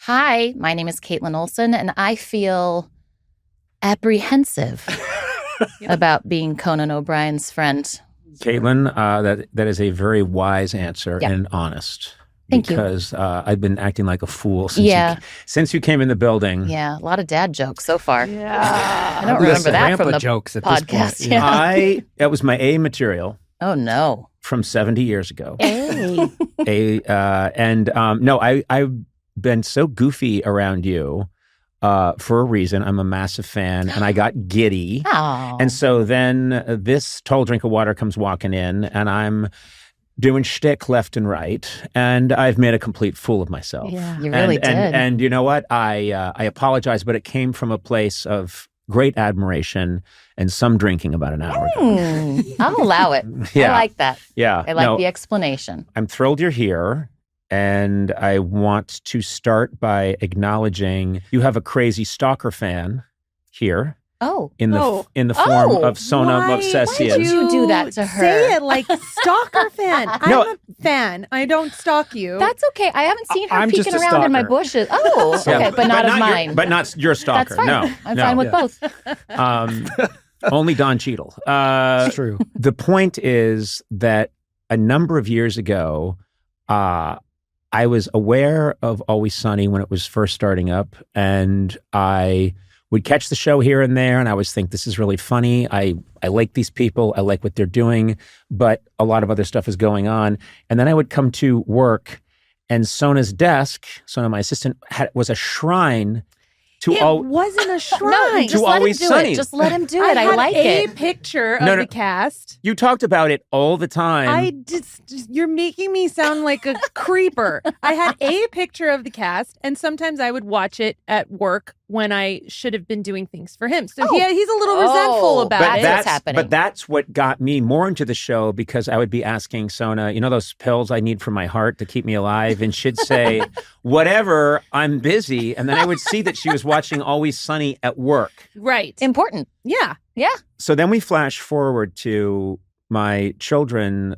Hi, my name is Caitlin Olson, and I feel apprehensive about being Conan O'Brien's friend. Caitlin, that is a very wise answer and honest. Thank you. Because I've been acting like a fool since you came in the building. Yeah, a lot of dad jokes so far. Yeah. I don't remember that from the jokes at podcast. This point. Yeah. That was my A material. Oh, no. From 70 years ago. Hey. I've been so goofy around you for a reason. I'm a massive fan, and I got giddy. Oh. And so then this tall drink of water comes walking in, and I'm doing shtick left and right, and I've made a complete fool of myself. Yeah, you really did. And you know what? I apologize, but it came from a place of great admiration and some drinking about an hour ago. I'll allow it. Yeah. I like that. Yeah. I like the explanation. I'm thrilled you're here. And I want to start by acknowledging you have a crazy stalker fan here. Oh. In the form of Sona Movsesian. Why did you do that to her? Say it like stalker fan. I'm a fan. I don't stalk you. That's okay. I haven't seen her I'm just peeking a around in my stalker. bushes. Oh, okay, but not of mine. But not your stalker. That's fine. No. I'm fine with both. Only Don Cheadle. It's true. The point is that a number of years ago, I was aware of Always Sunny when it was first starting up, and I would catch the show here and there, and I always think this is really funny. I like these people. I like what they're doing, but a lot of other stuff is going on. And then I would come to work, and Sona's desk, Sona, my assistant, was a shrine to wasn't a shrine. No, just let him Always do Sunny. it. Just let him do it. I had like a it. picture of the cast. You talked about it all the time. You're making me sound like a creeper. I had a picture of the cast, and sometimes I would watch it at work when I should have been doing things for him. So he's a little resentful about it. That's happening. But that's what got me more into the show, because I would be asking Sona, those pills I need for my heart to keep me alive? And she'd say, whatever, I'm busy. And then I would see that she was watching Always Sunny at work. Right. Important. Yeah. Yeah. So then we flash forward to my children,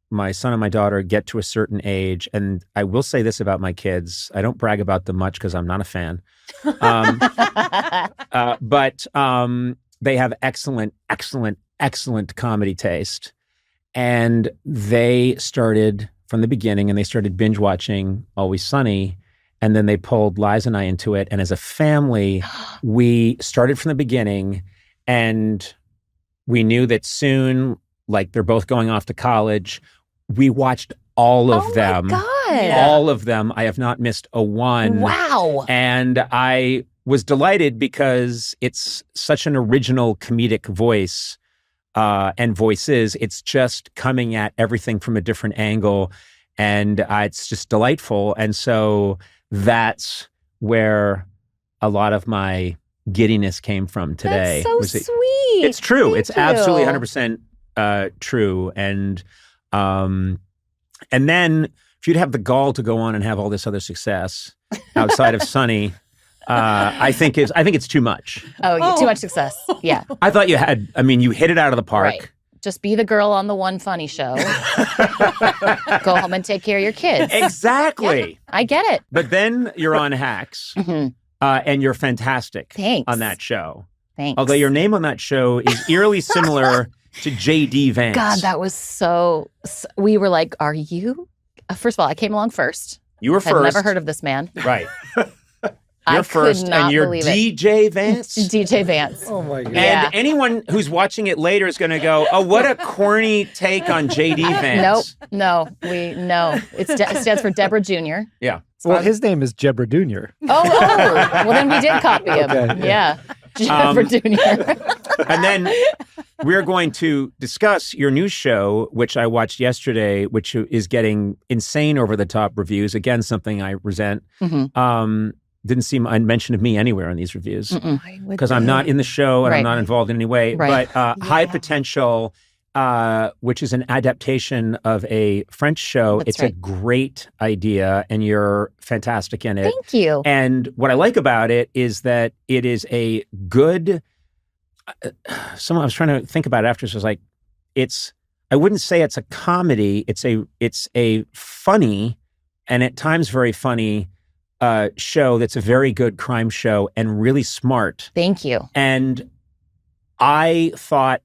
my son and my daughter get to a certain age. And I will say this about my kids. I don't brag about them much because I'm not a fan. But they have excellent comedy taste. And they started from the beginning, and they started binge watching Always Sunny. And then they pulled Liza and I into it. And as a family, we started from the beginning, and we knew that soon, like they're both going off to college. We watched all of them. Oh my God. All of them. I have not missed a one. Wow. And I was delighted because it's such an original comedic voice and voices. It's just coming at everything from a different angle. And it's just delightful. And so that's where a lot of my giddiness came from today. That's so sweet. It's true. Thank It's you. absolutely 100% true. And then if you'd have the gall to go on and have all this other success outside of Sunny, I think it's too much. Oh, too much success. Yeah. I thought you hit it out of the park. Right. Just be the girl on the one funny show. Go home and take care of your kids. Exactly. Yeah, I get it. But then you're on Hacks, and you're fantastic Thanks. on that show. Thanks. Although your name on that show is eerily similar to J.D. Vance. God, that was so we were like, are you? First of all, I came along first. You were I'd first. never heard of this man. Right. I You're first, could not and you're believe DJ Vance? DJ Vance. Oh my God. And anyone who's watching it later is going to go, oh, what a corny take on J.D. Vance. No. It stands for Deborah Jr. Yeah. Well, his name is Jebra Jr. Oh, well, then we did copy him. Okay. Yeah. Deborah Jr. And then we're going to discuss your new show, which I watched yesterday, which is getting insane over-the-top reviews. Again, something I resent. Didn't seem a mention of me anywhere in these reviews because I'm not in the show and I'm not involved in any way. Right. But High Potential, which is an adaptation of a French show. That's it's right. a great idea, and you're fantastic in it. Thank you. And what I like about it is that it is a good. I was trying to think about it after. So I was like, I wouldn't say it's a comedy. It's a funny, and at times very funny, show that's a very good crime show and really smart. Thank you. And I thought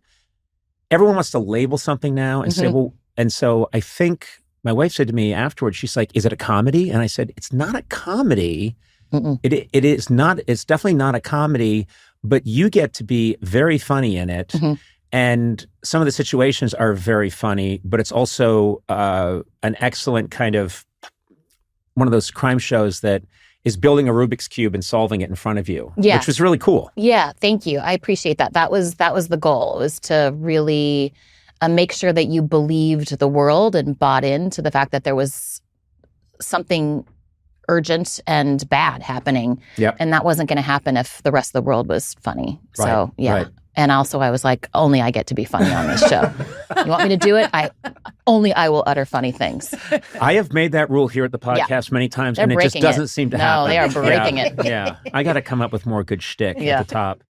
everyone wants to label something now and say, well, and so I think my wife said to me afterwards, she's like, is it a comedy? And I said, it's not a comedy. It is not, it's definitely not a comedy, but you get to be very funny in it. And some of the situations are very funny, but it's also an excellent kind of one of those crime shows that is building a Rubik's Cube and solving it in front of you, which was really cool. Yeah, thank you. I appreciate that. That was the goal, was to really make sure that you believed the world and bought into the fact that there was something urgent and bad happening. And that wasn't going to happen if the rest of the world was funny. So, yeah. And also I was like, only I get to be funny on this show. You want me to do it? I will utter funny things. I have made that rule here at the podcast many times, and it just doesn't seem to happen. No, they are breaking it. Yeah. I got to come up with more good shtick at the top.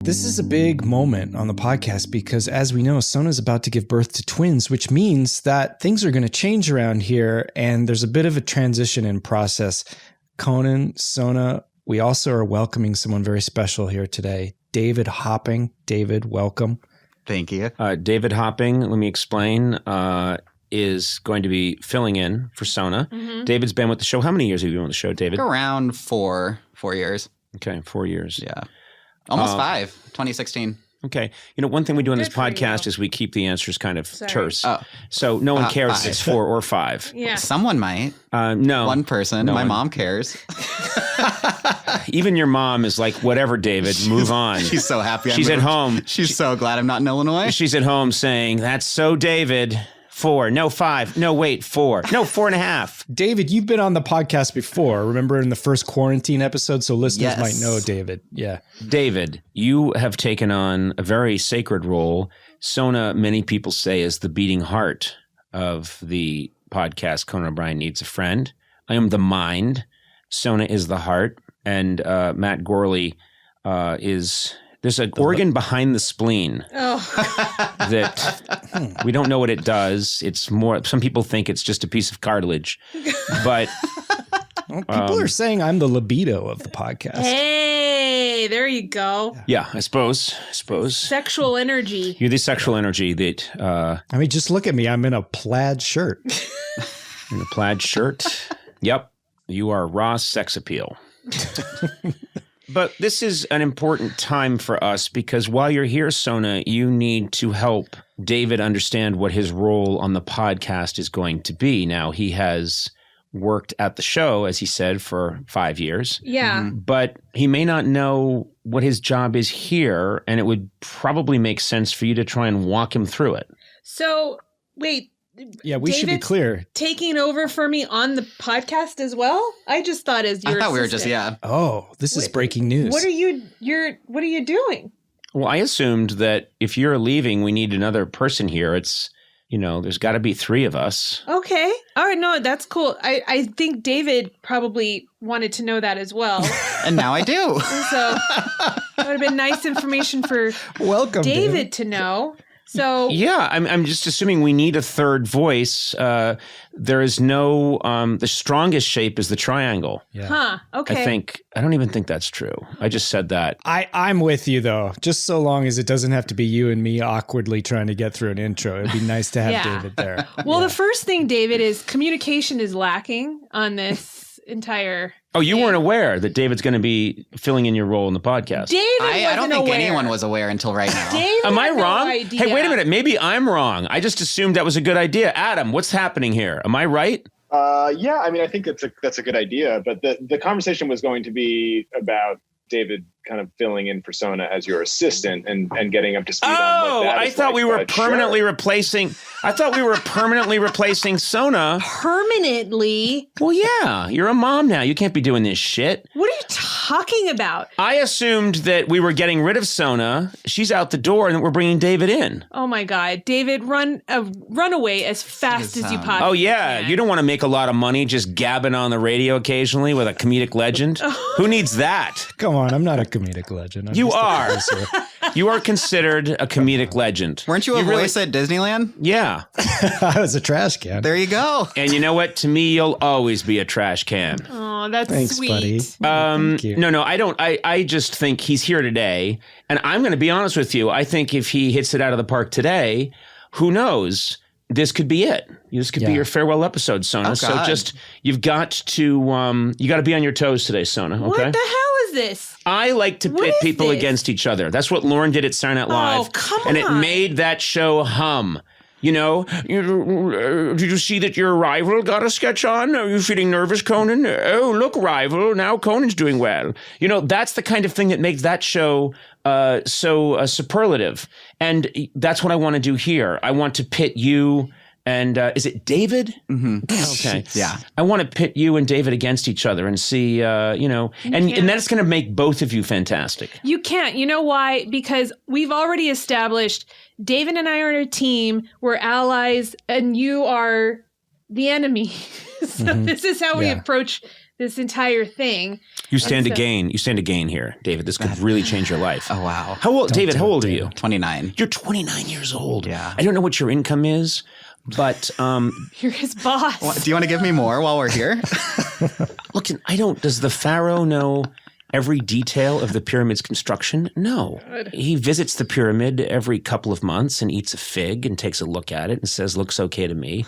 This is a big moment on the podcast because, as we know, Sona's about to give birth to twins, which means that things are going to change around here, and there's a bit of a transition in process. Conan, Sona, we also are welcoming someone very special here today, David Hopping. David, welcome. Thank you. David Hopping, let me explain, is going to be filling in for Sona. David's been with the show. How many years have you been with the show, David? Around 4 years. Okay, 4 years. Yeah. Almost 5, 2016. Okay. You know, one thing we do on this podcast is we keep the answers kind of terse. So no one cares if it's 4 or 5. Yeah. Someone might. No. One person. My mom cares. Even your mom is like, whatever, David, move on. She's so happy. She's at home. She's so glad I'm not in Illinois. She's at home saying, that's so David. 4. No, 5. No, wait, 4. No, 4.5. David, you've been on the podcast before. Remember in the first quarantine episode? So listeners might know David. Yeah. David, you have taken on a very sacred role. Sona, many people say, is the beating heart of the podcast Conan O'Brien Needs a Friend. I am the mind. Sona is the heart. And Matt Gorley is... There's an organ behind the spleen that we don't know what it does. It's more, some people think it's just a piece of cartilage, but people are saying I'm the libido of the podcast. Hey, there you go. Yeah, I suppose. Sexual energy. You're the sexual energy that. I mean, just look at me. I'm in a plaid shirt. In a plaid shirt. Yep. You are raw sex appeal. But this is an important time for us because while you're here, Sona, you need to help David understand what his role on the podcast is going to be. Now, he has worked at the show, as he said, for 5 years. Yeah. But he may not know what his job is here, and it would probably make sense for you to try and walk him through it. So, wait. Yeah, we should be clear. Taking over for me on the podcast as well? I just thought as your I thought we were assistant. just, Oh, this is breaking news. What are you doing? Well, I assumed that if you're leaving, we need another person here. It's, there's got to be 3 of us. Okay. All right. No, that's cool. I think David probably wanted to know that as well. And now I do. So that would have been nice information for David to know. So yeah, I'm just assuming we need a third voice. There is no the strongest shape is the triangle. Yeah. Huh. Okay. I don't even think that's true. I just said that. I'm with you though. Just so long as it doesn't have to be you and me awkwardly trying to get through an intro. It'd be nice to have David there. Well, the first thing, David, is communication is lacking on this entire. Oh, you weren't aware that David's going to be filling in your role in the podcast. I don't think anyone was aware until right now. David Am I had no wrong? idea. Hey, wait a minute. Maybe I'm wrong. I just assumed that was a good idea. Adam, what's happening here? Am I right? Yeah, I mean, I think that's a good idea. But the conversation was going to be about David kind of filling in for Sona as your assistant and getting up to speed on what that I is thought like, we were but permanently sure. replacing. I thought we were permanently replacing Sona. Permanently? Well, yeah, you're a mom now. You can't be doing this shit. What are you talking about? I assumed that we were getting rid of Sona. She's out the door, and that we're bringing David in. Oh my God, David, run away as fast as you possibly Oh yeah, can. you don't want to make a lot of money just gabbing on the radio occasionally with a comedic legend. Who needs that? Come on, I'm not a comedic legend. I'm You just a are. producer. You are considered a comedic legend. Weren't you a voice at Disneyland? Yeah. I was a trash can. There you go. And you know what? To me, you'll always be a trash can. Oh, that's Thanks, sweet. buddy. Thank you. No, I don't. I just think he's here today. And I'm going to be honest with you. I think if he hits it out of the park today, who knows? This could be it. This could be your farewell episode, Sona. Oh, so just, you've got to be on your toes today, Sona. Okay? What the hell is this? I like to pit people against each other. That's what Lauren did at Saturday Night Live. Oh, come and on. it made that show hum. You know, did you see that your rival got a sketch on? Are you feeling nervous, Conan? Oh, look, rival, now Conan's doing well. You know, that's the kind of thing that makes that show so superlative. And that's what I want to do here. I want to pit you and, is it David? Mm-hmm. Okay. Yeah. I want to pit you and David against each other and see, and that's going to make both of you fantastic. You can't. You know why? Because we've already established David and I are a team. We're allies, and you are the enemy. So this is how we approach this entire thing. You stand to gain. You stand to gain here, David. This could really change your life. Oh, wow. How old, David? How old are you? 29. You're 29 years old. Yeah. I don't know what your income is, but You're his boss. Well, do you want to give me more while we're here? look, does the pharaoh know every detail of the pyramid's construction? No. He visits the pyramid every couple of months and eats a fig and takes a look at it and says, looks okay to me.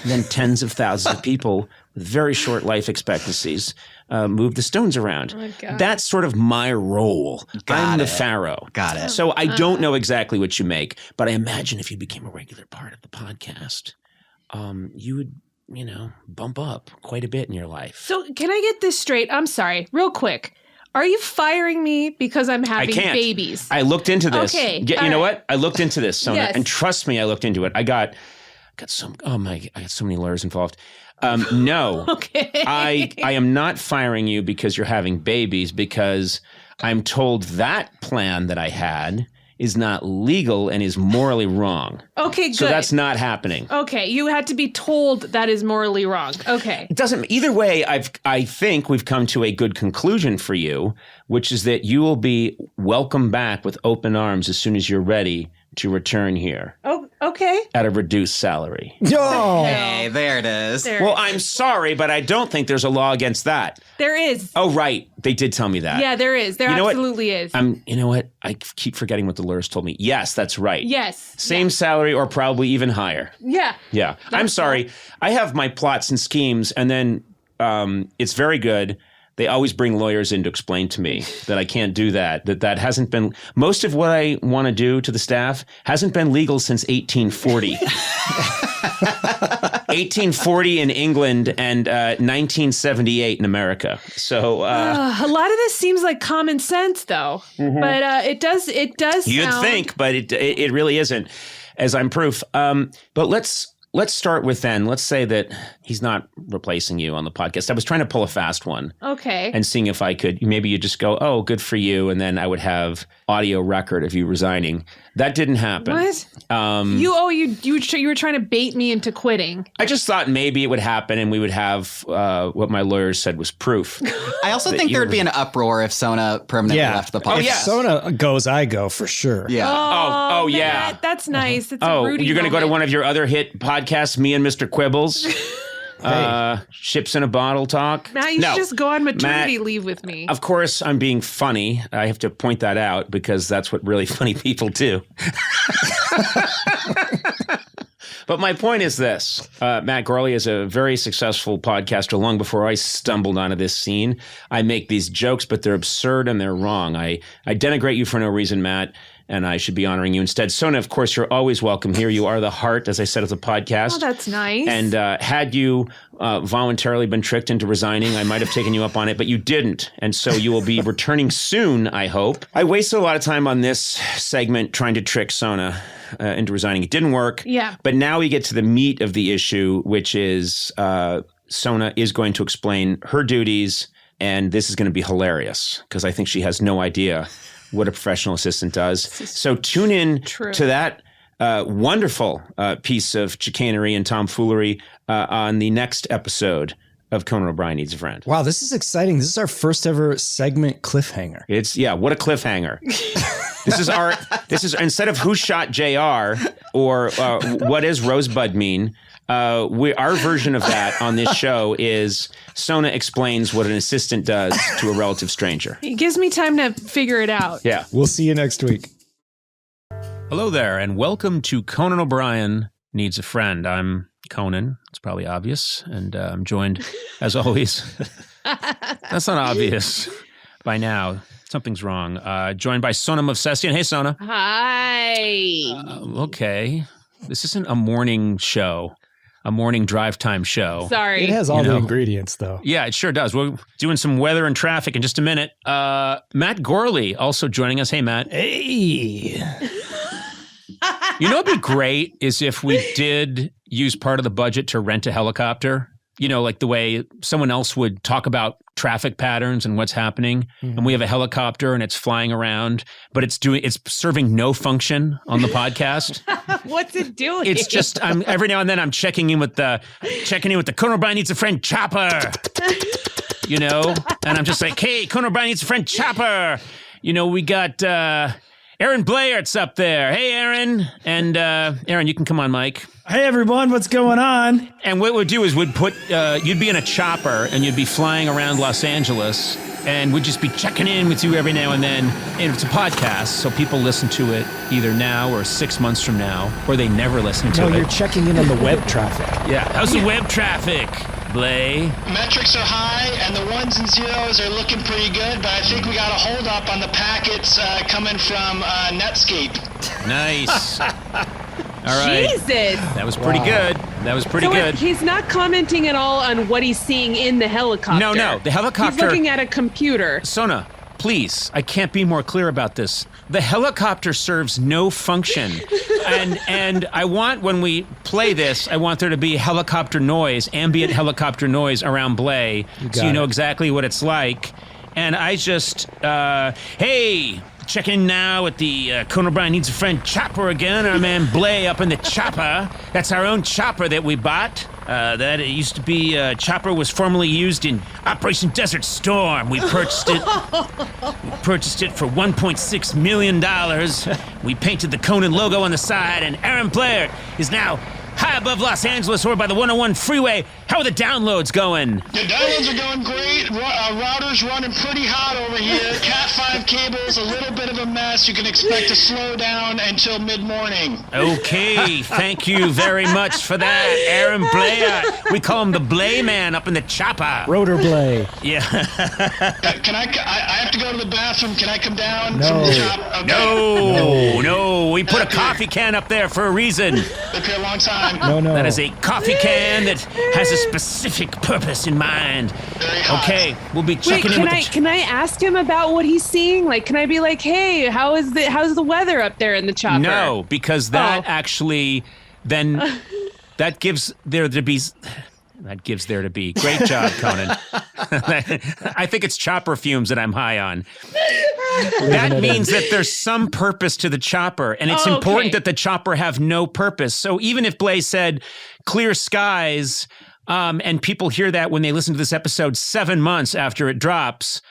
And then tens of thousands of people with very short life expectancies move the stones around. Oh my God. That's sort of my role. I'm the pharaoh. Got it. So I don't know exactly what you make, but I imagine if you became a regular part of the podcast, you would, bump up quite a bit in your life. So can I get this straight? I'm sorry, real quick. Are you firing me because I'm having babies? I looked into this. Okay. You know what? I looked into this, Sona, Yes. and trust me, I looked into it. I got so many lawyers involved. No. Okay. I am not firing you because you're having babies, because I'm told that plan that I had is not legal and is morally wrong. Okay, good. So that's not happening. Okay, you had to be told that is morally wrong. Okay. It doesn't. Either way, I think we've come to a good conclusion for you, which is that you will be welcome back with open arms as soon as you're ready to return here. Oh, okay. At a reduced salary. No. Hey, there it is. Well, I'm sorry, but I don't think there's a law against that. There is. Oh, right. They did tell me that. Yeah, there is. There absolutely is. You know what? I keep forgetting what the lawyers told me. Yes, that's right. Yes. Same salary or probably even higher. Yeah. Yeah. I'm sorry. I have my plots and schemes, and then it's very good. They always bring lawyers in to explain to me that I can't do that, that hasn't been, most of what I want to do to the staff hasn't been legal since 1840. 1840 in England and 1978 in America. So a lot of this seems like common sense, though. Mm-hmm. But it does. You'd think, but it really isn't, as I'm proof. But let's start with then. Let's say that he's not replacing you on the podcast. I was trying to pull a fast one. Okay. And seeing if I could, maybe you just go, oh, good for you. And then I would have audio record of you resigning. That didn't happen. What? You were trying to bait me into quitting. I just thought maybe it would happen and we would have what my lawyers said was proof. I also think there would be an uproar if Sona permanently left the podcast. Oh, yeah. If Sona goes, I go for sure. Yeah. Oh, yeah. That's nice. It's Oh, a Rudy you're going to go to moment. one of your other hit podcasts, me and Mr. Quibbles? Ships in a bottle talk? Matt, you should just go on maternity Matt, leave with me. Of course, I'm being funny. I have to point that out because that's what really funny people do. But my point is this. Matt Gorley is a very successful podcaster long before I stumbled onto this scene. I make these jokes, but they're absurd and they're wrong. I denigrate you for no reason, Matt, and I should be honoring you instead. Sona, of course, you're always welcome here. You are the heart, as I said, of the podcast. Oh, that's nice. And had you voluntarily been tricked into resigning, I might have taken you up on it, but you didn't. And so you will be returning soon, I hope. I wasted a lot of time on this segment trying to trick Sona into resigning. It didn't work. Yeah. But now we get to the meat of the issue, which is Sona is going to explain her duties, and this is going to be hilarious because I think she has no idea what a professional assistant does. So tune in to that wonderful piece of chicanery and tomfoolery on the next episode of Conan O'Brien Needs a Friend. Wow, this is exciting. This is our first ever segment cliffhanger. What a cliffhanger. This is instead of who shot JR or what does Rosebud mean? Our version of that on this show is Sona explains what an assistant does to a relative stranger. It gives me time to figure it out. Yeah. We'll see you next week. Hello there, and welcome to Conan O'Brien Needs a Friend. I'm Conan. It's probably obvious, and I'm joined, as always. That's not obvious by now. Something's wrong. Joined by Sona Movsesian. Hey, Sona. Hi. Okay. This isn't a morning show, a morning drive time show. Sorry. It has all the ingredients, though. Yeah, it sure does. We're doing some weather and traffic in just a minute. Matt Gorley also joining us. Hey, Matt. Hey. You know what'd be great is if we did use part of the budget to rent a helicopter. You know, like the way someone else would talk about traffic patterns and what's happening. And we have a helicopter and it's flying around, but it's serving no function on the podcast. What's it doing? It's just, every now and then I'm checking in with the Conan O'Brien Needs a Friend chopper, you know? And I'm just like, hey, Conan O'Brien Needs a Friend chopper. You know, we got, Aaron Blairt's up there. Hey, Aaron. And Aaron, you can come on, Mike. Hey, everyone. What's going on? And what we'd do is we'd put, you'd be in a chopper and you'd be flying around Los Angeles and we'd just be checking in with you every now and then. And it's a podcast, so people listen to it either now or 6 months from now, or they never listen to it. No, you're checking in on the web traffic. Yeah. How's the web traffic, Blay? Metrics are high, and the ones and zeros are looking pretty good, but I think we got a hold up on the packets coming from Netscape. Nice. All right. Jesus. That was pretty good. That was pretty good. He's not commenting at all on what he's seeing in the helicopter. No. The helicopter. He's looking at a computer. Sona, please. I can't be more clear about this. The helicopter serves no function. and I want, when we play this, I want there to be helicopter noise, ambient helicopter noise around Blay, so you know exactly what it's like. And I just, hey, checking in now with the Conan O'Brien Needs a Friend chopper again. Our man Blay up in the chopper. That's our own chopper that we bought. That it used to be, chopper was formerly used in Operation Desert Storm. We purchased it. For $1.6 million. We painted the Conan logo on the side, and Aaron Blair is now high above Los Angeles or by the 101 freeway. How are the downloads going? The downloads are going great. Router's running pretty hot over here. Cat5 cable's a little bit of a mess. You can expect to slow down until mid-morning. Okay, thank you very much for that, Aaron Blair. We call him the Blay Man up in the chopper. Rotor Blay. Yeah. Can I have to go to the bathroom. Can I come down No. from the chopper? Okay. No. We put a coffee can up there for a reason. Been here a long time. No. That is a coffee can that has a specific purpose in mind. Very hot. Okay, we'll be checking in with the... Can I ask him about what he's seeing? Like, can I be like, hey, how's the weather up there in the chopper? No, because that actually then that gives there to be. That gives there to be. Great job, Conan. I think it's chopper fumes that I'm high on. That means that there's some purpose to the chopper, and it's important that the chopper have no purpose. So even if Blaze said clear skies, and people hear that when they listen to this episode 7 months after it drops,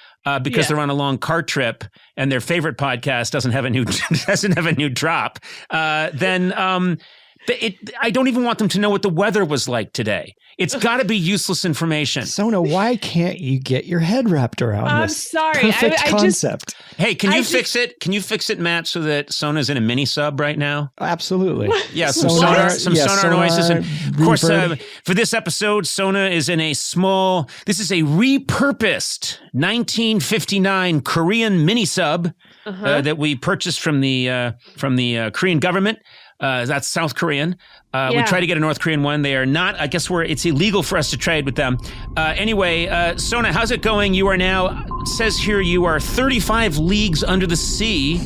because they're on a long car trip and their favorite podcast doesn't have a new drop, then I don't even want them to know what the weather was like today. It's got to be useless information. Sona, why can't you get your head wrapped around this sorry. perfect concept? Hey, can you fix it? Can you fix it, Matt, so that Sona's in a mini sub right now? Absolutely. Yeah, some sonar noises. And of course, for this episode, Sona is in this is a repurposed 1959 Korean mini sub that we purchased from the Korean government. That's South Korean. We try to get a North Korean one. They are not, I guess it's illegal for us to trade with them. Anyway, Sona, how's it going? You are now, it says here, you are 35 leagues under the sea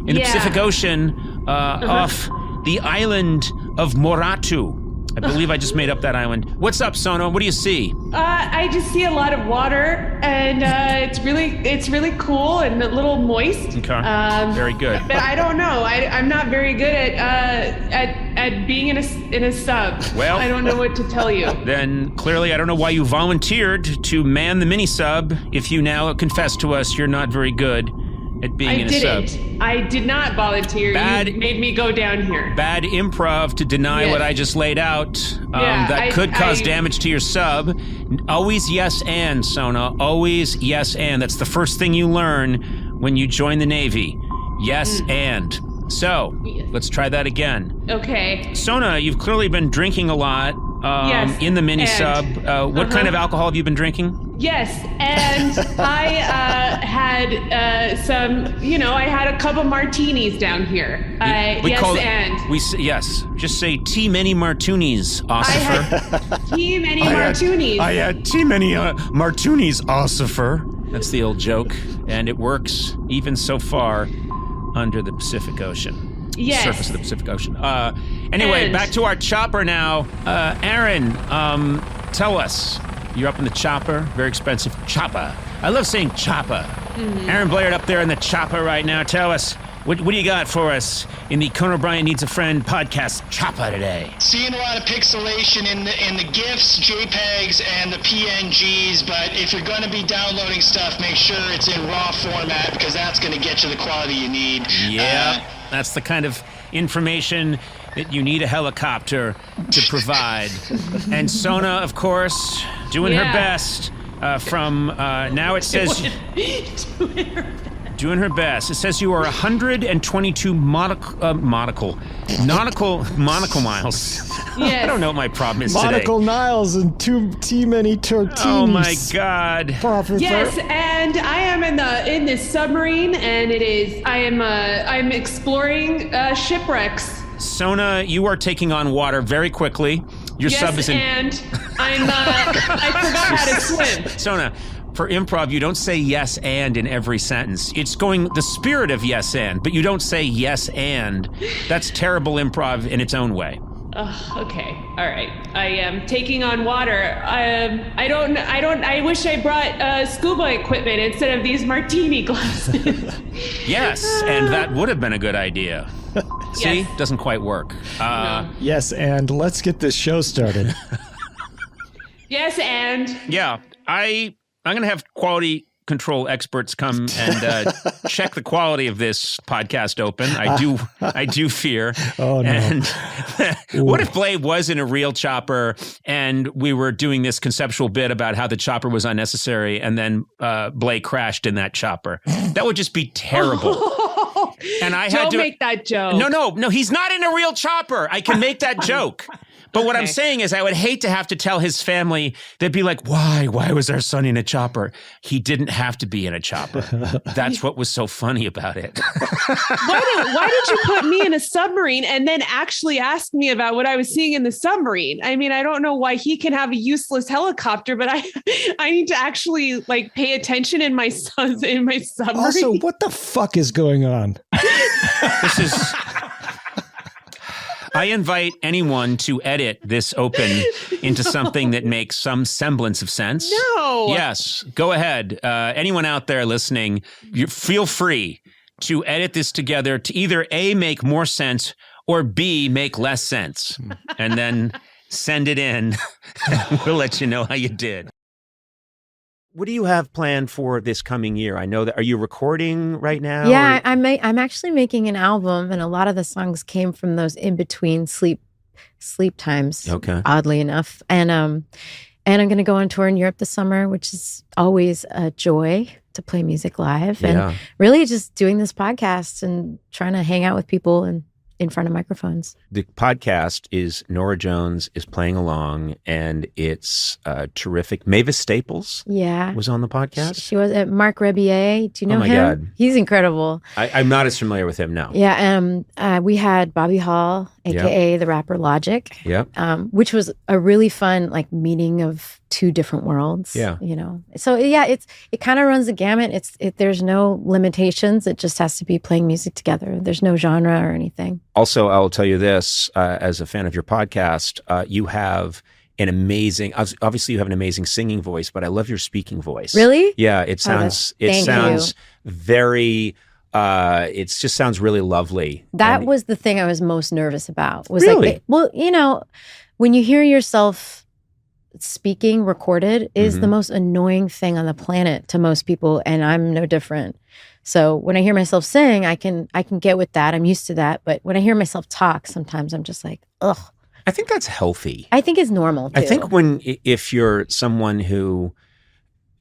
in the Pacific Ocean off the island of Moratu. I believe I just made up that island. What's up, Sona? What do you see? I just see a lot of water, and it's really cool and a little moist. Okay. Very good. But I don't know. I'm not very good at being in a sub. Well, I don't know what to tell you. Then clearly, I don't know why you volunteered to man the mini sub. If you now confess to us you're not very good at being in a sub. I did not volunteer. You made me go down here. Bad improv to deny what I just laid out. That could cause damage to your sub. Always yes and, Sona. Always yes and. That's the first thing you learn when you join the Navy. Yes and. So, let's try that again. Okay. Sona, you've clearly been drinking a lot in the mini sub. What kind of alcohol have you been drinking? Yes, and I had some, I had a couple martinis down here. Yes, just say tea many martinis, Ossifer. Tea many martinis. I had tea many martinis, Ossifer. That's the old joke, and it works even so far under the Pacific Ocean. Yes. Surface of the Pacific Ocean. Anyway, back to our chopper now. Aaron, tell us. You're up in the chopper, very expensive chopper. I love saying chopper. Mm-hmm. Aaron Blair up there in the chopper right now. Tell us, what do you got for us in the Conan O'Brien Needs a Friend podcast chopper today? Seeing a lot of pixelation in the GIFs, JPEGs, and the PNGs, but if you're going to be downloading stuff, make sure it's in RAW format because that's going to get you the quality you need. Yeah, that's the kind of information that you need a helicopter to provide. And Sona, of course, doing her best. Now it says... Doing her best. It says you are 122 nautical miles. Yes. I don't know what my problem is today. Nautical miles and too many tortinis. Oh my God. Yes, and I am in this submarine, and I'm exploring shipwrecks. Sona, you are taking on water very quickly. Your sub is in... and I forgot how to swim. Sona, for improv, you don't say yes and in every sentence. It's going the spirit of yes and, but you don't say yes and. That's terrible improv in its own way. Okay. All right. I am taking on water. I wish I brought scuba equipment instead of these martini glasses. Yes, and that would have been a good idea. See? Yes. Doesn't quite work. No. Yes, and let's get this show started. Yes, and. Yeah, I'm going to have quality control experts come and check the quality of this podcast open. I do fear. Oh, no. And what if Blade was in a real chopper and we were doing this conceptual bit about how the chopper was unnecessary and then Blade crashed in that chopper? That would just be terrible. And I had to make that joke. No, he's not in a real chopper. I can make that joke. But what I'm saying is I would hate to have to tell his family, they'd be like, why was our son in a chopper? He didn't have to be in a chopper. That's what was so funny about it. Why did you put me in a submarine and then actually ask me about what I was seeing in the submarine? I mean, I don't know why he can have a useless helicopter, but I need to actually pay attention in my submarine. Also, what the fuck is going on? This is... I invite anyone to edit this open into something that makes some semblance of sense. No. Yes, go ahead. Anyone out there listening, feel free to edit this together to either A, make more sense, or B, make less sense. And then send it in, and we'll let you know how you did. What do you have planned for this coming year? I know that. Are you recording right now? Yeah, I'm actually making an album, and a lot of the songs came from those in between sleep times. Okay. Oddly enough, and I'm going to go on tour in Europe this summer, which is always a joy to play music live, and really just doing this podcast and trying to hang out with people and in front of microphones. The podcast is Nora Jones is playing along, and it's terrific. Mavis Staples was on the podcast. She was at Mark Rebier. Do you know him? God. He's incredible. I'm not as familiar with him now. Yeah, we had Bobby Hall, a.k.a. the rapper Logic, which was a really fun meeting of two different worlds. Yeah. So it kind of runs the gamut. There's no limitations. It just has to be playing music together. There's no genre or anything. Also, I'll tell you this, as a fan of your podcast, you have an amazing, obviously you have an amazing singing voice, but I love your speaking voice. Really? Yeah, it sounds very, it just sounds really lovely. That was the thing I was most nervous about. Was really? When you hear yourself speaking recorded is the most annoying thing on the planet to most people, and I'm no different. So when I hear myself sing, I can get with that. I'm used to that. But when I hear myself talk, sometimes I'm just like, ugh. I think that's healthy. I think it's normal too. I think if you're someone who,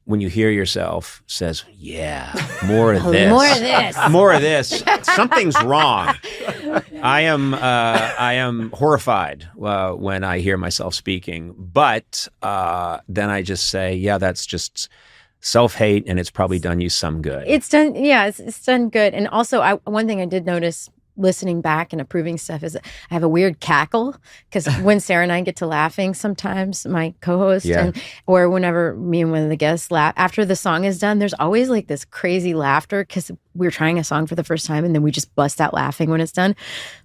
when you hear yourself says, yeah, more of this. More of this. More of this. Something's wrong. I am horrified when I hear myself speaking. But then I just say, yeah, that's just self-hate, and it's probably done you some good. It's done, yeah, it's done good. And also, one thing I did notice listening back and approving stuff is I have a weird cackle, because when Sarah and I get to laughing sometimes, my co-host, or whenever me and one of the guests laugh after the song is done, there's always like this crazy laughter because we're trying a song for the first time and then we just bust out laughing when it's done.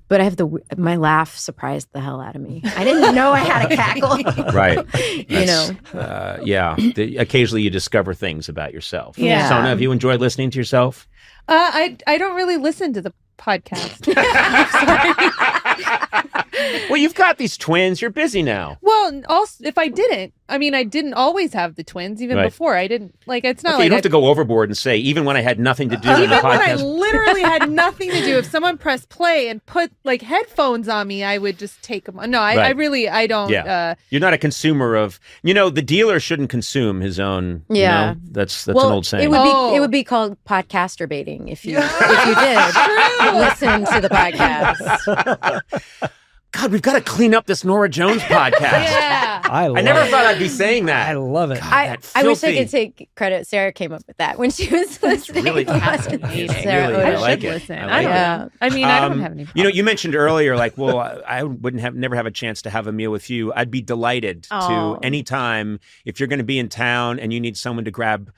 But I have my laugh surprised the hell out of me. I didn't know I had a cackle. Right. You know. Occasionally you discover things about yourself. Yeah. Sona, have you enjoyed listening to yourself? I don't really listen to the podcast. Well, you've got these twins. You're busy now. Well, also, if I didn't, I mean, I didn't always have the twins. Even before, I didn't. Like, it's not Okay, like you don't have to go overboard and say, even when I had nothing to do in the even when I podcast. literally had nothing to do. If someone pressed play and put like headphones on me, I would just take them. No, I really, I don't. Yeah. You're not a consumer of, the dealer shouldn't consume his own. Yeah. That's an old saying. It would be called podcaster baiting if you did listen to the podcast. God, we've got to clean up this Norah Jones podcast. Yeah. I never thought I'd be saying that. I love it. I wish I could take credit. Sarah came up with that when she was listening. Really Sarah, I like it. Listen. I like it. I mean, I don't have any problem. You mentioned earlier, like, well, I wouldn't never have a chance to have a meal with you. I'd be delighted to anytime if you're going to be in town and you need someone to grab,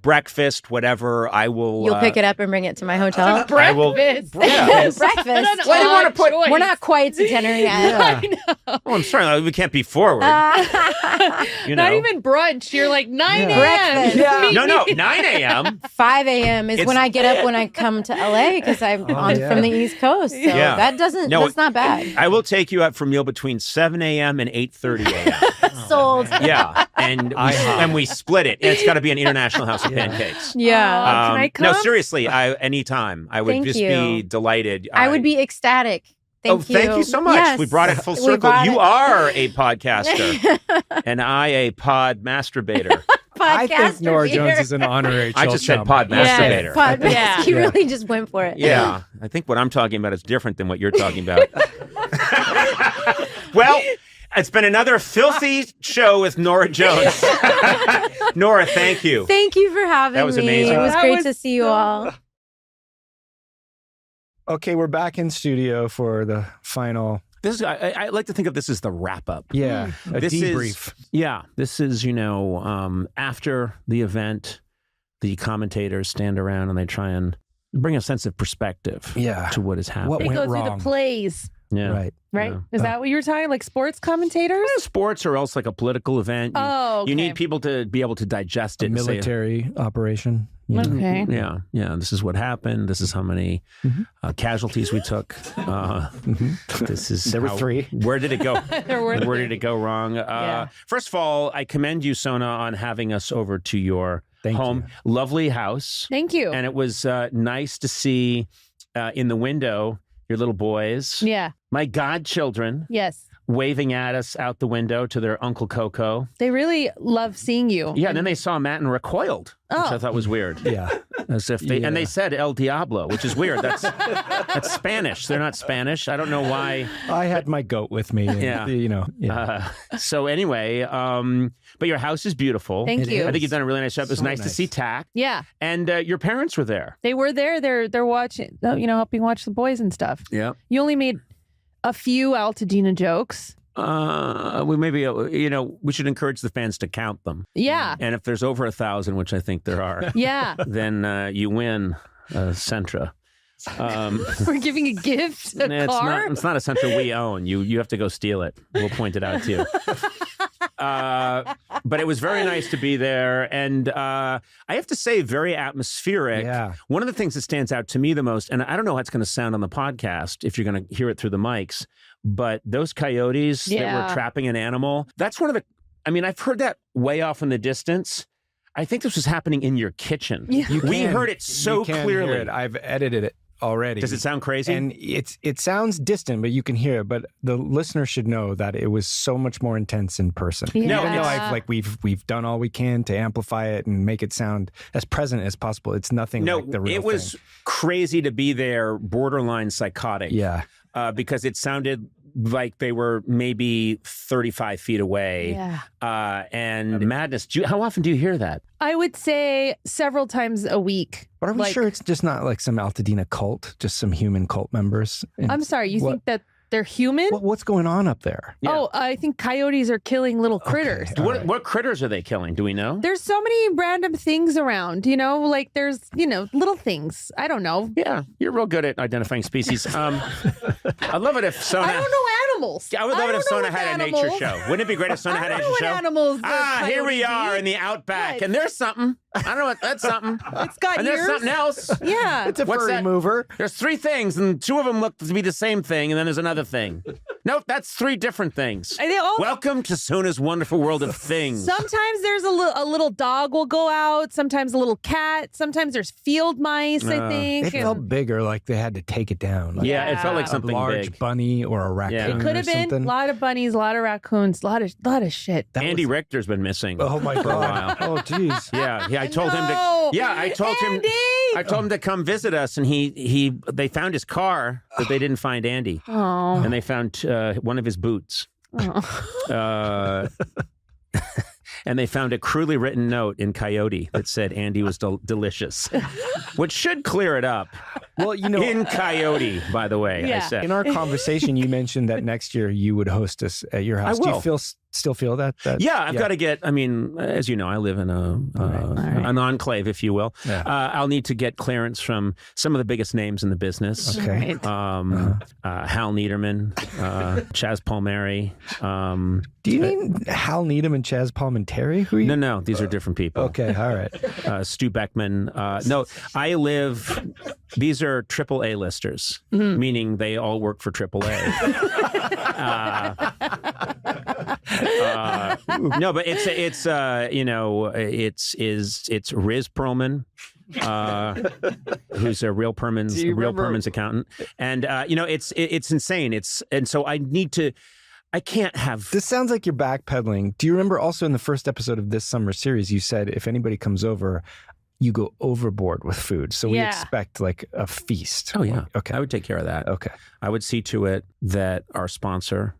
breakfast, whatever. I will. You'll pick it up and bring it to my hotel. I will. Breakfast. Breakfast. What do you want to put? choice. We're not quite to dinner yet. I know. Oh, I'm sorry. We can't be forward. Not even brunch. You're like 9 a.m. Breakfast. Yeah. No, 9 a.m. 5 a.m. is when I get up when I come to LA because I'm from the East Coast. So that's not bad. I will take you out for a meal between 7 a.m. and 8:30 a.m. Sold. Yeah, and we split it. And it's got to be an international house of pancakes. Yeah. Can I come? No, seriously, anytime. I would be delighted. I would be ecstatic. Thank you. Thank you so much. Yes. We brought it full circle. You are a podcaster, and I a pod masturbator. I think Norah Jones is an honourary I just said pod masturbator. You really just went for it. Yeah. I think what I'm talking about is different than what you're talking about. Well, it's been another filthy show with Norah Jones. Norah, thank you. Thank you for having me. That was amazing. It was great to see you all. Okay, we're back in studio for the final. This is, I like to think of this as the wrap up. Yeah, a debrief. This is, after the event, the commentators stand around and they try and bring a sense of perspective to what has happened. What They went go wrong? through the plays. Yeah. Right. Right? Is that what you were talking? Like sports commentators? Sports or else like a political event. You need people to be able to digest it. A military operation. Okay. Yeah. This is what happened. This is how many casualties we took. This is there were 3. Where did it go? Where did it go wrong? First of all, I commend you, Sona, on having us over to your home. You. Lovely house. Thank you. And it was nice to see in the window your little boys. Yeah. My godchildren. Yes. Waving at us out the window to their Uncle Coco. They really love seeing you. Yeah, and then they saw Matt and recoiled, which I thought was weird. Yeah. As if and they said El Diablo, which is weird. That's Spanish. They're not Spanish. I don't know why. I had my goat with me. And, so anyway, but your house is beautiful. Thank you. I think you've done a really nice job. It was nice to see Tack. Yeah. And your parents were there. They were there. They're watching, helping watch the boys and stuff. Yeah. You only made a few Altadena jokes. We should encourage the fans to count them. Yeah. And if there's over 1,000, which I think there are, then you win Sentra. We're giving a gift, a car? It's not a Sentra we own. You have to go steal it. We'll point it out to you. But it was very nice to be there. And I have to say, very atmospheric. Yeah. One of the things that stands out to me the most, and I don't know how it's going to sound on the podcast if you're going to hear it through the mics, but those coyotes that were trapping an animal, that's one of the I mean, I've heard that way off in the distance. I think this was happening in your kitchen. Yeah. We heard it so clearly. Hear it. I've edited it already. Does it sound crazy? And it sounds distant, but you can hear it. But the listener should know that it was so much more intense in person. Yeah. Even though we've done all we can to amplify it and make it sound as present as possible. It's nothing like the real thing. It was crazy to be there, borderline psychotic. Yeah. Because it sounded like they were maybe 35 feet away. Yeah. And madness. How often do you hear that? I would say several times a week. But are we sure it's just not like some Altadena cult, just some human cult members? I'm sorry, you think that they're human? What's going on up there? Yeah. Oh, I think coyotes are killing little critters. What critters are they killing? Do we know? There's so many random things around, like there's, little things. I don't know. Yeah, you're real good at identifying species. I'd love it if Sona... I don't know animals. I would love it if Sona had a nature show. Wouldn't it be great if Sona had a nature show? Animals here we are in the outback, and there's something. I don't know what that's something. It's got and ears. there's something else. Yeah. It's a furry mover. There's 3 things, and 2 of them look to be the same thing, and then there's another thing. Nope, that's 3 different things. Welcome to Sona's wonderful world of things. Sometimes there's a little dog will go out. Sometimes a little cat. Sometimes there's field mice, I think. It felt bigger, like they had to take it down. Like it felt like something a large big. bunny or a raccoon. It could have been a lot of bunnies, a lot of raccoons, a lot of shit. Andy Richter's been missing. Oh my for a God. while. Oh geez. Yeah, I told him to. Yeah, I told Andy! him. I told him to come visit us, and they found his car, but they didn't find Andy. Oh. And they found one of his boots. Oh. And they found a crudely written note in Coyote that said Andy was delicious, which should clear it up. Well, in Coyote, by the way, I said. In our conversation, you mentioned that next year you would host us at your house. I will. Do you still feel that? Yeah, I've got to get. I mean, as you know, I live in an enclave, if you will. Yeah. I'll need to get clearance from some of the biggest names in the business. Okay. Hal Niederman, Chaz Palmieri. Do you mean Hal Needham and Chaz Palminteri? Who are you? No, these are different people. Okay, all right. Stu Beckman. No, I live. These are triple A listers, meaning they all work for AAA. No, but it's Riz Perlman, who's a real Perlman's accountant, and it's insane. So I can't have. This sounds like you're backpedaling. Do you remember also in the first episode of this summer series, you said if anybody comes over, you go overboard with food. So we expect like a feast. Oh yeah. Okay. I would take care of that. Okay. I would see to it that our sponsor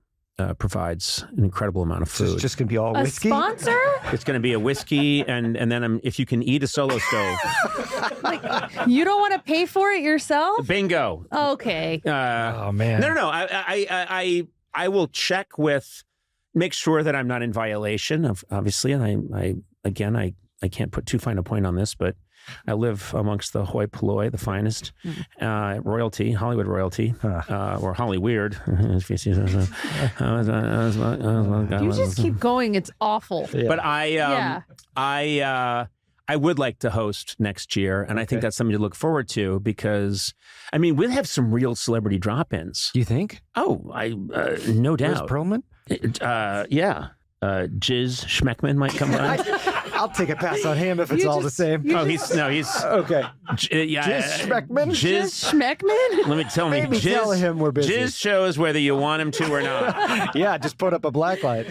provides an incredible amount of food. So it's just going to be all whiskey? A sponsor? It's going to be a whiskey, and then if you can eat a Solo Stove. You don't want to pay for it yourself? Bingo. Okay. Oh man. No. I will check make sure that I'm not in violation of, obviously, and I can't put too fine a point on this, but I live amongst the hoi polloi, the finest royalty, Hollywood royalty, or Holly Weird. You just keep going. It's awful. Yeah. But I would like to host next year, and I think that's something to look forward to because, I mean, we'll have some real celebrity drop-ins. You think? Oh, no doubt. Where's Perlman? Yeah. Jizz Schmeckman might come by. I'll take a pass on him if it's all the same. He's okay. Jizz Schmeckman? Jizz Schmeckman? Let me tell Maybe tell him we're busy. Jizz shows whether you want him to or not. Yeah, just put up a black light.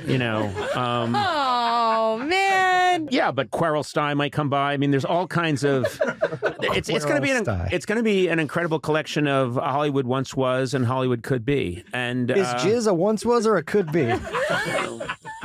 Oh man. Yeah, but Querrell Stein might come by. I mean, there's all kinds of. It's going to be an incredible collection of Hollywood once was and Hollywood could be. And is Jizz a once was or a could be?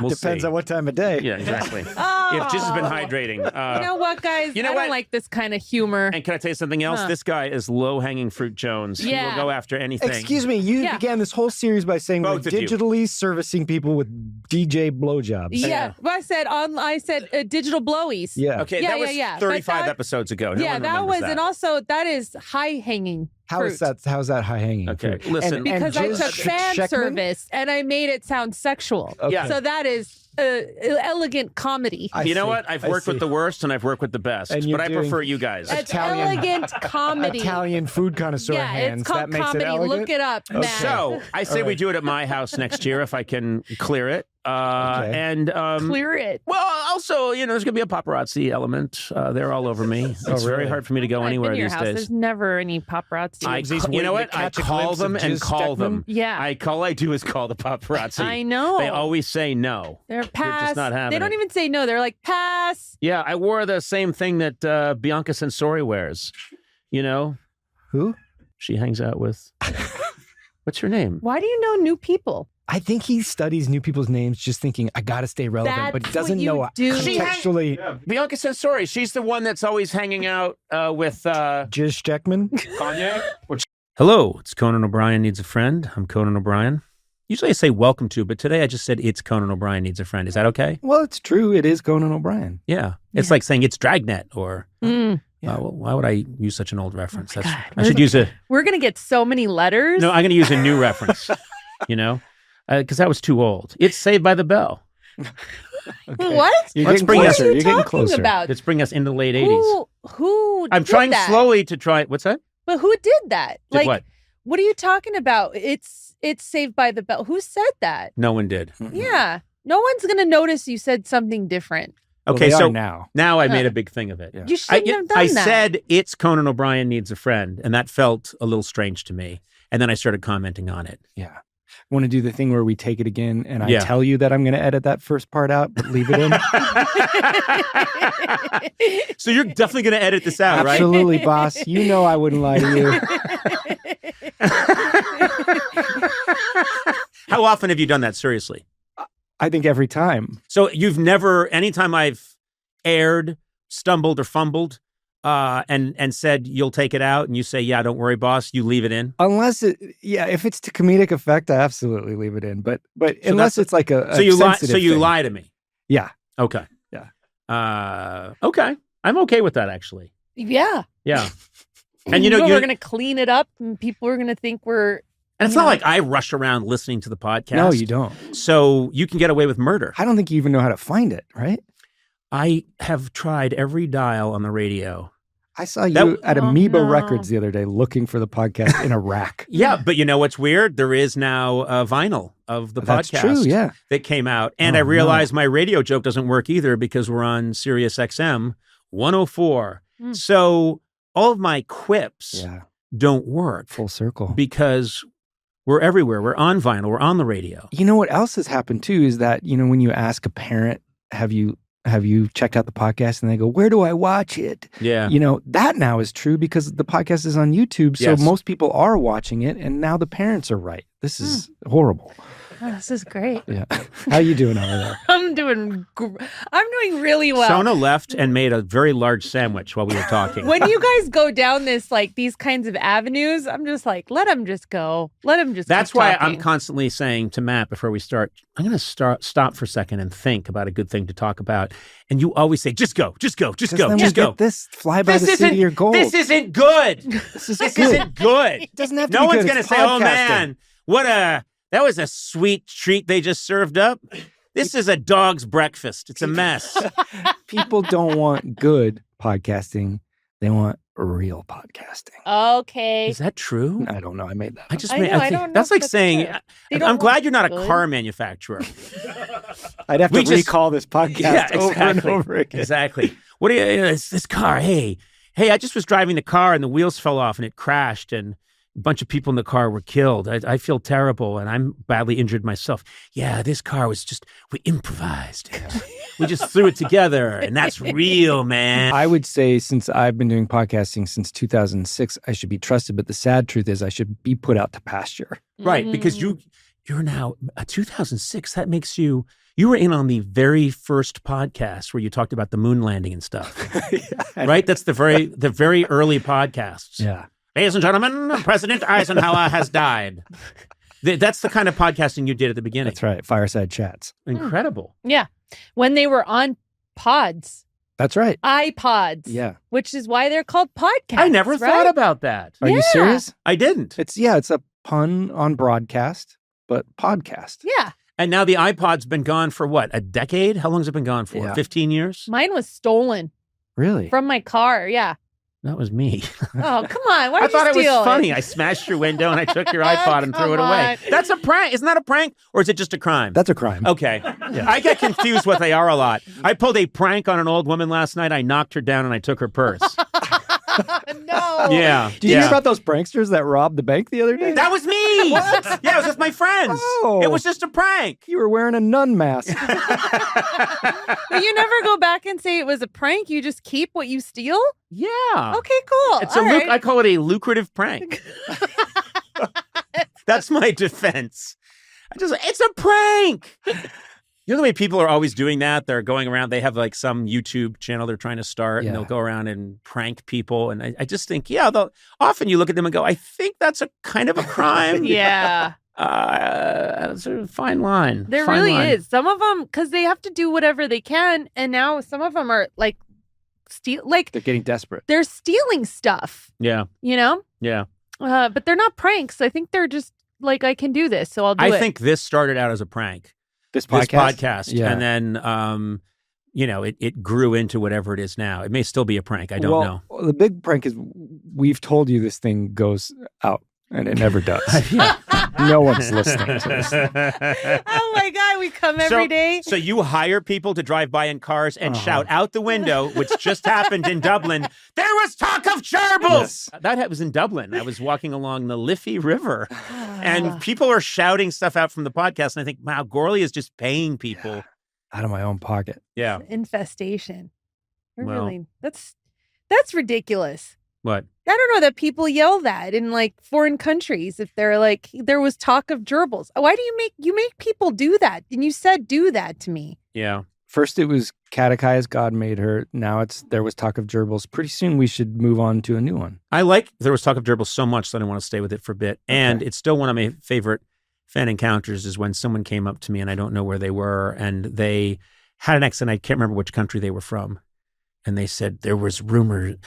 Depends on what time of day. Yeah, exactly. If Jizz has been hydrating. You know what, guys? I don't like this kind of humor. And can I tell you something else? This guy is low-hanging fruit Jones. Yeah. He will go after anything. Excuse me, you began this whole series by saying we're digitally servicing people with DJ blowjobs. Yeah, well, I said digital blowies. Yeah. Okay, that was 35 episodes ago. No one that was, that. and also that is high-hanging. How's that high hanging? Okay, listen. Because I took fan service and I made it sound sexual. Okay. So that is elegant comedy. You know what? I've worked with the worst and I've worked with the best, but I prefer you guys. It's elegant comedy. Italian food connoisseur hands. It's called comedy. Look it up. So I say we do it at my house next year if I can clear it. And Clear it. Well, also, there's going to be a paparazzi element. They're all over me. It's very hard for me to go anywhere these days. There's never any paparazzi. You know what? I call them and call them. Yeah. All I do is call the paparazzi. I know. They always say no. They're pass. They're just not having They don't it. even say no. They're like, pass. Yeah, I wore the same thing that Bianca Sensori wears. Who? She hangs out with. What's her name? Why do you know new people? I think he studies new people's names just thinking, I got to stay relevant, but he doesn't know contextually. Bianca Sensori, she's the one that's always hanging out with... Jiz Steckman? Kanye? Hello, it's Conan O'Brien Needs a Friend. I'm Conan O'Brien. Usually I say welcome to, but today I just said it's Conan O'Brien Needs a Friend. Is that okay? Well, it's true. It is Conan O'Brien. Yeah. It's like saying it's Dragnet or... Yeah. Well, why would I use such an old reference? God. I should use a... We're going to get so many letters. No, I'm going to use a new reference, because that was too old. It's Saved by the Bell. Okay. What? You're getting closer. You're getting closer. About? Let's bring us into the late 80s. Who I'm did trying that? slowly to try... What's that? But who did that? Did what? What are you talking about? It's Saved by the Bell. Who said that? No one did. Yeah. No one's going to notice you said something different. Okay, well, so now I made a big thing of it. Yeah. You shouldn't have done I that. said it's Conan O'Brien Needs a Friend, and that felt a little strange to me. And then I started commenting on it. Yeah. Want to do the thing where we take it again and I Yeah. tell you that I'm going to edit that first part out, but leave it in? So you're definitely going to edit this out, right? Absolutely, boss. You know I wouldn't lie to you. How often have you done that, seriously? I think every time. So you've never, anytime I've aired, stumbled or fumbled, and said you'll take it out, and you say, yeah, don't worry, boss, you leave it in? Unless if it's to comedic effect, I absolutely leave it in. But unless it's like a so you lie. sensitive So you thing. lie to me. Yeah. Okay. Yeah. Okay. I'm okay with that, actually. Yeah. Yeah. And we're going to clean it up, and people are going to think we're. And it's not like I rush around listening to the podcast. No, you don't. So you can get away with murder. I don't think you even know how to find it, right? I have tried every dial on the radio. I saw you at Amoeba Records the other day looking for the podcast in a rack. Yeah, but you know what's weird? There is now a vinyl of the That's podcast true, yeah. that came out. And I realized my radio joke doesn't work either because we're on Sirius XM 104. So all of my quips don't work. Full circle. Because we're everywhere. We're on vinyl. We're on the radio. You know what else has happened too is that, when you ask a parent, have you checked out the podcast? And they go, where do I watch it? Yeah. That now is true because the podcast is on YouTube. So most people are watching it. And now the parents are right. This is horrible. Oh, this is great. Yeah. How you doing over there? I'm doing really well. Sona left and made a very large sandwich while we were talking. When you guys go down these kinds of avenues, I'm just like, let them just go. Let them just That's keep why talking. I'm constantly saying to Matt before we start, I'm going to stop for a second and think about a good thing to talk about. And you always say, just go, just go, just go, just go. This fly by the seat of your goals. This isn't good. This is this good. isn't good. It doesn't have to no be one's good. going to It's say, oh podcasting. man, that was a sweet treat they just served up. This is a dog's breakfast. It's a mess. People don't want good podcasting. They want real podcasting. Okay. Is that true? I don't know. I made that up. I don't know that's if like that's saying, true. I'm glad you're not a good. car manufacturer. I'd have to recall this podcast over and over again. Exactly. What do you, this car, hey, I just was driving the car and the wheels fell off and it crashed and a bunch of people in the car were killed. I feel terrible and I'm badly injured myself. Yeah, this car was we improvised. We just threw it together and that's real, man. I would say since I've been doing podcasting since 2006, I should be trusted. But the sad truth is I should be put out to pasture. Right, because you're now 2006. That makes you were in on the very first podcast where you talked about the moon landing and stuff. Right? That's the very early podcasts. Yeah. Ladies and gentlemen, President Eisenhower has died. That's the kind of podcasting you did at the beginning. That's right. Fireside chats. Incredible. Yeah. When they were on pods. That's right. iPods. Yeah. Which is why they're called podcasts. I never thought about that. Are you serious? I didn't. It's a pun on broadcast, but podcast. Yeah. And now the iPod's been gone for what, a decade? How long has it been gone for? Yeah. 15 years? Mine was stolen. Really? From my car. Yeah. That was me. Oh, come on. Why I did you thought it was steal funny. I smashed your window and I took your iPod and threw it away. That's a prank. Isn't that a prank? Or is it just a crime? That's a crime. Okay. I get confused what they are a lot. I pulled a prank on an old woman last night. I knocked her down and I took her purse. No. Yeah. Did you hear about those pranksters that robbed the bank the other day? That was me. What? Yeah, it was with my friends. Oh. It was just a prank. You were wearing a nun mask. But you never go back and say it was a prank. You just keep what you steal? Yeah. Okay, cool. It's All right. I call it a lucrative prank. That's my defense. It's a prank. You know the way people are always doing that? They're going around, they have like some YouTube channel they're trying to start and they'll go around and prank people. And I just think, often you look at them and go, I think that's a kind of a crime. Yeah. It's a fine line. There fine really line. is. Some of them, because they have to do whatever they can. And now some of them are like, they're getting desperate. They're stealing stuff. Yeah. You know? Yeah. But they're not pranks. I think they're just like, I can do this, so I'll do it. I think this started out as a prank. This podcast? Yeah. And then, it grew into whatever it is now. It may still be a prank. I don't know. The big prank is we've told you this thing goes out, and it never does. No one's listening to this. Oh my God, we come every day. So you hire people to drive by in cars and shout out the window, which just happened in Dublin, there was talk of gerbils! Yes. That was in Dublin. I was walking along the Liffey River, and people are shouting stuff out from the podcast, and I think, wow, Gourley is just paying people. Out of my own pocket. Yeah. Infestation. That's ridiculous. What? I don't know that people yell that in like foreign countries if they're like, there was talk of gerbils. Why do you make people do that? And you said do that to me. Yeah. First it was Catechai as God made her. Now there was talk of gerbils. Pretty soon we should move on to a new one. I like there was talk of gerbils so much that I want to stay with it for a bit. And it's still one of my favorite fan encounters is when someone came up to me and I don't know where they were and they had an accent. I can't remember which country they were from. And they said there were rumors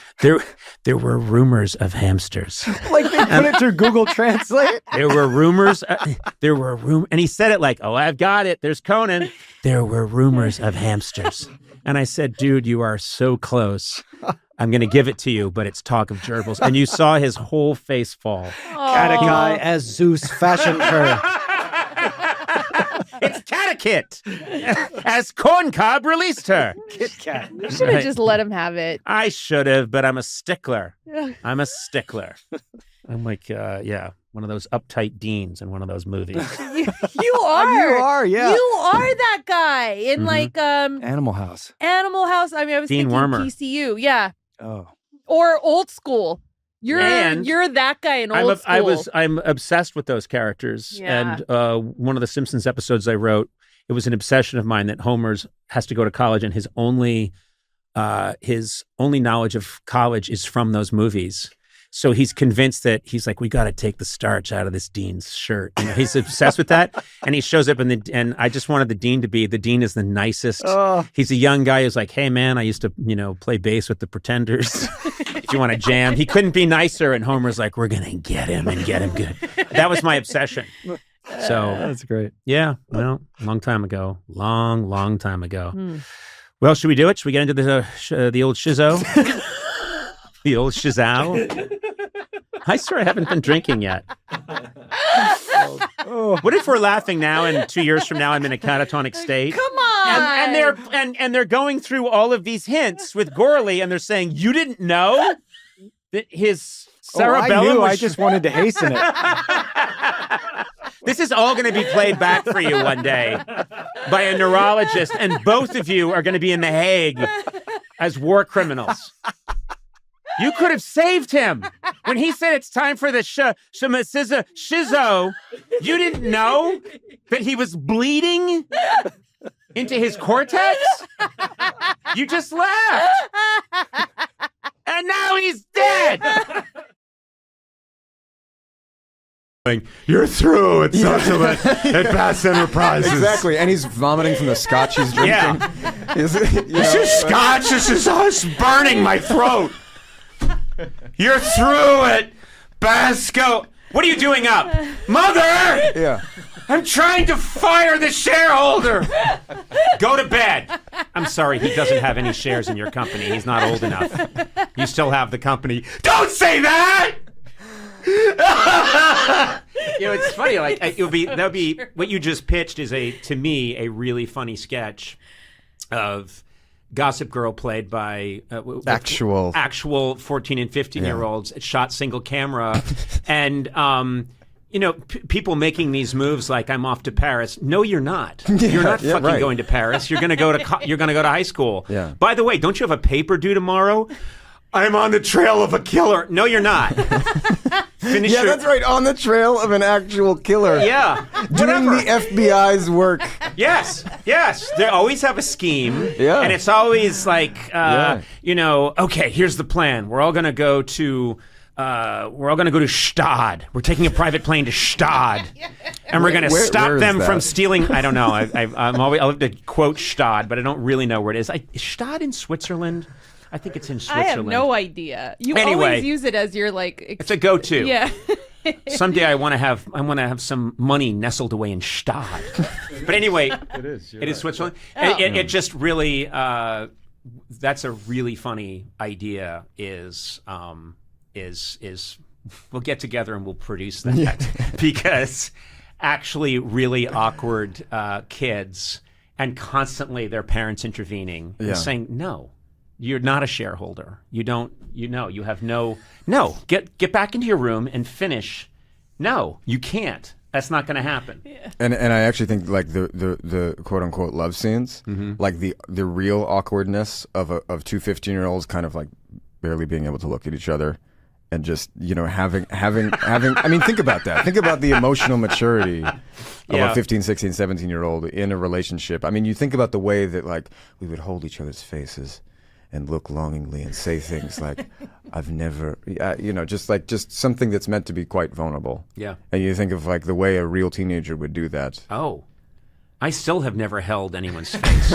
of hamsters. Like they put it through Google Translate. There were rumors. And he said it like, "Oh, I've got it. There's Conan." There were rumors of hamsters. And I said, "Dude, you are so close. I'm going to give it to you, but it's talk of gerbils." And you saw his whole face fall. Catechai as Zeus fashioned her. It's Catechit, as Corn Cob released her. Kit Kat. You should have just let him have it. I should have, but I'm a stickler. I'm like, one of those uptight deans in one of those movies. You are, yeah. You are that guy in like Animal House. Animal House. I mean, I was Dean thinking Wormer. PCU, yeah. Oh. Or Old School. You're that guy in Old School. I'm obsessed with those characters. Yeah. And one of the Simpsons episodes I wrote, it was an obsession of mine that Homer has to go to college and his only knowledge of college is from those movies. So he's convinced that he's like, we got to take the starch out of this dean's shirt. You know, he's obsessed with that. And he shows up and I just wanted the dean is the nicest. Oh. He's a young guy who's like, hey man, I used to, play bass with the Pretenders. If you want to jam. He couldn't be nicer. And Homer's like, we're going to get him and get him good. That was my obsession. So that's great. Yeah. Well, long time ago. Long time ago. Well, should we do it? Should we get into the old shizzo? The old shizow? I swear I haven't been drinking yet. What if we're laughing now and 2 years from now I'm in a catatonic state? Come on! And they're going through all of these hints with Gourley and they're saying, you didn't know that his cerebellum I just wanted to hasten it. This is all going to be played back for you one day by a neurologist, and both of you are going to be in The Hague as war criminals. You could have saved him. When he said it's time for the shizo, you didn't know that he was bleeding into his cortex? You just left. And now he's dead. You're through at social at Bass Enterprises. Exactly, and he's vomiting from the scotch he's drinking. Yeah. This is scotch. This is us burning my throat. You're through it, Basco. What are you doing up? Mother! Yeah. I'm trying to fire the shareholder. Go to bed. I'm sorry, he doesn't have any shares in your company. He's not old enough. You still have the company. Don't say that! It's funny. Like that would be what you just pitched is to me a really funny sketch of Gossip Girl played by actual 14 and 15-year-olds shot single camera, and people making these moves like I'm off to Paris. No, you're not. You're not fucking going to Paris. You're going to go to high school. Yeah. By the way, don't you have a paper due tomorrow? I'm on the trail of a killer. No, you're not. That's right. On the trail of an actual killer. Yeah. Doing the FBI's work. Yes. They always have a scheme. Yeah. And it's always like, okay, here's the plan. We're all going to go to Stad. We're taking a private plane to Stad, and we're going to stop them from stealing. I don't know. I love to quote Stad, but I don't really know where it is. Is Stad in Switzerland? I think it's in Switzerland. I have no idea. You anyway, always use it as your it's a go-to. Yeah. Someday I want to have some money nestled away in Stad. But anyway, it is. It is Switzerland. Oh. It just really that's a really funny idea. Is we'll get together and we'll produce that because actually really awkward kids and constantly their parents intervening and saying no. You're not a shareholder. You have no, get back into your room and finish. No, you can't. That's not going to happen. Yeah. And I actually think like the quote unquote love scenes, like the real awkwardness of two 15-year-olds kind of like barely being able to look at each other and just, having, I mean, think about that. Think about the emotional maturity of a 15, 16, 17-year-old in a relationship. I mean, you think about the way that like we would hold each other's faces and look longingly and say things like, I've never, just something that's meant to be quite vulnerable. Yeah. And you think of like the way a real teenager would do that. Oh, I still have never held anyone's face.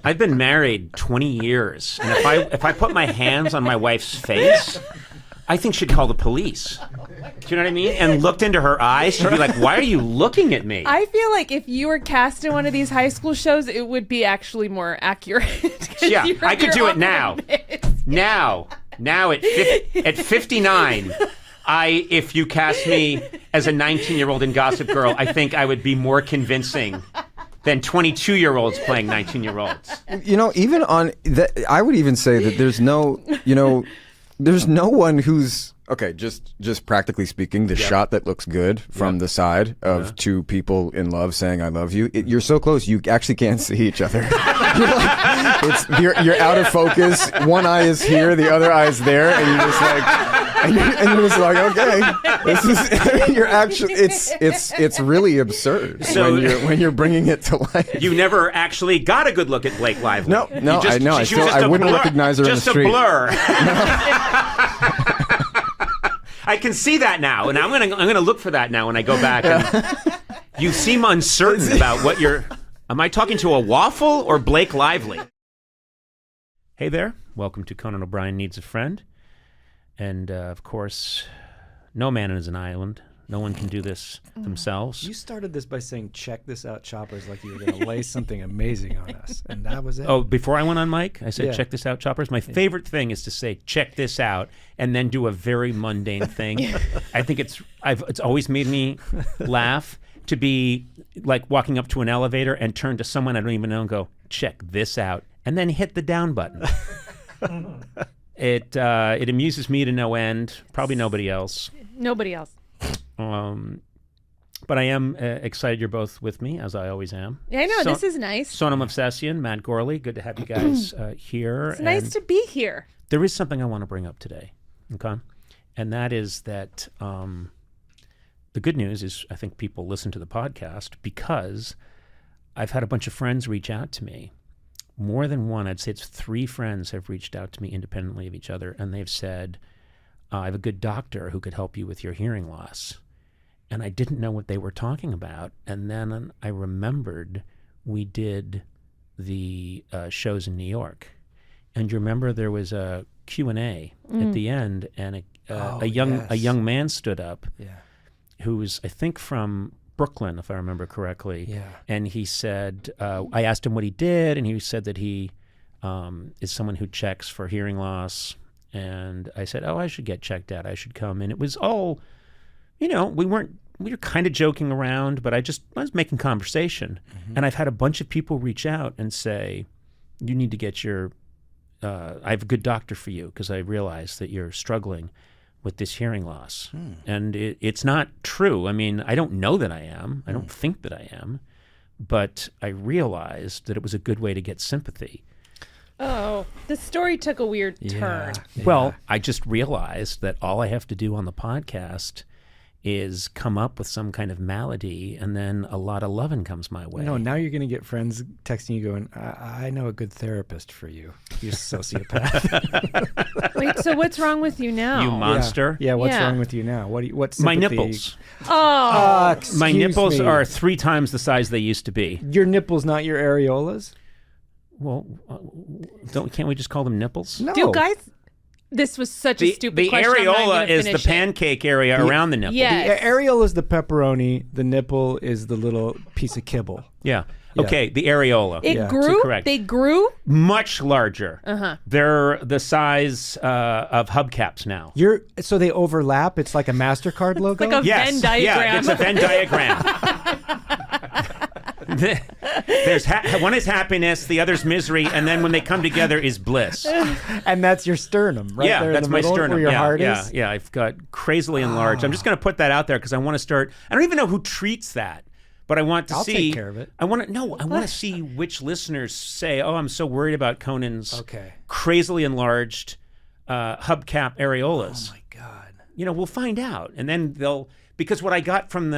I've been married 20 years. And if I put my hands on my wife's face, I think she'd call the police. Do you know what I mean? And looked into her eyes, she'd be like, why are you looking at me? I feel like if you were cast in one of these high school shows, it would be actually more accurate. Yeah, I could do it now. Now at 59, if you cast me as a 19-year-old in Gossip Girl, I think I would be more convincing than 22-year-olds playing 19-year-olds. Even on that, I would even say that there's no one who's okay. Just practically speaking, the shot that looks good from the side of two people in love saying "I love you." You're so close, you actually can't see each other. You're out of focus. One eye is here, the other eye is there, and you're just like, and you're just like, okay, this is. You're actually. It's really absurd when you're bringing it to life. You never actually got a good look at Blake Lively. No, I know. I wouldn't recognize her in the street. Just a blur. I can see that now, and I'm gonna look for that now when I go back. And you seem uncertain about what you're. Am I talking to a waffle or Blake Lively? Hey there, welcome to Conan O'Brien Needs a Friend, and of course, no man is an island. No one can do this themselves. You started this by saying, check this out, choppers, like you were going to lay something amazing on us. And that was it. Oh, before I went on mic, I said, check this out, choppers. My favorite thing is to say, check this out, and then do a very mundane thing. I think it's always made me laugh to be like walking up to an elevator and turn to someone I don't even know and go, check this out, and then hit the down button. It amuses me to no end. Probably nobody else. Nobody else. But I am excited you're both with me, as I always am. Yeah, I know. This is nice. Sonam Obsessian, Matt Gorley, good to have you guys here. It's nice to be here. There is something I want to bring up today, okay? And that is that the good news is I think people listen to the podcast because I've had a bunch of friends reach out to me. More than one, I'd say it's 3 friends have reached out to me independently of each other, and they've said, I have a good doctor who could help you with your hearing loss. And I didn't know what they were talking about. And then I remembered we did the shows in New York. And you remember there was a Q&A at the end, and a young man stood up who was, I think, from Brooklyn, if I remember correctly. Yeah. And he said, I asked him what he did, and he said that he is someone who checks for hearing loss. And I said, I should get checked out. I should come. And it was all, we were kind of joking around, but I was making conversation. Mm-hmm. And I've had a bunch of people reach out and say, you need to get I have a good doctor for you because I realize that you're struggling with this hearing loss. And it's not true. I mean, I don't know that I am. I don't think that I am. But I realized that it was a good way to get sympathy. Oh, the story took a weird turn. Yeah. Well, I just realized that all I have to do on the podcast is come up with some kind of malady, and then a lot of loving comes my way. No, now you're going to get friends texting you going, I know a good therapist for you, you sociopath. Wait, so what's wrong with you now? You monster. Yeah, what's wrong with you now? What's my nipples? Oh. My nipples are 3 times the size they used to be. Your nipples, not your areolas? Well, can't we just call them nipples? No. Do guys... This was such a stupid question. The areola is the pancake area around the nipple. Yes. The areola is the pepperoni. The nipple is the little piece of kibble. Yeah. Okay, the areola. It grew? Correct. They grew? Much larger. Uh-huh. They're the size of hubcaps now. So they overlap? It's like a MasterCard logo? It's like a Venn diagram. Yeah, it's a Venn diagram. There's one is happiness, the other's misery, and then when they come together is bliss. And that's your sternum, right? Yeah, there that's in the my middle, sternum. where your heart is? Yeah, I've got crazily enlarged. I'm just going to put that out there because I want to start. I don't even know who treats that, but I want to I'll see. take care of it. I want to see which listeners say, "Oh, I'm so worried about Conan's crazily enlarged hubcap areolas." Oh my God! We'll find out, and then because what I got from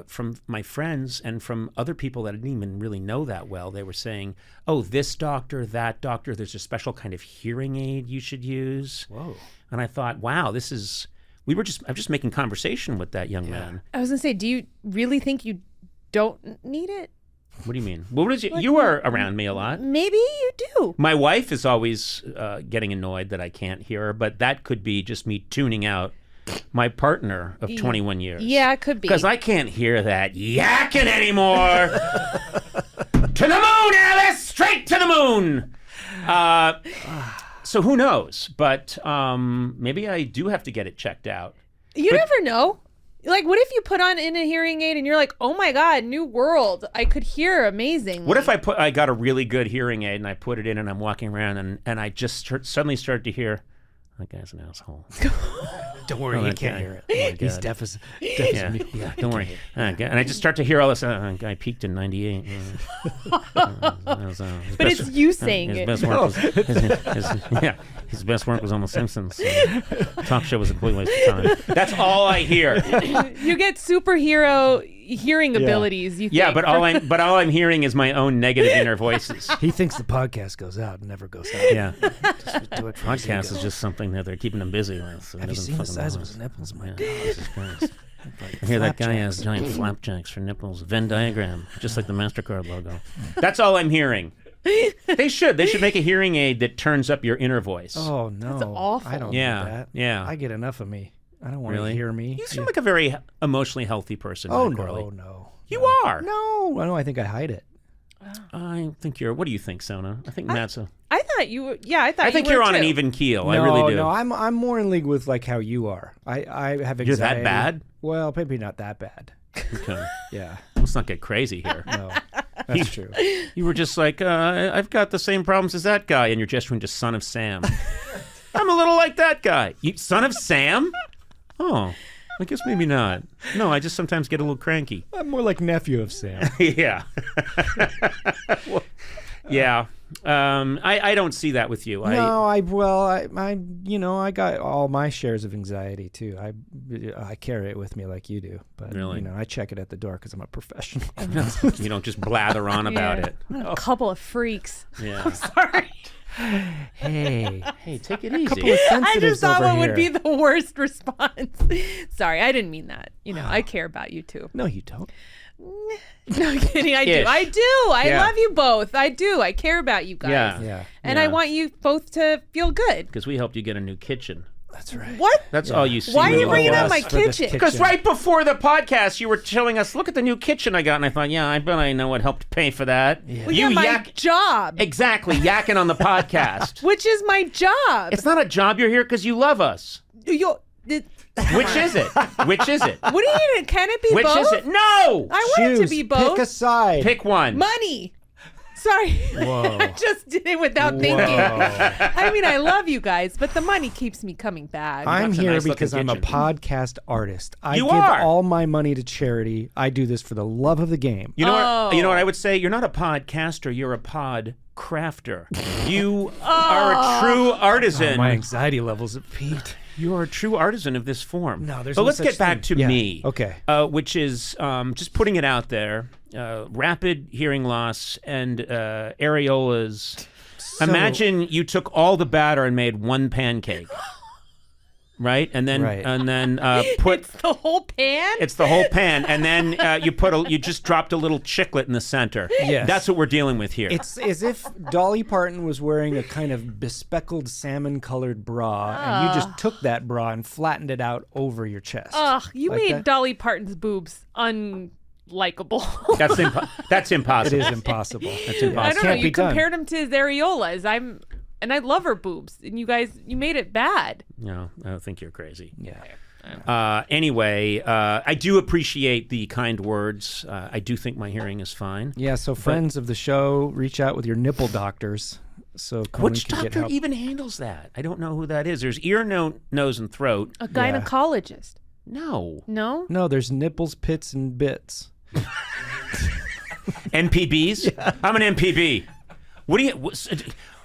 from my friends and from other people that I didn't even really know that well, they were saying, "Oh, this doctor, that doctor. There's a special kind of hearing aid you should use." Whoa! And I thought, "Wow, this is." I'm just making conversation with that young man. I was gonna say, do you really think you don't need it? What do you mean? What is it? You are around me a lot. Maybe you do. My wife is always getting annoyed that I can't hear her, but that could be just me tuning out my partner of 21 years. Yeah, it could be. Because I can't hear that yakking anymore. To the moon, Alice! Straight to the moon! So who knows? But maybe I do have to get it checked out. You never know. Like, what if you put in a hearing aid and you're like, oh my God, new world. I could hear amazingly. What if I got a really good hearing aid and I put it in and I'm walking around and I just suddenly started to hear, that guy's an asshole. Don't worry, he can't hear it. Oh He's deaf as yeah, don't worry. And I just start to hear all this. Guy peaked in '98. But it's you saying his it. Best work was, his best work was on The Simpsons. Talk show was a complete waste of time. That's all I hear. You get superhero hearing abilities. You think, but all I'm hearing is my own negative inner voices. He thinks the podcast goes out and never goes out. Yeah, just do it. Podcast is just something that they're keeping him busy with. So have you seen the size of his nipples? My God, Jesus Christ. I hear that guy has giant flapjacks for nipples. Venn diagram, just like the MasterCard logo. That's all I'm hearing. They should make a hearing aid that turns up your inner voice. Oh no, that's awful. I don't need that. Yeah, I get enough of me. I don't want to hear me. You seem like a very emotionally healthy person. Oh no, you are. No, I think I hide it. I think you're. What do you think, Sona? I think Matt's a. I thought you were. Yeah, I think you're on an even keel. I really do. No, I'm more in league with like how you are. I have anxiety. You're that bad? Well, maybe not that bad. Okay. Yeah. Let's not get crazy here. No, that's true. You were just like, I've got the same problems as that guy, and you're gesturing to Son of Sam. I'm a little like that guy. You, Son of Sam? Oh, I guess maybe not. No, I just sometimes get a little cranky. I'm more like nephew of Sam. Yeah. Yeah. I don't see that with you. No, I got all my shares of anxiety too. I carry it with me like you do, but really? I check it at the door because I'm a professional. You don't just blather on about it. A couple of freaks. Yeah. I'm sorry. Hey, take it easy. I just thought what would be the worst response. Sorry, I didn't mean that. I care about you too. No, you don't. No kidding, I do. I do. I love you both. I do. I care about you guys. Yeah. And I want you both to feel good. Because we helped you get a new kitchen. That's right. What? That's all you see. Why are you bringing up up my kitchen? Because right before the podcast, you were telling us, look at the new kitchen I got. And I thought, yeah, I bet I know what helped pay for that. Yeah. Well, you my job. Exactly. Yakking on the podcast. Which is my job. It's not a job. You're here because you love us. Which is it? Which is it? What do you mean? Can it be Which both? is it? No! I want it to be both. Pick a side. Pick one. Money. Sorry. Whoa. I just did it without thinking. I mean, I love you guys, but the money keeps me coming back. I'm here nice because I'm a kitchen. podcast artist. I You give are. all my money to charity. I do this for the love of the game. You know what? You know what I would say? You're not a podcaster. You're a pod crafter. You are a true artisan. My anxiety levels have peaked. You are a true artisan of this form. No, there's But no let's such get back thing. to Yeah. me. Okay. Which is just putting it out there. Rapid hearing loss and areolas. Imagine you took all the batter and made one pancake. Right? And then put It's the whole pan? It's the whole pan, and then you just dropped a little chiclet in the center. Yes. That's what we're dealing with here. It's as if Dolly Parton was wearing a kind of bespeckled salmon-colored bra, and you just took that bra and flattened it out over your chest. Ugh, you Like made that? Dolly Parton's boobs unlikable. That's impossible. It is impossible. That's impossible. I don't know. Can't You be done. compared him to his areolas. And I love her boobs. And you made it bad. No, I don't think you're crazy. Yeah. Anyway, I do appreciate the kind words. I do think my hearing is fine. Yeah, so friends of the show, reach out with your nipple doctors. So Conan Which can get doctor help. even handles that? I don't know who that is. There's ear, nose, and throat. A gynecologist. No. No? No, there's nipples, pits, and bits. NPBs? Yeah. I'm an NPB. What do you...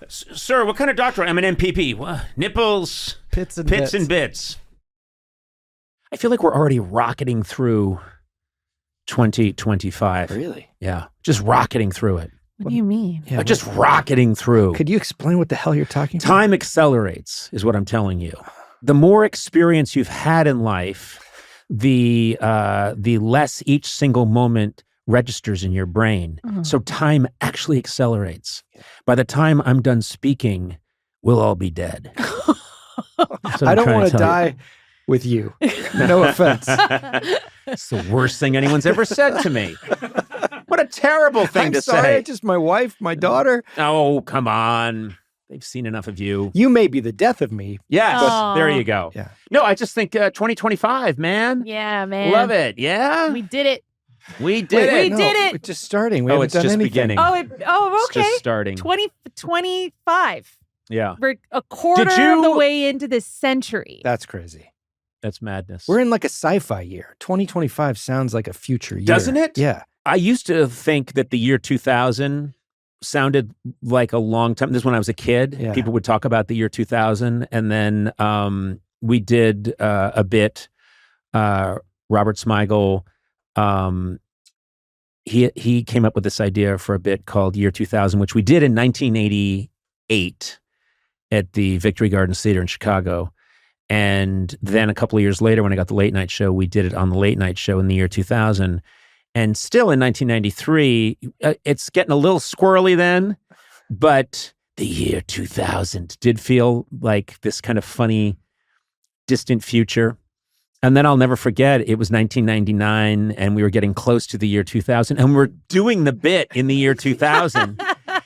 Sir, what kind of doctor? I'm an MPP. Nipples, pits and bits. I feel like we're already rocketing through 2025. Really? Yeah. Just rocketing through it. What do you mean? Yeah, just rocketing through. Could you explain what the hell you're talking about? Time accelerates, is what I'm telling you. The more experience you've had in life, the less each single moment registers in your brain. So time actually accelerates. By the time I'm done speaking, we'll all be dead. I don't want to die with you. No offense. It's the worst thing anyone's ever said to me. What a terrible thing to say. Just my wife, my daughter. Oh, come on. They've seen enough of you. You may be the death of me. Yes, there you go. Yeah. No, I just think 2025, man. Yeah, man. Love it. Yeah. We did it. We did it. We did it. We're just starting. We haven't it's done just anything. beginning. Okay. It's just starting. 2025. Yeah. We're a quarter of the way into this century. That's crazy. That's madness. We're in like a sci-fi year. 2025 sounds like a future year. Doesn't it? Yeah. I used to think that the year 2000 sounded like a long time. This is when I was a kid. Yeah. People would talk about the year 2000. And then we did a bit, Robert Smigel, he came up with this idea for a bit called Year 2000, which we did in 1988 at the Victory Gardens Theater in Chicago. And then a couple of years later, when I got the late night show, we did it on the late night show in the year 2000. And still in 1993, it's getting a little squirrely then, but the year 2000 did feel like this kind of funny, distant future. And then I'll never forget, it was 1999 and we were getting close to the year 2000 and we're doing the bit in the year 2000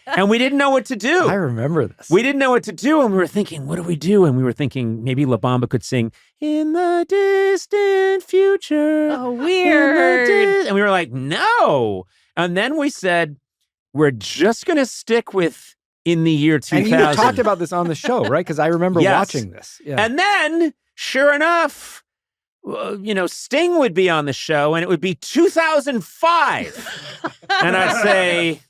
and we didn't know what to do. I remember this. We didn't know what to do and we were thinking, what do we do? And we were thinking maybe La Bamba could sing, in the distant future. Oh, weird. And we were like, no. And then we said, we're just going to stick with in the year 2000. And you talked about this on the show, right? Because I remember watching this. Yeah. And then, sure enough, Sting would be on the show and it would be 2005. And I'd say,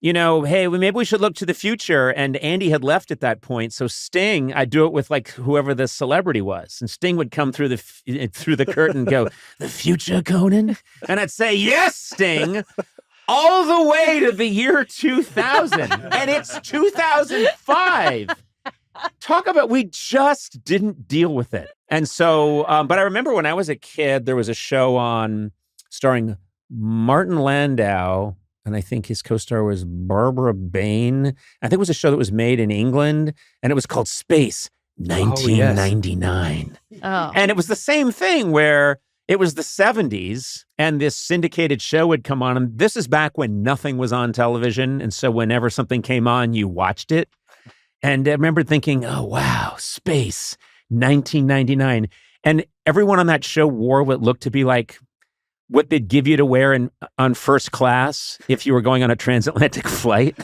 hey, maybe we should look to the future. And Andy had left at that point. So Sting, I'd do it with like whoever the celebrity was. And Sting would come through the curtain and go, the future, Conan? And I'd say, yes, Sting, all the way to the year 2000. And it's 2005. Talk about, we just didn't deal with it. And so, but I remember when I was a kid, there was a show on starring Martin Landau, and I think his co-star was Barbara Bain. I think it was a show that was made in England, and it was called Space 1999. Oh. And it was the same thing where it was the 70s and this syndicated show would come on. And this is back when nothing was on television. And so whenever something came on, you watched it. And I remember thinking, oh, wow, space, 1999. And everyone on that show wore what looked to be like what they'd give you to wear on first class if you were going on a transatlantic flight.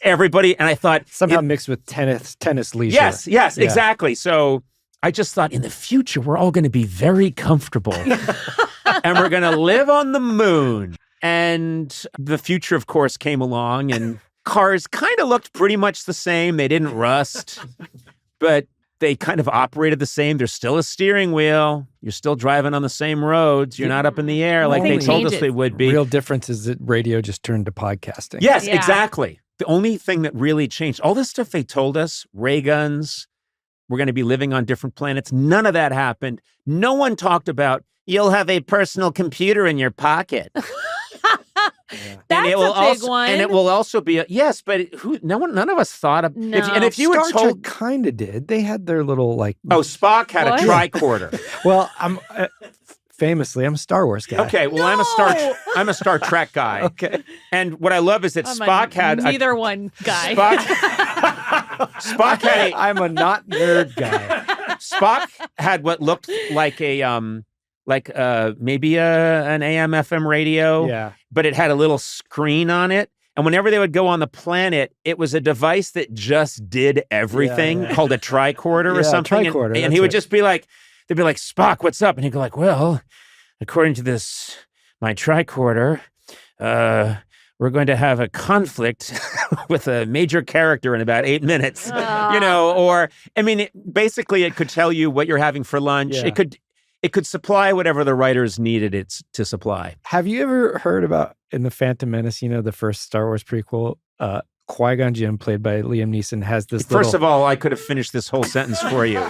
Everybody, and I thought somehow mixed with tennis leisure. Yes, exactly. So I just thought in the future we're all going to be very comfortable, and we're going to live on the moon. And the future, of course, came along, and cars kind of looked pretty much the same. They didn't rust, but they kind of operated the same. There's still a steering wheel. You're still driving on the same roads. You're not up in the air like they told us they would be. The real difference is that radio just turned to podcasting. Yes, exactly. The only thing that really changed, all this stuff they told us, ray guns, we're going to be living on different planets, none of that happened. No one talked about, you'll have a personal computer in your pocket. That's a big one. And it will also be yes, but none of us thought of. No. If you were told, kind of did. They had their little like. Oh, Spock had a tricorder. Well, I'm famously I'm a Star Wars guy. Okay, well I'm a Star Trek guy. Okay, and what I love is that Spock had neither one guy. Spock had. I'm a not nerd guy. Spock had what looked like a maybe an AM FM radio, but it had a little screen on it. And whenever they would go on the planet, it was a device that just did everything called a tricorder or something. Tricorder, and he would just be like, they'd be like, Spock, what's up? And he'd go like, well, according to my tricorder, we're going to have a conflict with a major character in about 8 minutes, basically it could tell you what you're having for lunch. Yeah. It could supply whatever the writers needed it to supply. Have you ever heard about in The Phantom Menace, the first Star Wars prequel, Qui-Gon Jinn, played by Liam Neeson, has this First of all, I could have finished this whole sentence for you.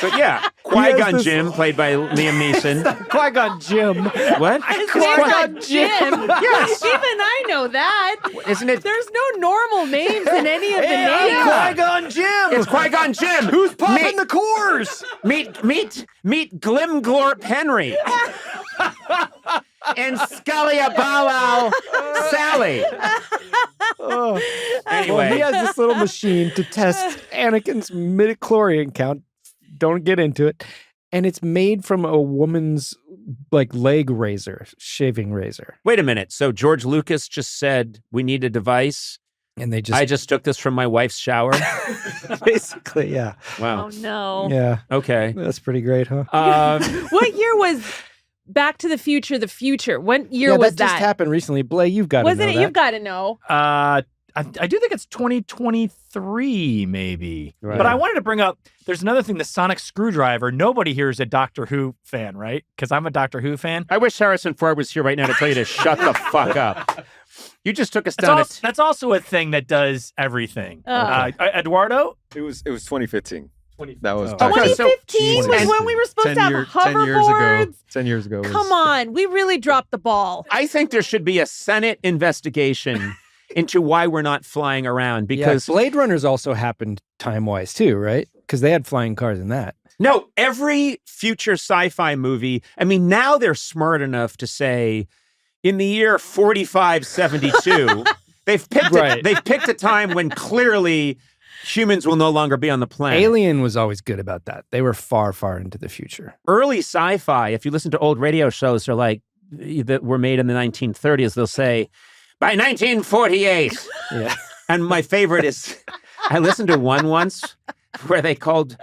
But yeah, Qui-Gon Jinn, played by Liam Neeson. Qui-Gon Jinn. What? Qui-Gon Jinn. Yes. Even I know that. Isn't it? There's no normal names in any of the names. Qui-Gon Jinn. It's Qui-Gon Jinn. Who's popping the cores? Meet Glimglorp Henry. And Scully Bow Sally. Anyway. Well, he has this little machine to test Anakin's midichlorian count. Don't get into it. And it's made from a woman's leg razor, shaving razor. Wait a minute. So George Lucas just said we need a device. And I just took this from my wife's shower. Basically, yeah. Wow. Oh no. Yeah. Okay. That's pretty great, huh? What year was Back to the Future? The Future. What year was that? That just happened recently. Blay, you've got to know that. Wasn't it? You've got to know. I do think it's 2023, maybe. Right. But I wanted to bring up, there's another thing, the sonic screwdriver. Nobody here is a Doctor Who fan, right? Because I'm a Doctor Who fan. I wish Harrison Ford was here right now to tell you to shut the fuck up. You just took us down. That's also a thing that does everything. Eduardo? It was 2015. That was 2015 was when we were supposed to have hoverboards. 10 years ago. Come on, we really dropped the ball. I think there should be a Senate investigation into why we're not flying around, because Blade Runners also happened time-wise too, right? Because they had flying cars in that. No, every future sci-fi movie, now they're smart enough to say, in the year 4572, they've picked a time when clearly humans will no longer be on the planet. Alien was always good about that. They were far, far into the future. Early sci-fi, if you listen to old radio shows, they're like, that were made in the 1930s, they'll say, by 1948. Yeah. And my favorite is, I listened to one once where they called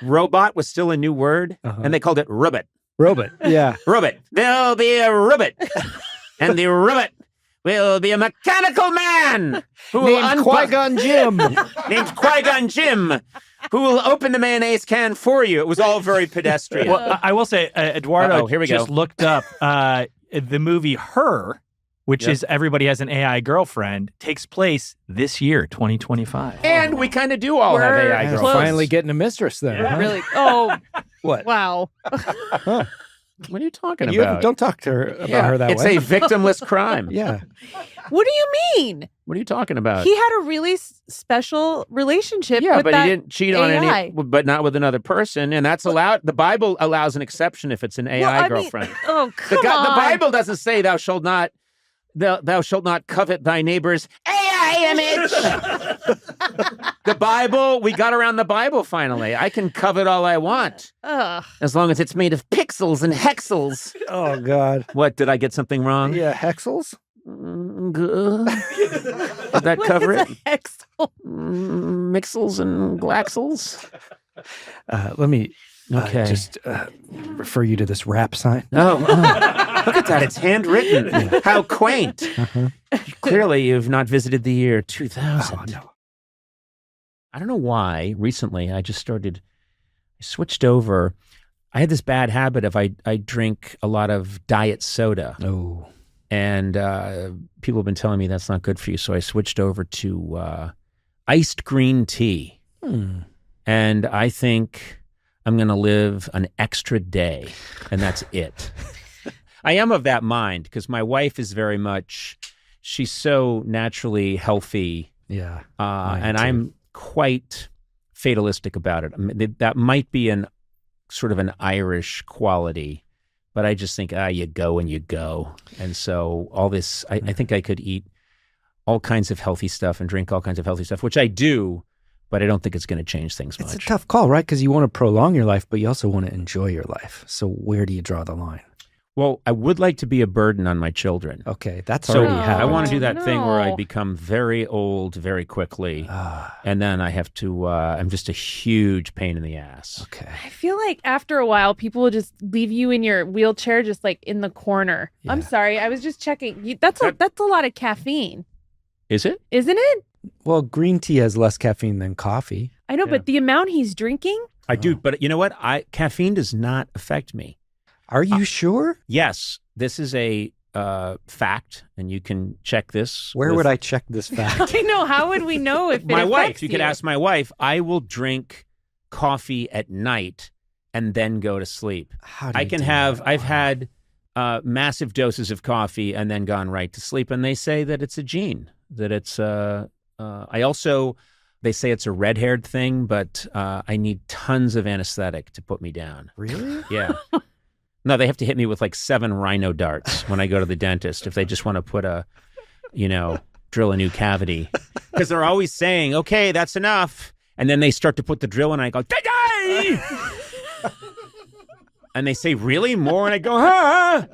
robot was still a new word, and they called it ribbit. Robot, yeah. Ribbit. There'll be a ribbit. And the ribbit will be a mechanical man who will named Qui-Gon Jinn. Named Qui-Gon Jinn, who will open the mayonnaise can for you. It was all very pedestrian. Well, I will say, Eduardo here we just looked up the movie Her, which is Everybody Has an AI Girlfriend, takes place this year, 2025. And we kind of do all have AI girlfriends. We're finally getting a mistress then. Yeah. Really? Oh. What? Wow. Huh. What are you talking about? Don't talk to her about her that it's way. It's a victimless crime. Yeah. What do you mean? What are you talking about? He had a really special relationship. Yeah, with but that he didn't cheat on AI. but not with another person, and that's allowed. The Bible allows an exception if it's an AI girlfriend. Oh, come The on. Bible doesn't say thou shalt not covet thy neighbor's AI image. The Bible, we got around the Bible finally. I can covet all I want. Ugh. As long as it's made of pixels and hexels. Oh, God. What, did I get something wrong? Yeah, hexels? Did that cover it? Hexel? Mixels and glaxels? Let me Okay. just refer you to this rap sign. Oh, look at that. It's handwritten. How quaint. Clearly, you've not visited the year 2000. Oh, no. I don't know why. Recently, I switched over. I had this bad habit of I drink a lot of diet soda. Oh. And people have been telling me that's not good for you. So I switched over to iced green tea. And I think I'm going to live an extra day, and that's it. I am of that mind because my wife is very much, she's so naturally healthy. Yeah. And I'm quite fatalistic about it. I mean, that might be sort of an Irish quality, but I just think, you go and you go. And so all this, I think I could eat all kinds of healthy stuff and drink all kinds of healthy stuff, which I do, but I don't think it's going to change things much. It's a tough call, right? Because you want to prolong your life, but you also want to enjoy your life. So where do you draw the line? Well, I would like to be a burden on my children. Okay, that's so already happened. I want to do that thing where I no. become very old very quickly, and then I have to. I'm just a huge pain in the ass. Okay. I feel like after a while, people will just leave you in your wheelchair, just like in the corner. Yeah. I'm sorry, I was just checking. That's a lot of caffeine, Is it? isn't it? Well, green tea has less caffeine than coffee. I know, but the amount he's drinking. I do, but you know what? Caffeine does not affect me. Are you sure? Yes, this is a fact, and you can check this. Where would I check this fact? I know. How would we know if it My wife? affects You could ask my wife. I will drink coffee at night and then go to sleep. How do I you can do have. that? I've had massive doses of coffee and then gone right to sleep, and they say that it's a gene. That it's. I also. They say it's a red-haired thing, but I need tons of anesthetic to put me down. Really? Yeah. No, they have to hit me with like 7 rhino darts when I go to the dentist if they just want to put drill a new cavity. Because they're always saying, okay, that's enough. And then they start to put the drill in and I go, "Die!" And they say, really? More? And I go, ah!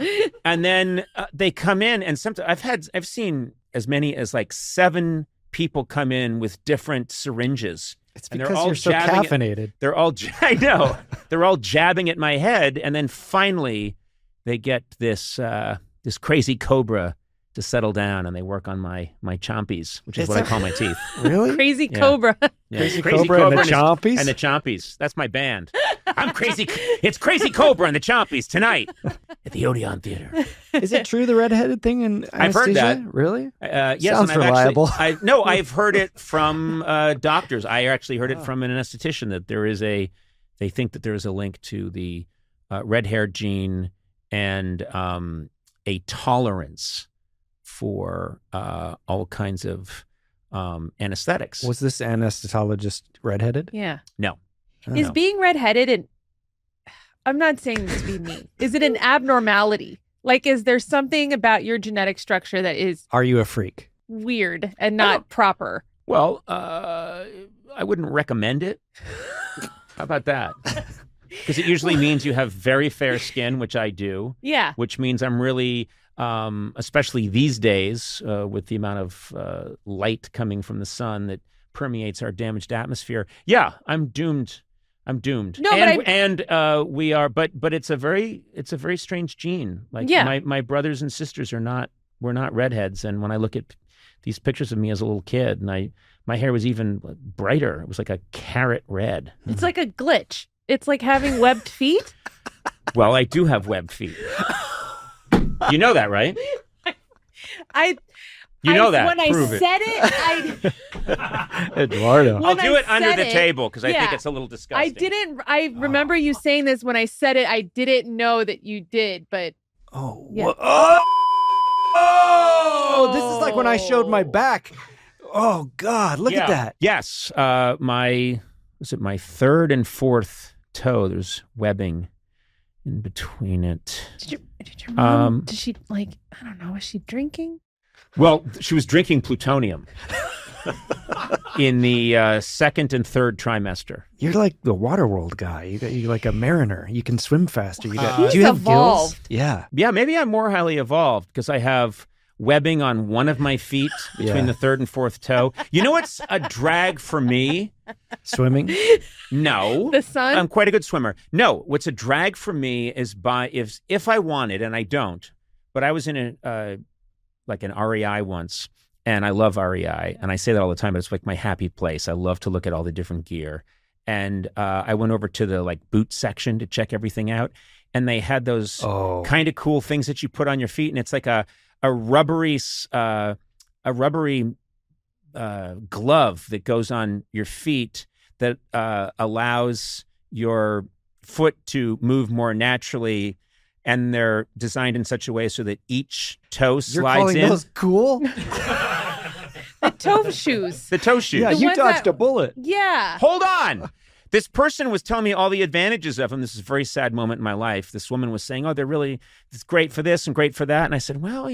And then they come in and sometimes I've seen as many as like 7 people come in with different syringes. It's And they're because all you're so jabbing caffeinated. They're all, I know, they're all jabbing at my head. And then finally they get this crazy cobra to settle down and they work on my chompies, which is what I call my teeth. Really? Crazy cobra. Yeah. Crazy Cobra and the Chompies? And the Chompies. That's my band. I'm crazy. It's Crazy Cobra and the Chompies tonight at the Odeon Theater. Is it true, the redheaded thing in I've heard anesthesia? that. Really? Yes, Sounds and I've reliable. I've heard it from doctors. I actually heard it from an anesthetician that they think that there is a link to the red-haired gene and a tolerance for all kinds of anesthetics. Was this anesthetologist redheaded? Yeah. No. Is being redheaded and I'm not saying this to be mean. Is it an abnormality? Like, is there something about your genetic structure that is Are you a freak? weird and not proper? Well, I wouldn't recommend it. How about that? Because it usually means you have very fair skin, which I do. Yeah. Which means I'm really, especially these days, with the amount of light coming from the sun that permeates our damaged atmosphere. Yeah, I'm doomed. No, and we are, but it's a very strange gene. Like my brothers and sisters we're not redheads. And when I look at these pictures of me as a little kid, and my hair was even brighter. It was like a carrot red. It's like a glitch. It's like having webbed feet. Well, I do have webbed feet. You know that, right? You know that. When Prove I it. said it, Eduardo. I'll do it under said the table because I think yeah. it's a little disgusting. I remember you saying this when I said it. I didn't know that you did, but Oh. yeah. Oh, this is like when I showed my back. Oh God, look at that. Yes, my third and fourth toe? There's webbing in between it. Did your mom? Did she I don't know? Was she drinking? Well, she was drinking plutonium in the second and third trimester. You're like the Waterworld guy. You're like a mariner. You can swim faster. Do you have evolved. gills? Yeah. Yeah, maybe I'm more highly evolved because I have webbing on one of my feet between the third and fourth toe. You know what's a drag for me? Swimming? No. The sun? I'm quite a good swimmer. No, what's a drag for me is if I wanted, and I don't, but I was in an REI once, and I love REI, and I say that all the time, but it's like my happy place. I love to look at all the different gear. And I went over to the boot section to check everything out, and they had those kind of cool things that you put on your feet, and it's like a rubbery glove that goes on your feet that allows your foot to move more naturally, and they're designed in such a way so that each toe slides in. You're calling those cool? The toe shoes. The toe shoes. Yeah, you dodged a bullet. Yeah. Hold on. This person was telling me all the advantages of them. This is a very sad moment in my life. This woman was saying, it's great for this and great for that. And I said, well,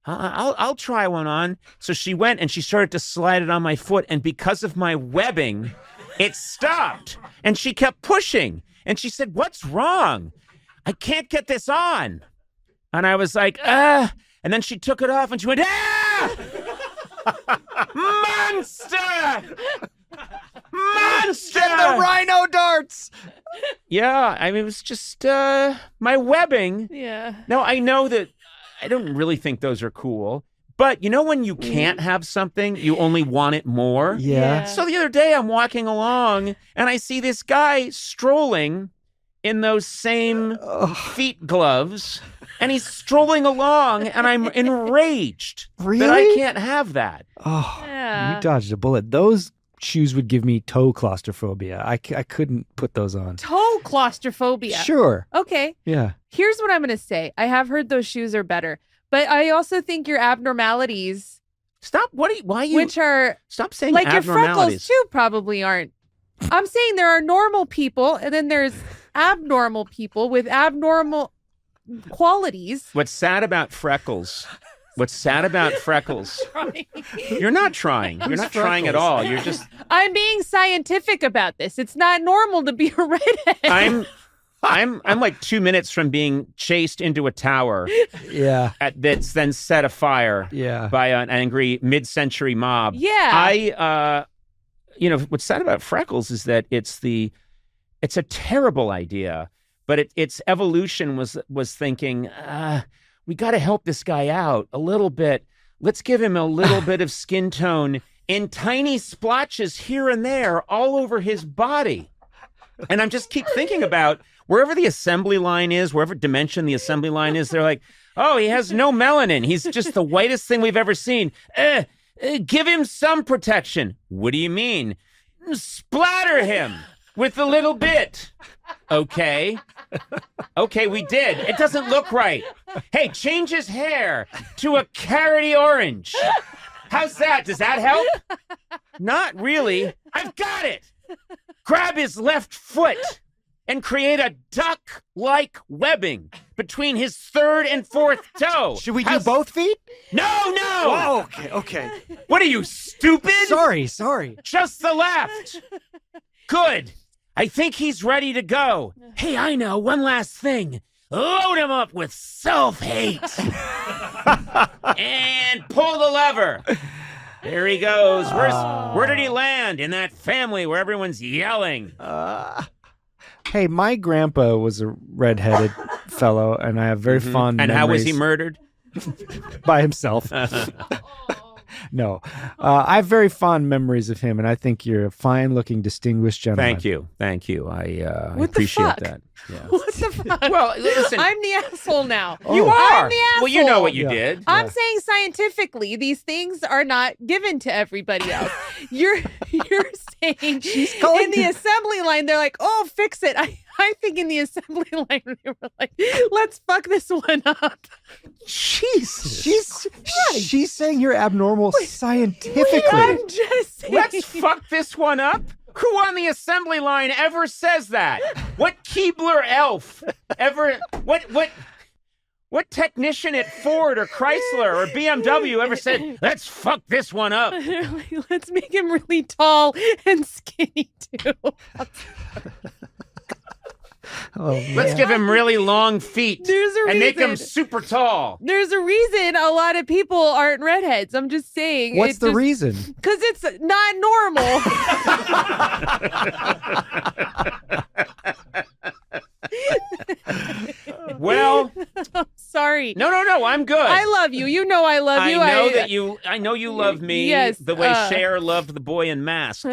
I'll try one on. So she went and she started to slide it on my foot. And because of my webbing, it stopped. And she kept pushing. And she said, what's wrong? I can't get this on. And I was like, And then she took it off and she went, Monster! Monster! Get the rhino darts! Yeah, I mean, it was just my webbing. Yeah. Now, I know that I don't really think those are cool, but when you can't have something, you only want it more? Yeah. So the other day, I'm walking along, and I see this guy strolling in those same feet gloves, and he's strolling along, and I'm enraged that I can't have that. Oh, Yeah. you dodged a bullet. Those shoes would give me toe claustrophobia. I couldn't put those on. Toe claustrophobia. Sure. Okay. Yeah. Here's what I'm going to say. I have heard those shoes are better, but I also think your abnormalities. Stop. Which are. Stop saying like abnormalities. Your freckles too probably aren't. I'm saying there are normal people and then there's abnormal people with abnormal qualities. What's sad about freckles? You're not trying. You're not trying at all. You're just. I'm being scientific about this. It's not normal to be a redhead. I'm like 2 minutes from being chased into a tower. Yeah. That's then set afire. Yeah. By an angry mid-century mob. Yeah. What's sad about freckles is that it's a terrible idea, but its evolution was thinking, we got to help this guy out a little bit. Let's give him a little bit of skin tone in tiny splotches here and there all over his body. And I'm just keep thinking about wherever the assembly line is, wherever dimension the assembly line is, they're like, oh, he has no melanin. He's just the whitest thing we've ever seen. Give him some protection. What do you mean? Splatter him with a little bit. Okay, we did. It doesn't look right. Hey, change his hair to a carroty orange. How's that? Does that help? Not really. I've got it. Grab his left foot and create a duck-like webbing between his third and fourth toe. Should we do both feet? No! Oh, okay. What are you, stupid? Sorry. Just the left. Good. I think he's ready to go. Hey, I know. One last thing. Load him up with self-hate. And pull the lever. There he goes. Where did he land? In that family where everyone's yelling. Hey, my grandpa was a redheaded fellow, and I have very fond memories. And how was he murdered? By himself. No. I have very fond memories of him, and I think you're a fine-looking, distinguished gentleman. Thank you. I What appreciate the fuck? that. Yeah. What the fuck? Well, listen. I'm the asshole now. You are. I'm the asshole. Well, you know what you did. I'm saying scientifically, these things are not given to everybody else. You're saying in the assembly line, they're like, oh, fix it. I think in the assembly line they were like, "Let's fuck this one up." She's saying you're abnormal scientifically. I'm just saying. Let's fuck this one up. Who on the assembly line ever says that? What Keebler elf ever? What technician at Ford or Chrysler or BMW ever said, "Let's fuck this one up"? Let's make him really tall and skinny too. Let's give him really long feet and make him super tall. There's a reason a lot of people aren't redheads. I'm just saying. What's the reason? Because it's not normal. Well, I'm sorry. No, I'm good. I love you. You know I love you. I know you love me. Yes, the way Cher loved the boy in Mask.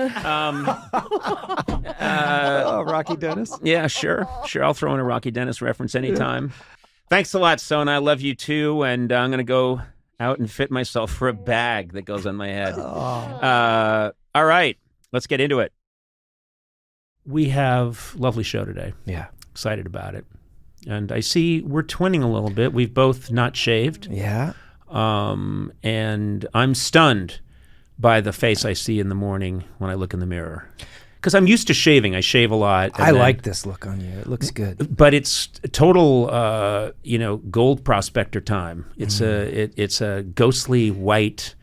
Rocky Dennis. Yeah, sure. I'll throw in a Rocky Dennis reference anytime. Thanks a lot, Sona. I love you too, and I'm gonna go out and fit myself for a bag that goes on my head. All right, let's get into it. We have a lovely show today. Yeah, excited about it. And I see we're twinning a little bit. We've both not shaved. Yeah. And I'm stunned by the face I see in the morning when I look in the mirror. Because I'm used to shaving. I shave a lot. I like this look on you. It looks good. But it's total, gold prospector time. It's a ghostly white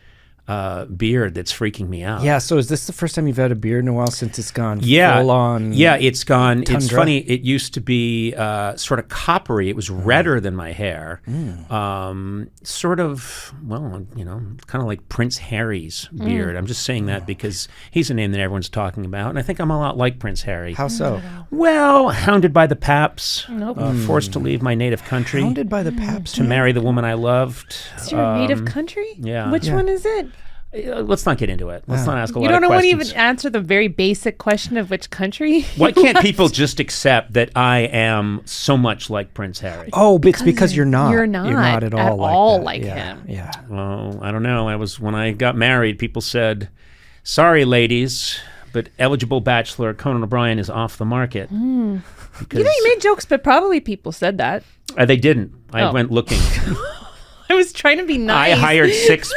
beard that's freaking me out. Yeah, so is this the first time you've had a beard in a while since it's gone full on? Yeah, it's gone. Tundra? It's funny. It used to be sort of coppery. It was redder than my hair. Sort of, kind of like Prince Harry's beard. I'm just saying that because he's a name that everyone's talking about, and I think I'm a lot like Prince Harry. How so? Well, hounded by the paps, forced to leave my native country. Hounded by the paps? To marry the woman I loved. It's your native country? Yeah. Which one is it? Let's not get into it. Let's not ask a lot of questions. You don't want to even answer the very basic question of which country? Why can't people just accept that I am so much like Prince Harry? Oh, it's because you're not. You're not. You're not at all like him. Yeah. Well, I don't know. When I got married, people said, "Sorry, ladies, but eligible bachelor Conan O'Brien is off the market." Because you made jokes, but probably people said that. They didn't. I went looking. I was trying to be nice. I hired 6...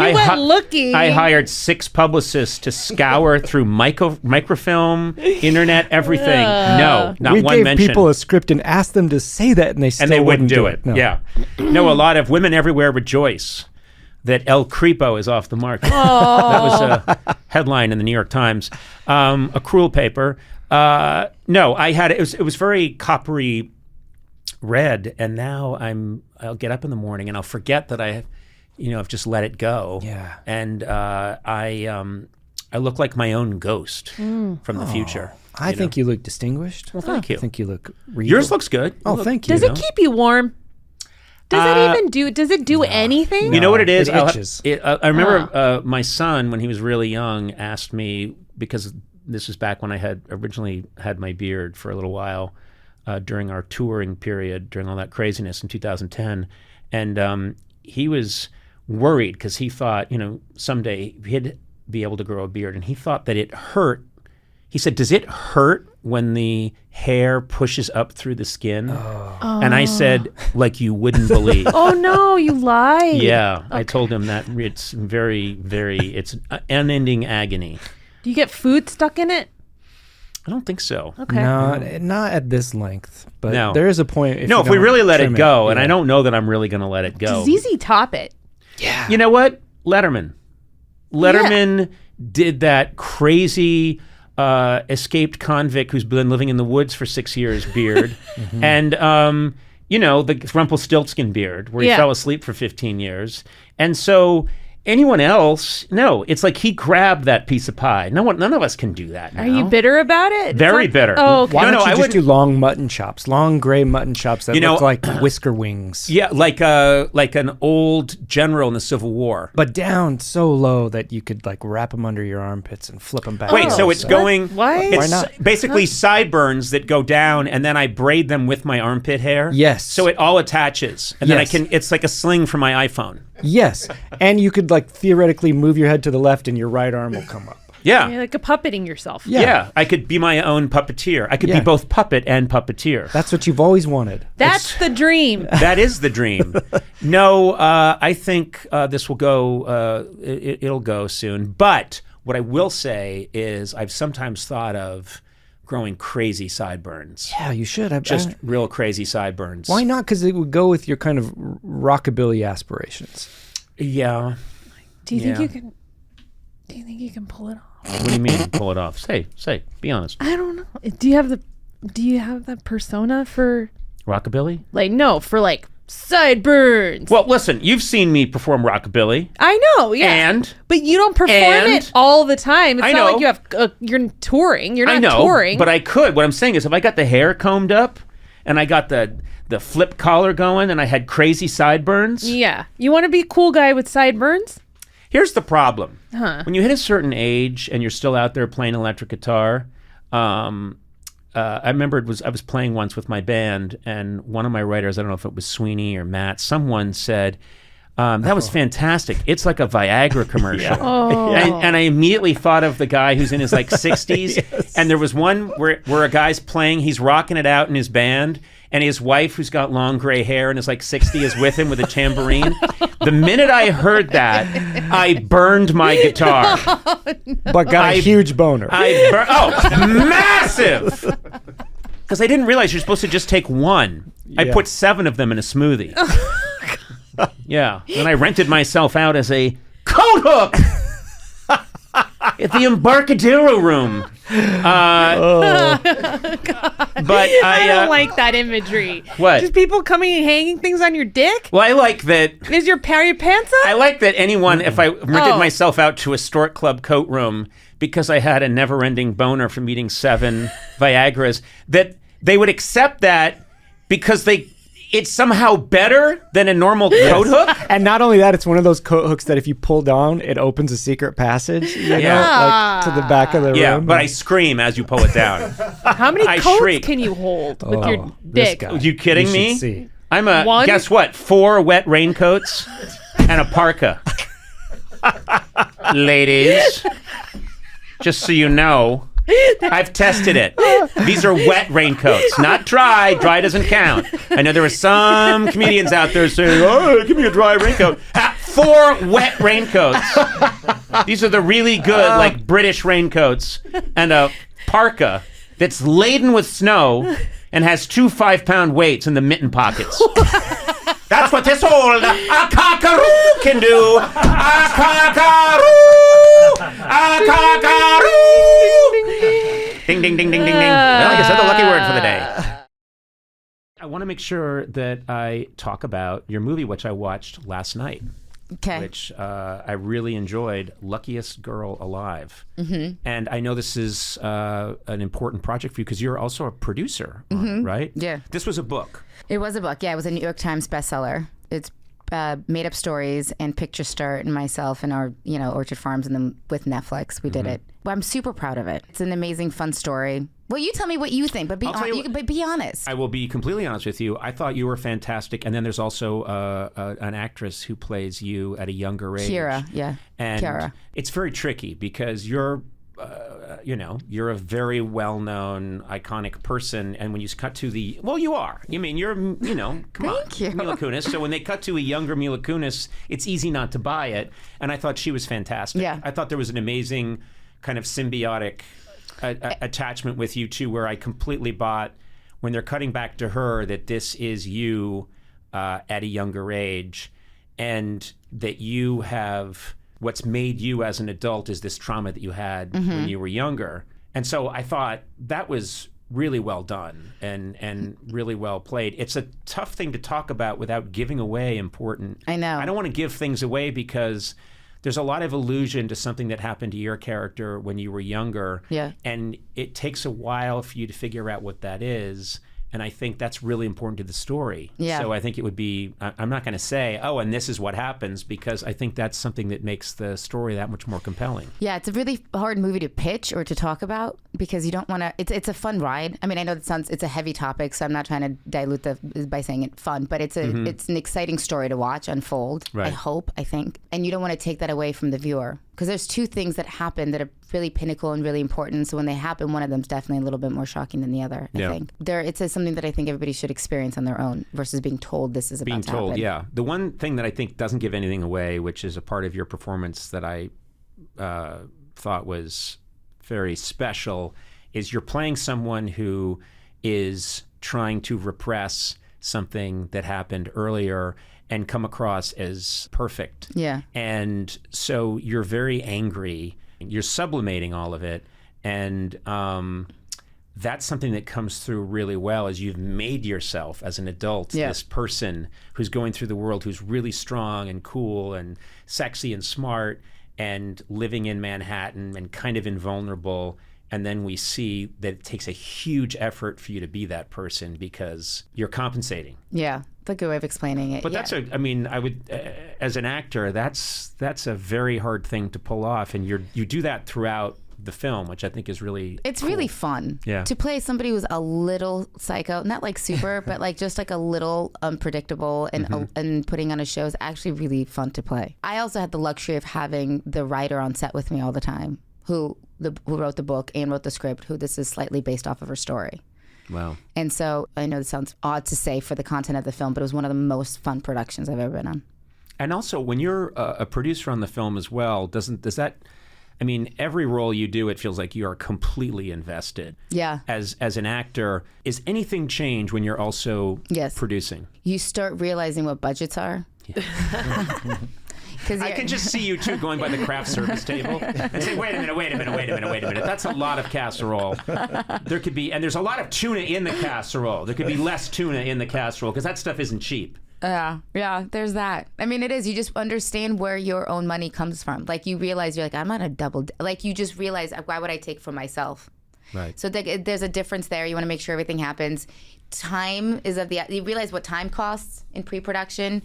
You went looking. I hired 6 publicists to scour through microfilm, internet, everything. No, not one mention. We gave people a script and asked them to say that, and they wouldn't do it. No. Yeah. No, a lot of women everywhere rejoice that El Creepo is off the market. Oh. That was a headline in the New York Times. A cruel paper. No, I had it was very coppery red, and now I'll get up in the morning and I'll forget that I've just let it go. Yeah. And I look like my own ghost from the future. I think you look distinguished. Well, thank you. I think you look regal. Yours looks good. Thank you. Does it keep you warm? Does it do anything? You know what it is? It itches. I remember my son, when he was really young, asked me, because this was back when I had originally had my beard for a little while during our touring period, during all that craziness in 2010. And he was worried because he thought, someday he'd be able to grow a beard. And he thought that it hurt. He said, "Does it hurt when the hair pushes up through the skin?" And I said, "Like you wouldn't believe." Oh, no, you lied. Yeah. Okay. I told him that it's very, very, it's unending agony. Do you get food stuck in it? I don't think so. Okay. No, not at this length. But no. There is a point. If we really let it go, and I don't know that I'm really going to let it go. ZZ Top it. Yeah. You know what? Letterman did that crazy escaped convict who's been living in the woods for 6 years beard. And, the Rumpelstiltskin beard where he fell asleep for 15 years. And so anyone else, no, it's like he grabbed that piece of pie. None of us can do that now. Are you bitter about it? Very bitter. Oh, okay. Why don't you just do long mutton chops, long gray mutton chops that look like whisker wings? Yeah, like an old general in the Civil War. But down so low that you could wrap them under your armpits and flip them back. Wait, so it's going... Why? It's not? basically sideburns that go down, and then I braid them with my armpit hair. Yes. So it all attaches. And then it's like a sling for my iPhone. Yes, and you could theoretically move your head to the left and your right arm will come up. Yeah. You're like a puppeting yourself. Yeah. I could be my own puppeteer. I could be both puppet and puppeteer. That's what you've always wanted. That's the dream. That is the dream. No, I think this will go, it'll go soon. But what I will say is I've sometimes thought of growing crazy sideburns. Yeah, you should. Just real crazy sideburns. Why not? Because it would go with your kind of rockabilly aspirations. Yeah. Do you think you can? Do you think you can pull it off? What do you mean pull it off? Say, be honest. I don't know. Do you have the persona for Rockabilly? like no for like sideburns? Well, listen, you've seen me perform rockabilly. I know, yeah. But you don't perform it all the time. It's I not know. like you have you're touring. You're not I know, touring. but I could. What I'm saying is if I got the hair combed up and I got the flip collar going and I had crazy sideburns. Yeah. You want to be a cool guy with sideburns? Here's the problem. Huh. When you hit a certain age and you're still out there playing electric guitar, I remember I was playing once with my band, and one of my writers, I don't know if it was Sweeney or Matt, someone said, that was fantastic. It's like a Viagra commercial. And I immediately thought of the guy who's in his like 60s. Yes. And there was one where a guy's playing, he's rocking it out in his band, and his wife, who's got long gray hair and is like 60, is with him with a tambourine. The minute I heard that, I burned my guitar. But got a huge boner. Massive! Because I didn't realize you're supposed to just take one. I put 7 of them in a smoothie. Yeah. And I rented myself out as a coat hook at the Embarcadero Room. But I don't like that imagery. What? Just people coming and hanging things on your dick? Well, I like that. Is your pants up? I like that anyone, if I rented myself out to a Stork Club coat room because I had a never-ending boner from eating 7 Viagras, that they would accept that because it's somehow better than a normal coat hook. And not only that, it's one of those coat hooks that if you pull down, it opens a secret passage, you know, like to the back of the room. Yeah, but I scream as you pull it down. How many coats shriek. can you hold with your dick? Are you kidding me? See. I'm One? guess what? 4 wet raincoats and a parka. Ladies, just so you know, I've tested it. These are wet raincoats, not dry. Dry doesn't count. I know there are some comedians out there saying, "Oh, give me a dry raincoat." 4 wet raincoats. These are the really good, like British raincoats, and a parka that's laden with snow and has 2 5-pound weights in the mitten pockets. That's what this old a-cockaroo can do. A-cockaroo! A-cockaroo! Ding, ding, ding, ding, ding, ding. Well, I guess that's the lucky word for the day. I want to make sure that I talk about your movie, which I watched last night. Okay. Which I really enjoyed, Luckiest Girl Alive. Mm-hmm. And I know this is an important project for you because you're also a producer, right? Yeah. This was a book. It was a book. Yeah, it was a New York Times bestseller. It's made up stories and Picture Start and myself and our, Orchard Farms and then with Netflix, we did it. Well, I'm super proud of it. It's an amazing, fun story. Well, you tell me what you think, but be honest. I will be completely honest with you. I thought you were fantastic. And then there's also an actress who plays you at a younger age. Kiara. It's very tricky because you're a very well-known, iconic person, and when you cut to you are. I mean, you're, come on, Mila Kunis. So when they cut to a younger Mila Kunis, it's easy not to buy it. And I thought she was fantastic. Yeah. I thought there was an amazing kind of symbiotic attachment with you two, where I completely bought when they're cutting back to her that this is you at a younger age, and that you have. What's made you as an adult is this trauma that you had when you were younger. And so I thought that was really well done and really well played. It's a tough thing to talk about without giving away important. I know. I don't want to give things away because there's a lot of allusion to something that happened to your character when you were younger. Yeah. And it takes a while for you to figure out what that is. And I think that's really important to the story. Yeah. So I think it would be, I'm not going to say, oh, and this is what happens, because I think that's something that makes the story that much more compelling. Yeah, it's a really hard movie to pitch or to talk about because you don't want to, it's a fun ride. I mean, I know it's a heavy topic, so I'm not trying to dilute by saying it fun, but it's an exciting story to watch unfold. Right. I think. And you don't want to take that away from the viewer. because there's two things that happen that are really pinnacle and really important. So when they happen, one of them's definitely a little bit more shocking than the other. I think it's something that I think everybody should experience on their own versus being told this is about to happen. Being told, yeah. The one thing that I think doesn't give anything away, which is a part of your performance that I thought was very special, is you're playing someone who is trying to repress something that happened earlier and come across as perfect. Yeah. And so you're very angry. You're sublimating all of it. And that's something that comes through really well as you've made yourself as an adult, this person who's going through the world, who's really strong and cool and sexy and smart and living in Manhattan and kind of invulnerable. And then we see that it takes a huge effort for you to be that person because you're compensating. Yeah, the good way of explaining it. But that's I would, as an actor, that's a very hard thing to pull off. And you do that throughout the film, which I think is really It's cool. really fun. Yeah. To play somebody who's a little psycho, not like super, but like just like a little unpredictable and putting on a show is actually really fun to play. I also had the luxury of having the writer on set with me all the time who wrote the book and wrote the script, who this is slightly based off of her story. Wow. And so I know this sounds odd to say for the content of the film, but it was one of the most fun productions I've ever been on. And also, when you're a producer on the film as well, does that, I mean, every role you do, it feels like you are completely invested. Yeah. As an actor, is anything change when you're also producing? You start realizing what budgets are. Yeah. I can just see you two going by the craft service table and say, wait a minute. That's a lot of casserole. There could be, and there's a lot of tuna in the casserole. There could be less tuna in the casserole because that stuff isn't cheap. Yeah, there's that. I mean, it is. You just understand where your own money comes from. Like you realize you're like, I'm on a double, like you just realize, why would I take for myself? Right. So there's a difference there. You want to make sure everything happens. Time is you realize what time costs in pre-production.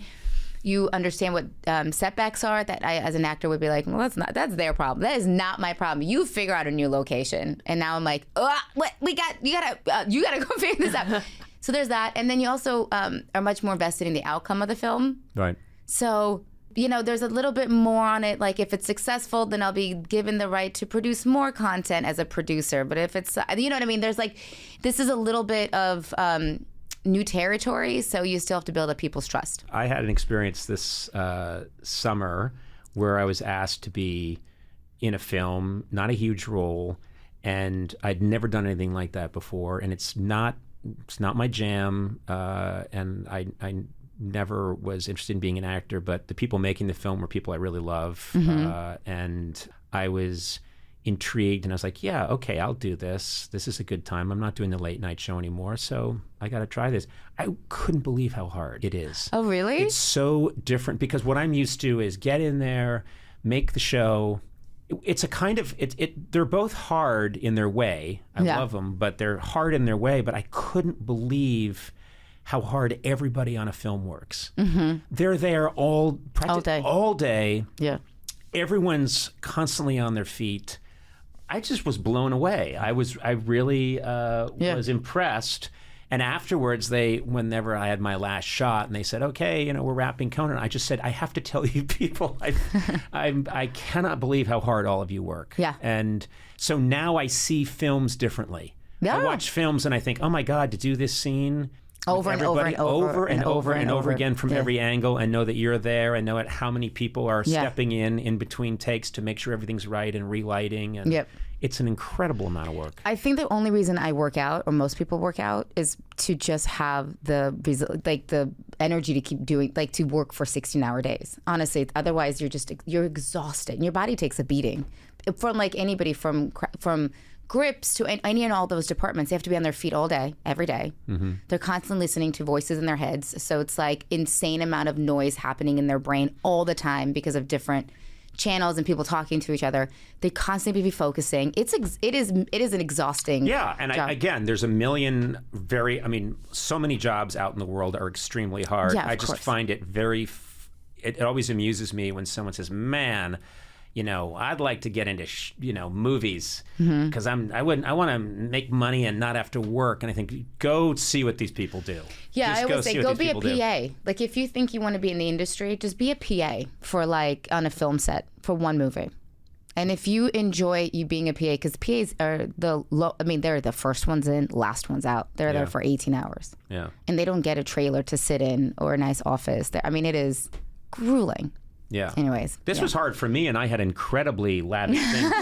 You understand what setbacks are that I, as an actor, would be like, well, that's their problem. That is not my problem. You figure out a new location. And now I'm like, what? You gotta go figure this out. So there's that. And then you also are much more invested in the outcome of the film. Right. So, there's a little bit more on it. Like if it's successful, then I'll be given the right to produce more content as a producer. But if it's, you know what I mean? There's like, this is a little bit of new territory, so you still have to build up people's trust. I had an experience this summer where I was asked to be in a film, not a huge role, and I'd never done anything like that before, and it's not my jam, and I never was interested in being an actor, but the people making the film were people I really love, and I was intrigued, and I was like, yeah, okay, I'll do this. This is a good time. I'm not doing the late night show anymore, so I got to try this. I couldn't believe how hard it is. Oh, really? It's so different because what I'm used to is get in there, make the show. It's a kind of, they're both hard in their way. I love them, but they're hard in their way, but I couldn't believe how hard everybody on a film works. They're there all day. Yeah. Everyone's constantly on their feet. I just was blown away. I really was impressed. And afterwards, whenever I had my last shot, and they said, "Okay, we're wrapping Conan," I just said, "I have to tell you people, I cannot believe how hard all of you work." Yeah. And so now I see films differently. Yeah. I watch films and I think, "Oh my God, to do this scene." Over and over again from every angle, and know that you're there, and know how many people are stepping in between takes to make sure everything's right and relighting, and it's an incredible amount of work. I think the only reason I work out, or most people work out, is to just have the energy to keep doing, like to work for 16-hour days. Honestly, otherwise you're exhausted, and your body takes a beating. From like anybody from grips to any and all those departments, they have to be on their feet all day, every day. They're constantly listening to voices in their heads. So it's like insane amount of noise happening in their brain all the time because of different channels and people talking to each other. They constantly be focusing. It is an exhausting job. Again, there's a million so many jobs out in the world are extremely hard. Yeah, I just find it it always amuses me when someone says, "Man, I'd like to get into, movies because I want to make money and not have to work." And I think, go see what these people do. Yeah, I would say go be a PA. Like if you think you want to be in the industry, just be a PA for on a film set for one movie. And if you enjoy you being a PA, because PAs are they're the first ones in, last ones out. They're there for 18 hours. Yeah. And they don't get a trailer to sit in or a nice office. It is grueling. Yeah. Anyways. This was hard for me, and I had incredibly lavish things.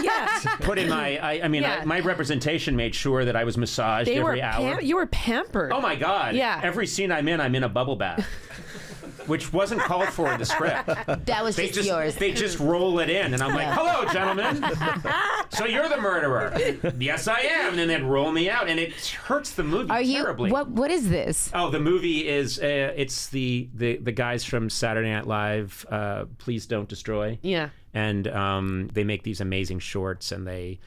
Put in my representation made sure that I was massaged every hour. You were pampered. Oh my God. Yeah. Every scene I'm in a bubble bath. Which wasn't called for in the script. That was just yours. They just roll it in, and I'm like, "Hello, gentlemen. So you're the murderer?" Yes, I am. And then they'd roll me out, and it hurts the movie terribly. What is this? Oh, the movie is it's the guys from Saturday Night Live. Please Don't Destroy. Yeah. And they make these amazing shorts, and they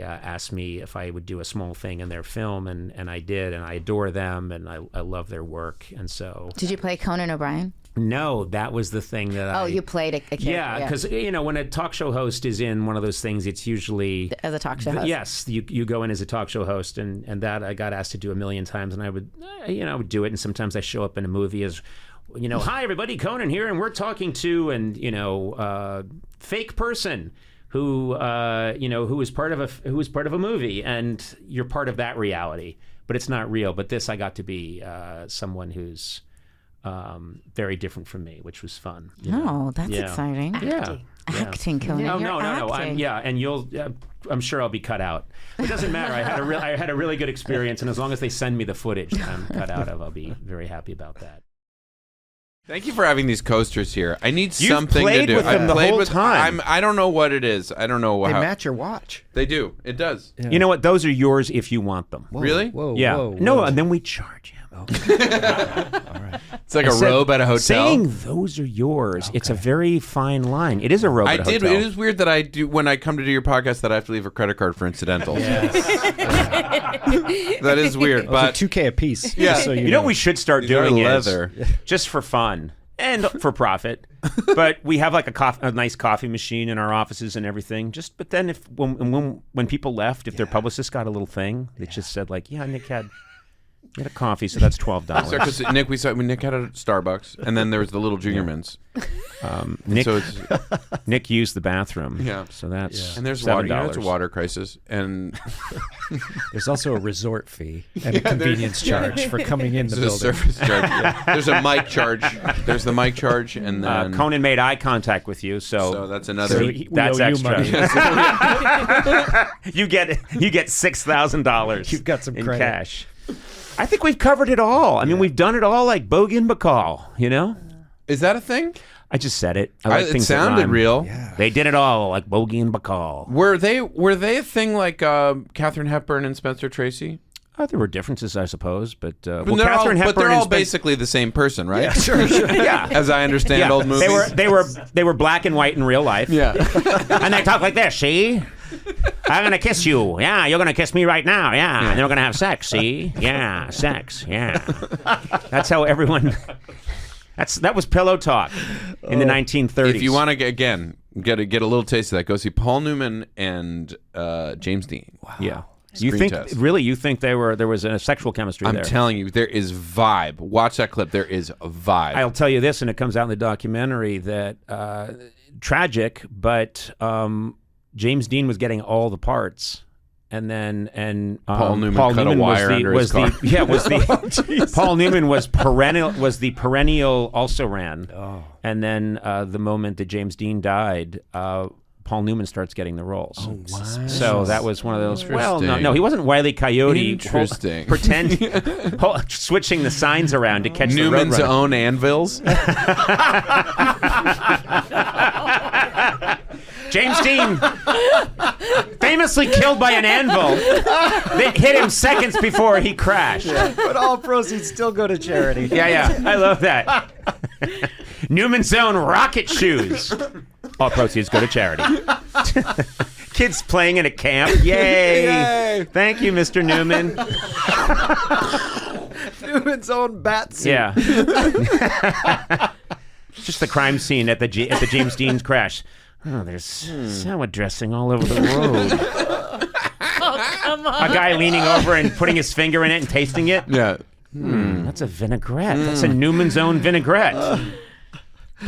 asked me if I would do a small thing in their film, and I did, and I adore them, and I love their work, and so. Did you play Conan O'Brien? No, that was the thing that you played a character. Yeah, because when a talk show host is in one of those things, it's usually as a talk show host. Yes, you go in as a talk show host, and that I got asked to do a million times, and I would do it, and sometimes I show up in a movie as. Hi everybody, Conan here, and we're talking to fake person who is part of a movie, and you're part of that reality, but it's not real. But this, I got to be someone who's very different from me, which was fun. That's exciting. Acting, Conan. No. And I'm sure I'll be cut out. It doesn't matter. I had a really good experience, and as long as they send me the footage that I'm cut out of, I'll be very happy about that. Thank you for having these coasters here. I need You've something played to do. With them the whole time. I don't know what it is. I don't know They how. match your watch. They do. It does. Yeah. You know what? Those are yours if you want them. Whoa, Really? Whoa. Yeah. Whoa, No, whoa. and then we charge him. All right. It's like a robe at a hotel. Saying those are yours, it's a very fine line. It is a robe at a hotel. It is weird that I do when I come to do your podcast that I have to leave a credit card for incidentals. Yes. That is weird. But $2K a piece. Yeah. So you know what we should start These doing are is leather. just for fun and for profit. But we have like a nice coffee machine in our offices and everything. But then when people left, if their publicist got a little thing, they just said like, "Yeah, Nick had a coffee, so that's $12." Because Nick had a Starbucks, and then there was the Little Junior Mints. Nick used the bathroom. Yeah. So that's and there's $7. water. It's a water crisis, and there's also a resort fee and a convenience charge for coming in the there's building. A service charge. Yeah. There's a mic charge. There's the mic charge, and then Conan made eye contact with you, so that's another. That's extra. You get $6,000. You've got some in credit. cash. I think we've covered it all. I mean, we've done it all like Bogan and Bacall, Is that a thing? I just said it. I like it things that sounded rhyme. real. Yeah. They did it all like Bogey and Bacall. Were they a thing like Katharine Hepburn and Spencer Tracy? There were differences, I suppose, but they're Katharine Hepburn they're all and basically the same person, right? Yeah, sure. Yeah, as I understand old movies. They were black and white in real life. Yeah, and they talk like this. See, I'm gonna kiss you. Yeah, you're gonna kiss me right now. Yeah, and then we're gonna have sex. See, yeah, sex. Yeah, that's how everyone. That was pillow talk in the 1930s. If you want to get a little taste of that, go see Paul Newman and James Dean. Wow. Yeah. Screen You think test. there was a sexual chemistry there? I'm telling you, there is vibe. Watch that clip. There is a vibe. I'll tell you this, and it comes out in the documentary that tragic, but James Dean was getting all the parts. And then Paul Newman cut a wire under his car. Paul Newman was the perennial also ran. Oh. And then the moment that James Dean died, Paul Newman starts getting the roles. Oh, wow. So that was one of those. Well, no, he wasn't Wile E. Coyote. Interesting. Switching the signs around to catch Newman's the Roadrunner. own anvils. James Dean, famously killed by an anvil that hit him seconds before he crashed. Yeah, but all proceeds still go to charity. Yeah, I love that. Newman's own rocket shoes. All proceeds go to charity. Kids playing in a camp. Yay! Yay. Thank you, Mr. Newman. Newman's own bat suit. Yeah. Just the crime scene at the James Dean's crash. Oh, there's salad dressing all over the road. Oh, come on. A guy leaning over and putting his finger in it and tasting it. Yeah. That's a vinaigrette. That's a Newman's own vinaigrette.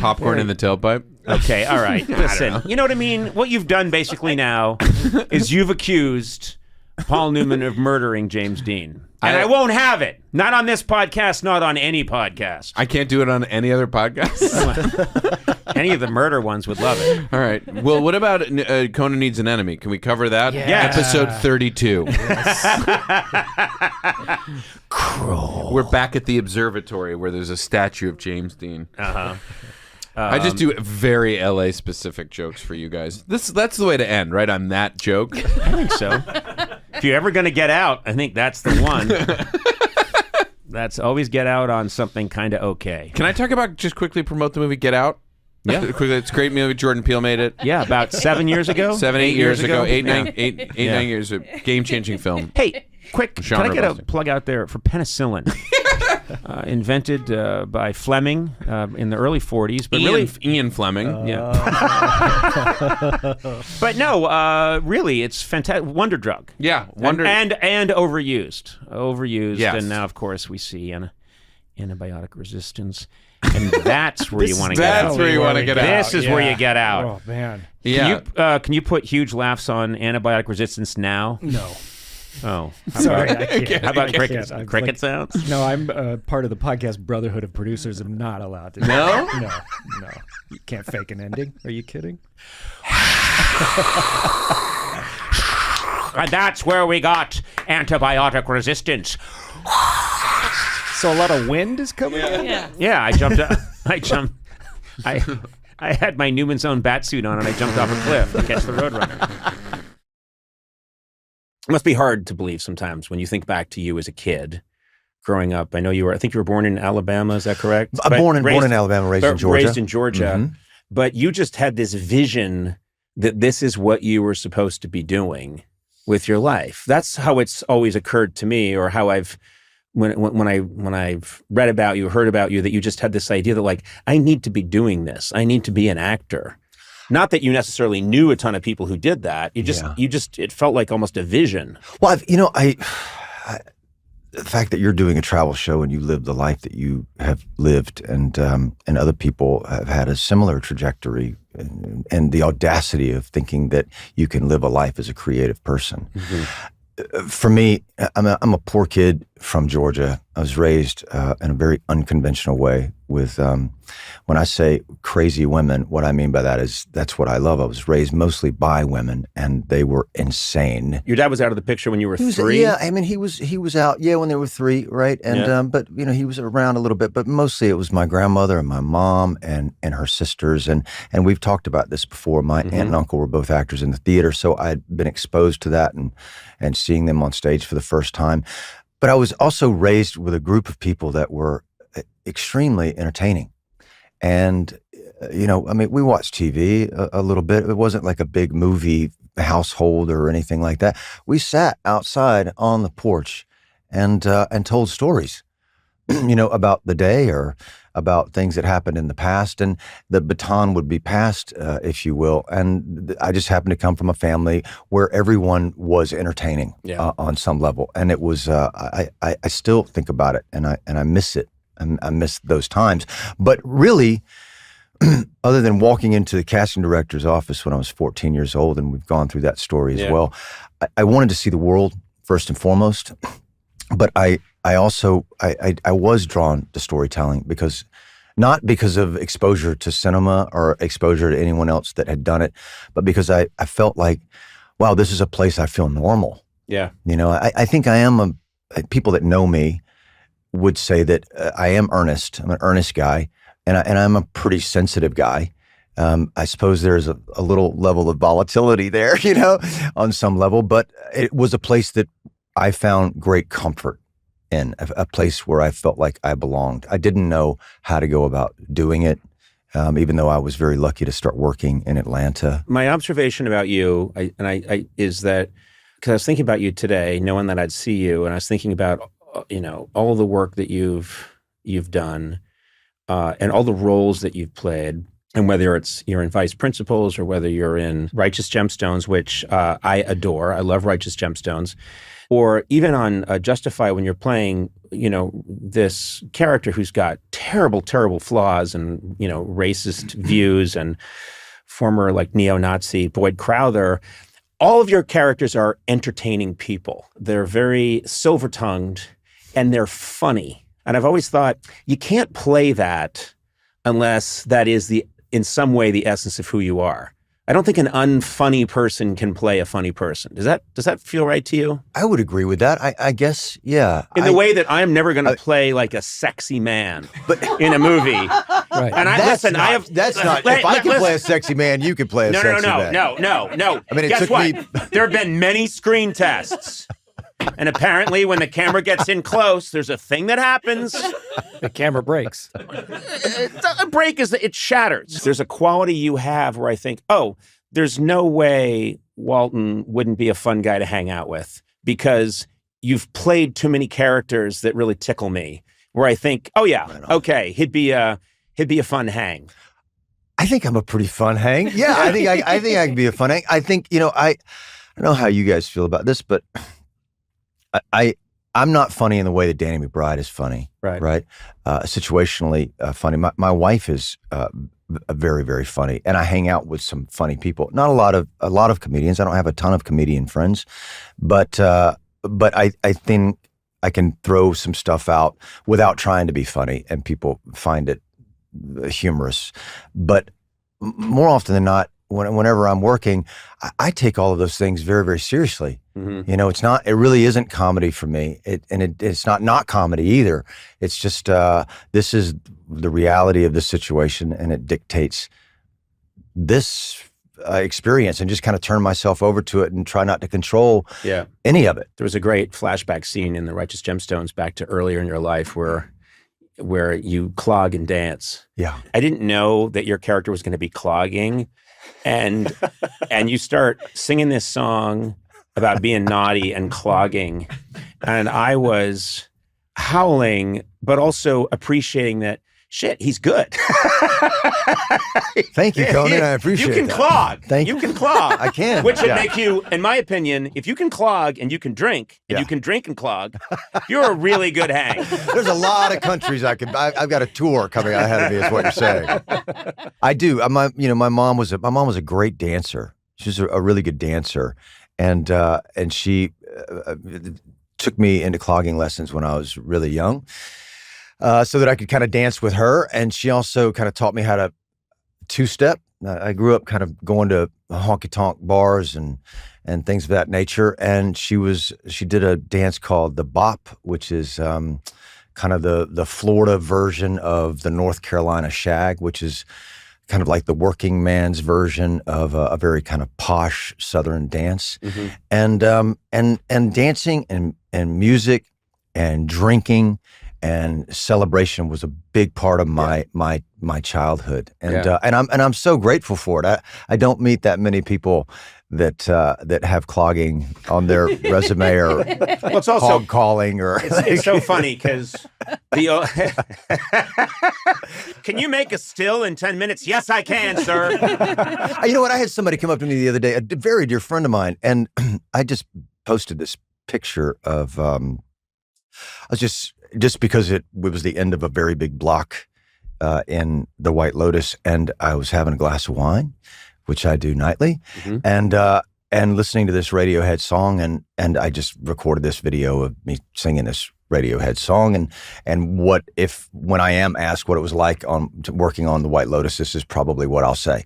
Popcorn in the tailpipe. Okay, all right. Listen, you know what I mean? What you've done basically now is you've accused Paul Newman of murdering James Dean. And I won't have it. Not on this podcast, not on any podcast. I can't do it on any other podcast? Any of the murder ones would love it. All right. Well, what about Conan Needs an Enemy? Can we cover that? Yeah. Episode 32. We're back at the observatory where there's a statue of James Dean. Uh-huh. I just do very LA specific jokes for you guys. That's the way to end, right? On that joke. I think so. If you're ever going to get out, I think that's the one. That's always get out on something kind of okay. Can I talk about, just quickly promote the movie Get Out? Yeah. Quickly, it's a great movie. Jordan Peele made it. Yeah, about 7 years ago? 8 years ago. 9 Yeah. years. A game-changing film. Hey, quick, can I get a Genre-busting. plug out there for penicillin? Invented by Fleming in the early 40s. But Ian Fleming. Yeah. But no, really, it's fantastic. Wonder drug. Yeah. Wonder. And overused. Overused. Yes. And now, of course, we see antibiotic resistance. And that's where you want to get out. That's where you want to get out. This is where you get out. Oh, man. Yeah. Can you put huge laughs on antibiotic resistance now? No. Oh, Sorry, I can't. How about I crickets? can't. I'm Cricket like- sounds? No, I'm part of the podcast Brotherhood of Producers. I'm not allowed to. No? No. You can't fake an ending. Are you kidding? And that's where we got antibiotic resistance. So a lot of wind is coming in? Yeah, I jumped up. I had my Newman's Own bat suit on and I jumped off a cliff to catch the Roadrunner. It must be hard to believe sometimes when you think back to you as a kid growing up. I think you were born in Alabama, is that correct? Born in Alabama, raised in Georgia. Raised in Georgia. Mm-hmm. But you just had this vision that this is what you were supposed to be doing with your life. That's how it's always occurred to me, or how I've when I've read about you, heard about you, that you just had this idea that, like, I need to be doing this. I need to be an actor. Not that you necessarily knew a ton of people who did that. It felt like almost a vision. Well, the fact that you're doing a travel show and you live the life that you have lived, and other people have had a similar trajectory, and the audacity of thinking that you can live a life as a creative person. Mm-hmm. For me, I'm a poor kid from Georgia. I was raised in a very unconventional way with, when I say crazy women, what I mean by that is that's what I love. I was raised mostly by women, and they were insane. Your dad was out of the picture when you were 3? Yeah, I mean, he was out, when they were 3, right? And but he was around a little bit, but mostly it was my grandmother and my mom and her sisters, and we've talked about this before. My aunt and uncle were both actors in the theater, so I'd been exposed to that and seeing them on stage for the first time. But I was also raised with a group of people that were extremely entertaining. And, we watched TV a little bit. It wasn't like a big movie household or anything like that. We sat outside on the porch and told stories, about the day or about things that happened in the past, and the baton would be passed, if you will. And I just happened to come from a family where everyone was entertaining on some level, and it was. I still think about it, and I miss it, and I miss those times. But really, other than walking into the casting director's office when I was 14 years old, and we've gone through that story as well, I wanted to see the world first and foremost. But I was drawn to storytelling not because of exposure to cinema or exposure to anyone else that had done it, but because I felt like, wow, this is a place I feel normal. Yeah. I think I am people that know me would say that I am earnest. I'm an earnest guy, and I'm a pretty sensitive guy. I suppose there's a little level of volatility there, on some level, but it was a place that I found great comfort in, a place where I felt like I belonged. I didn't know how to go about doing it, even though I was very lucky to start working in Atlanta. My observation about you, is that, because I was thinking about you today, knowing that I'd see you, and I was thinking about, all the work that you've done, and all the roles that you've played. And whether you're in Vice Principals or whether you're in Righteous Gemstones, which I adore, I love Righteous Gemstones, or even on Justify when you're playing, this character who's got terrible, terrible flaws and, racist views and former like neo-Nazi Boyd Crowther, all of your characters are entertaining people. They're very silver-tongued and they're funny. And I've always thought you can't play that unless that is in some way the essence of who you are. I don't think an unfunny person can play a funny person. Does that feel right to you? I would agree with that. I guess, yeah. In the way that I'm never going to play like a sexy man in a movie. Right. And That's not. If I can play a sexy man, you can play a sexy man. No. I mean, Guess what? There have been many screen tests. And apparently when the camera gets in close, there's a thing that happens. The camera breaks. A break is that it shatters. There's a quality you have where I think, there's no way Walton wouldn't be a fun guy to hang out with because you've played too many characters that really tickle me. Where I think, okay, he'd be a fun hang. I think I'm a pretty fun hang. Yeah, I think I can be a fun hang. I think I don't know how you guys feel about this, but I'm not funny in the way that Danny McBride is funny. Right. Situationally funny. My wife is very, very funny, and I hang out with some funny people. Not a lot of comedians. I don't have a ton of comedian friends, but I think I can throw some stuff out without trying to be funny, and people find it humorous. But more often than not, whenever I'm working, I take all of those things very, very seriously. Mm-hmm. It really isn't comedy for me. It's not comedy either. It's just, this is the reality of this situation and it dictates this experience, and just kind of turn myself over to it and try not to control any of it. There was a great flashback scene in the Righteous Gemstones back to earlier in your life where you clog and dance. Yeah. I didn't know that your character was going to be clogging. And you start singing this song about being naughty and clogging. And I was howling, but also appreciating that, shit, he's good. Thank you, Conan. I appreciate it. You can clog. Thank you. You can clog. I can. Which would make you, in my opinion, if you can clog and you can drink, and you can drink and clog, you're a really good hang. There's a lot of countries I've got a tour coming ahead of me, is what you're saying. I do. My mom was a great dancer. She was a really good dancer. And she took me into clogging lessons when I was really young. So that I could kind of dance with her. And she also kind of taught me how to two-step. I grew up kind of going to honky-tonk bars and things of that nature. And she did a dance called the bop, which is kind of the Florida version of the North Carolina shag, which is kind of like the working man's version of a very kind of posh Southern dance. Mm-hmm. And dancing and music and drinking and celebration was a big part of my childhood, and I'm so grateful for it. I don't meet that many people that have clogging on their resume or it's also hog calling or. It's so funny because can you make a still in 10 minutes? Yes, I can, sir. You know what? I had somebody come up to me the other day, a very dear friend of mine, and I just posted this picture of. I was just because it was the end of a very big block in the White Lotus, and I was having a glass of wine, which I do nightly, and listening to this Radiohead song, and I just recorded this video of me singing this Radiohead song, and when I am asked what it was like working on the White Lotus, this is probably what I'll say.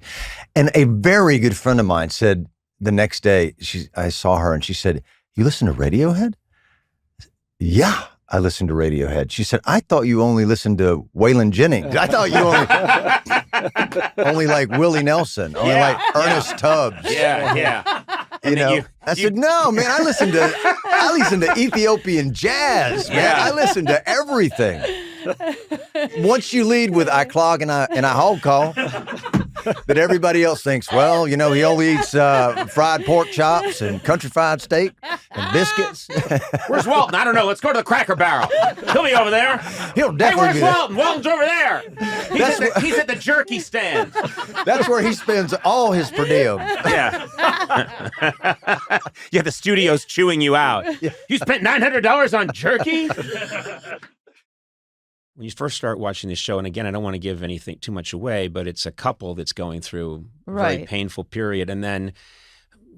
And a very good friend of mine said the next day, I saw her, and she said, "You listen to Radiohead?" Yeah. I listened to Radiohead. She said, "I thought you only listened to Waylon Jennings. I thought you only like Willie Nelson, only like Ernest Tubbs." Yeah. I said, "No, man. I listen to Ethiopian jazz, man. Yeah. I listen to everything." Once you lead with "I clog and I hog call," that everybody else thinks, well, he only eats fried pork chops and country fried steak and biscuits. Where's Walton? I don't know. Let's go to the Cracker Barrel. He'll be over there. He'll definitely Hey, where's Walton? Walton's over there. He's at the jerky stand. That's where he spends all his per diem. Yeah. Yeah, the studio's chewing you out. You spent $900 on jerky? When you first start watching this show, and again, I don't want to give anything too much away, but it's a couple that's going through a very painful period. And then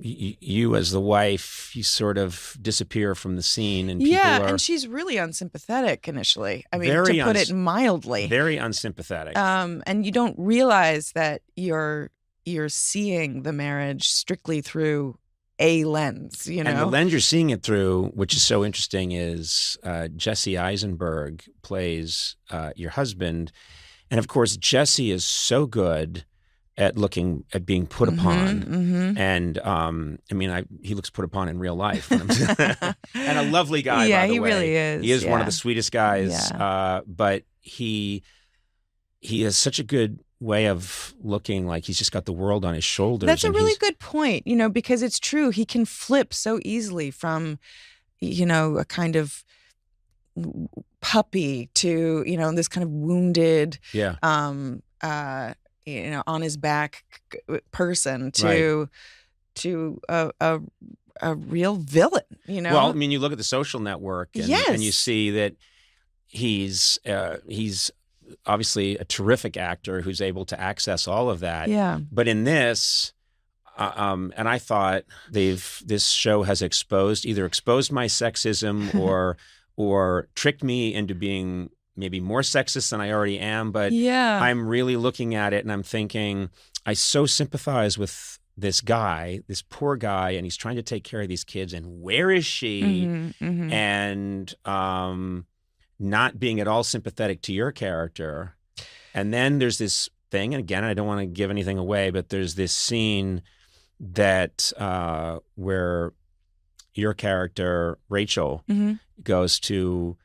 you as the wife, you sort of disappear from the scene. And people and she's really unsympathetic initially. I mean, to put it mildly. Very unsympathetic. And you don't realize that you're seeing the marriage strictly through a lens, And the lens you're seeing it through, which is so interesting, is Jesse Eisenberg plays your husband. And of course, Jesse is so good at being put upon. And he looks put upon in real life. And a lovely guy, by the way. He really is. He is one of the sweetest guys. But he has such a good way of looking like he's just got the world on his shoulders. That's a really good point, because it's true. He can flip so easily from, a kind of puppy to, this kind of wounded, on his back person to a real villain, Well, I mean, you look at The Social Network and you see that he's obviously a terrific actor who's able to access all of that. Yeah. But in this, and I thought this show has either exposed my sexism or tricked me into being maybe more sexist than I already am. But I'm really looking at it and I'm thinking, I so sympathize with this guy, this poor guy, and he's trying to take care of these kids. And where is she? And not being at all sympathetic to your character. And then there's this thing, and again, I don't want to give anything away, but there's this scene that where your character, Rachel, goes to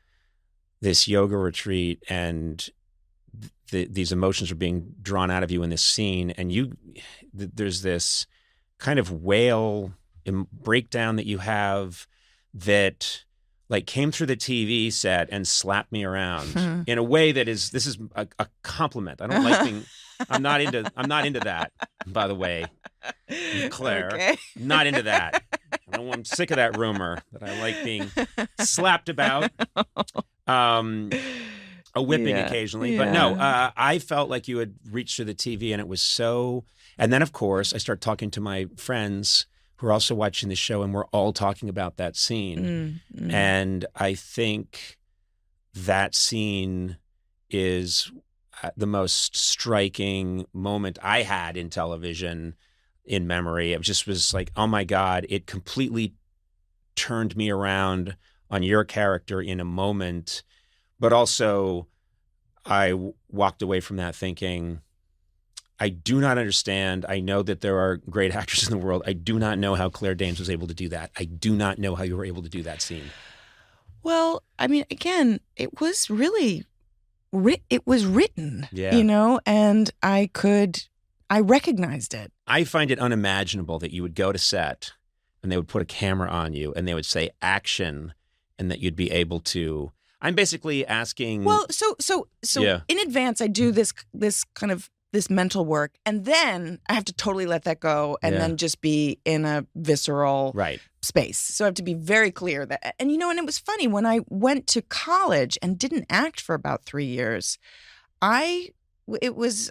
this yoga retreat, and these emotions are being drawn out of you in this scene, and there's this kind of wail breakdown that you have that came through the TV set and slapped me around in a way this is a compliment. I don't like being, I'm not into that, by the way, Claire. Okay. Not into that. I'm sick of that rumor that I like being slapped about, a whipping occasionally. But no, I felt like you had reached through the TV and it was so, and then of course I start talking to my friends who are also watching the show, and we're all talking about that scene. And I think that scene is the most striking moment I had in television in memory. It just was like, oh my God, it completely turned me around on your character in a moment. But also, I walked away from that thinking, I do not understand. I know that there are great actors in the world. I do not know how Claire Danes was able to do that. I do not know how you were able to do that scene. Well, I mean, again, it was really, it was written, and I recognized it. I find it unimaginable that you would go to set and they would put a camera on you and they would say action and that you'd be able to. I'm basically asking. Well, so in advance, I do this kind of this mental work, and then I have to totally let that go and then just be in a visceral space. So I have to be very clear that, and and it was funny when I went to college and didn't act for about 3 years, I was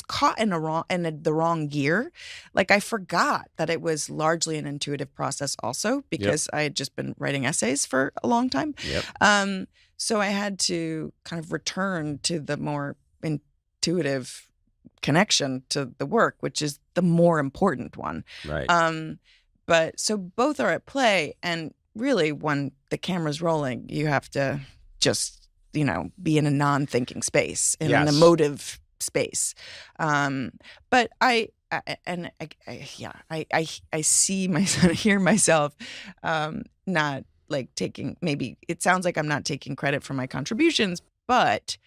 caught in the wrong gear. Like I forgot that it was largely an intuitive process also because I had just been writing essays for a long time. So I had to kind of return to the more intuitive connection to the work, which is the more important one. Right. But so both are at play, and really when the camera's rolling, you have to just, be in a non-thinking space, in an emotive space. But I see myself, hear myself, not like taking, maybe it sounds like I'm not taking credit for my contributions, but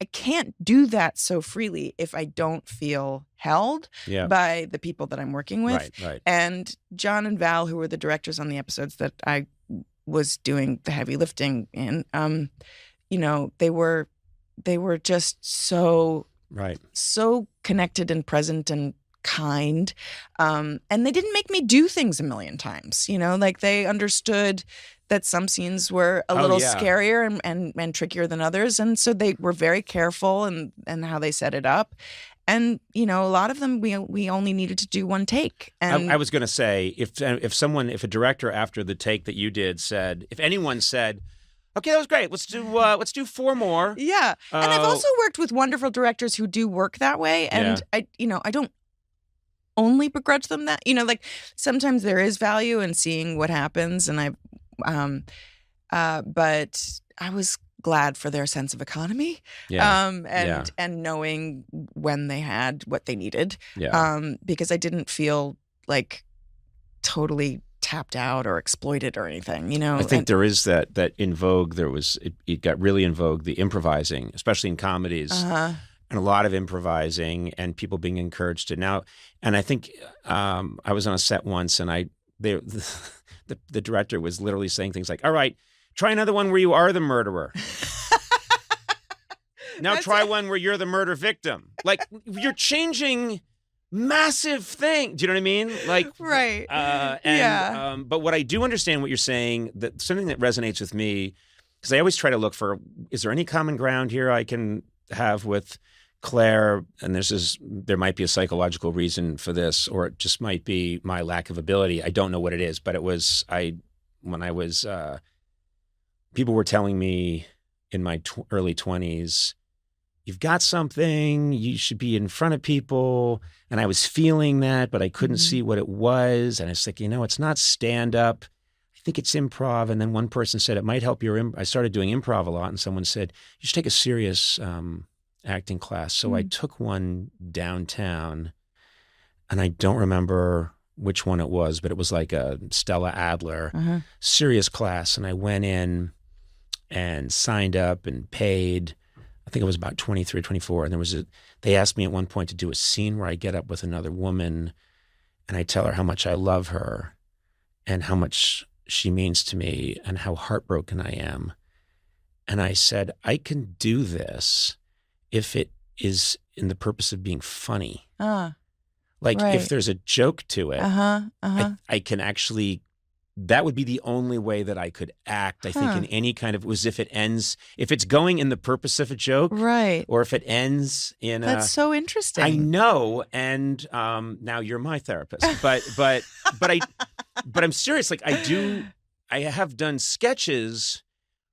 I can't do that so freely if I don't feel held by the people that I'm working with. Right. And John and Val, who were the directors on the episodes that I was doing the heavy lifting in, they were just so connected and present and kind. And they didn't make me do things a million times, like they understood that some scenes were a little scarier and trickier than others. And so they were very careful and how they set it up. And, a lot of them, we only needed to do one take. And I was going to say, if a director after the take that you did if anyone said, okay, that was great, let's do 4 more. Yeah. And I've also worked with wonderful directors who do work that way. And I don't only begrudge them that, like sometimes there is value in seeing what happens. And but I was glad for their sense of economy, and knowing when they had what they needed, because I didn't feel like totally tapped out or exploited or anything, I think there is that in Vogue. It got really in vogue, the improvising, especially in comedies. And a lot of improvising and people being encouraged to now. And I think I was on a set once, and the director was literally saying things like, all right, try another one where you are the murderer. Now try one where you're the murder victim. Like, you're changing massive thing. Do you know what I mean? Like, right. But what I do understand what you're saying, that something that resonates with me, because I always try to look for, is there any common ground here I can have with Claire? And there might be a psychological reason for this, or it just might be my lack of ability. I don't know what it is, but when I was, people were telling me in my early 20s, you've got something, you should be in front of people. And I was feeling that, but I couldn't see what it was. And I was like, it's not stand up. I think it's improv. And then one person said, it might help I started doing improv a lot. And someone said, you should take a serious acting class. So I took one downtown, and I don't remember which one it was, but it was like a Stella Adler serious class. And I went in and signed up and paid. I think it was about 23 or 24. And they asked me at one point to do a scene where I get up with another woman and I tell her how much I love her and how much she means to me and how heartbroken I am. And I said, I can do this if it is in the purpose of being funny. If there's a joke to it, I can actually, that would be the only way that I could act, I think, in any kind of, was if it's going in the purpose of a joke. Right. Or if it ends in That's so interesting. I know. And now you're my therapist. But I'm serious. Like, I have done sketches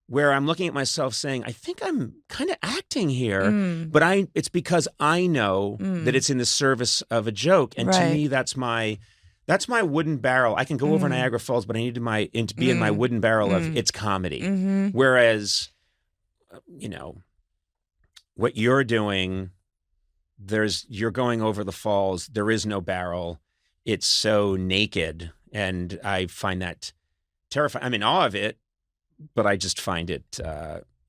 where I'm looking at myself saying, I think I'm kind of acting here, but it's because I know that it's in the service of a joke. And to me, that's my wooden barrel. I can go over Niagara Falls, but I need to be in my wooden barrel of it's comedy. Whereas, what you're doing, you're going over the falls. There is no barrel. It's so naked. And I find that terrifying. I'm in awe of it, but I just find it,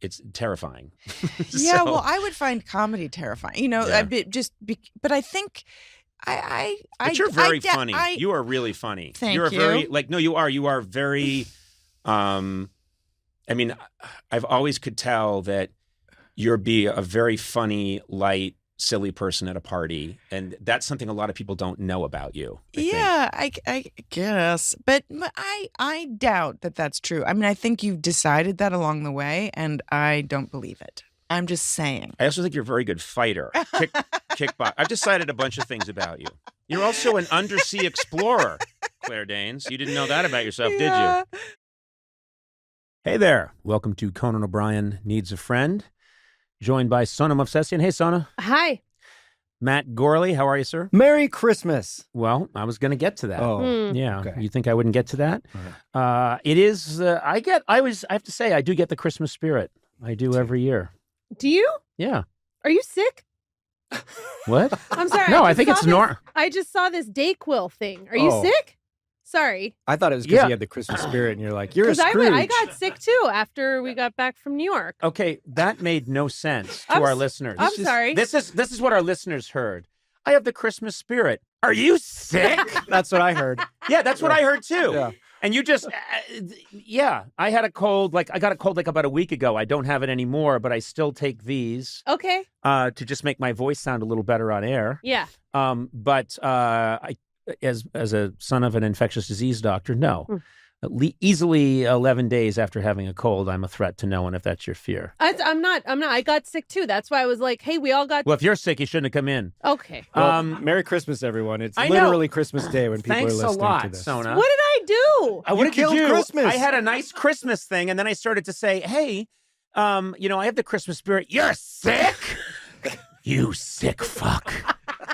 it's terrifying. Yeah, well, I would find comedy terrifying. But I think but you're very funny. You are really funny. Thank you. you. You are very, I've always could tell that you're a very funny, light, silly person at a party. And that's something a lot of people don't know about you. I guess. But I doubt that that's true. I mean, I think you've decided that along the way, and I don't believe it. I'm just saying. I also think you're a very good fighter. Kickbox. I've decided a bunch of things about you. You're also an undersea explorer, Claire Danes. You didn't know that about yourself, did you? Hey there. Welcome to Conan O'Brien Needs a Friend, joined by Sona Movsesian. Hey, Sona. Hi. Matt Gorley, how are you, sir? Merry Christmas. Well, I was going to get to that. Oh, yeah. Okay. You think I wouldn't get to that? It is. I have to say, I do get the Christmas spirit. I do every year. Do you? Yeah. Are you sick? What? I'm sorry. No, I think it's normal. I just saw this Dayquil thing. Are you sick? Sorry. I thought it was because you had the Christmas spirit, and you're like, you're a Because Scrooge. I got sick too after we got back from New York. Okay, that made no sense to our listeners. I'm sorry. This is what our listeners heard. I have the Christmas spirit. Are you sick? That's what I heard. Yeah, that's what I heard too. Yeah. And you just, I had a cold. Like I got a cold like about a week ago. I don't have it anymore, but I still take these. Okay. To just make my voice sound a little better on air. Yeah. But I, as a son of an infectious disease doctor, no. Easily 11 days after having a cold, I'm a threat to no one if that's your fear. I'm not. I got sick too. That's why I was like, hey, we all got. Well, if you're sick, you shouldn't have come in. Okay. Well, Merry Christmas, everyone. It's I know. literally Christmas Day when people Thanks are listening a lot, to this. Sona. What did I do? What did you killed do? Christmas. I had a nice Christmas thing, and then I started to say, hey, I have the Christmas spirit. You're sick? You sick fuck.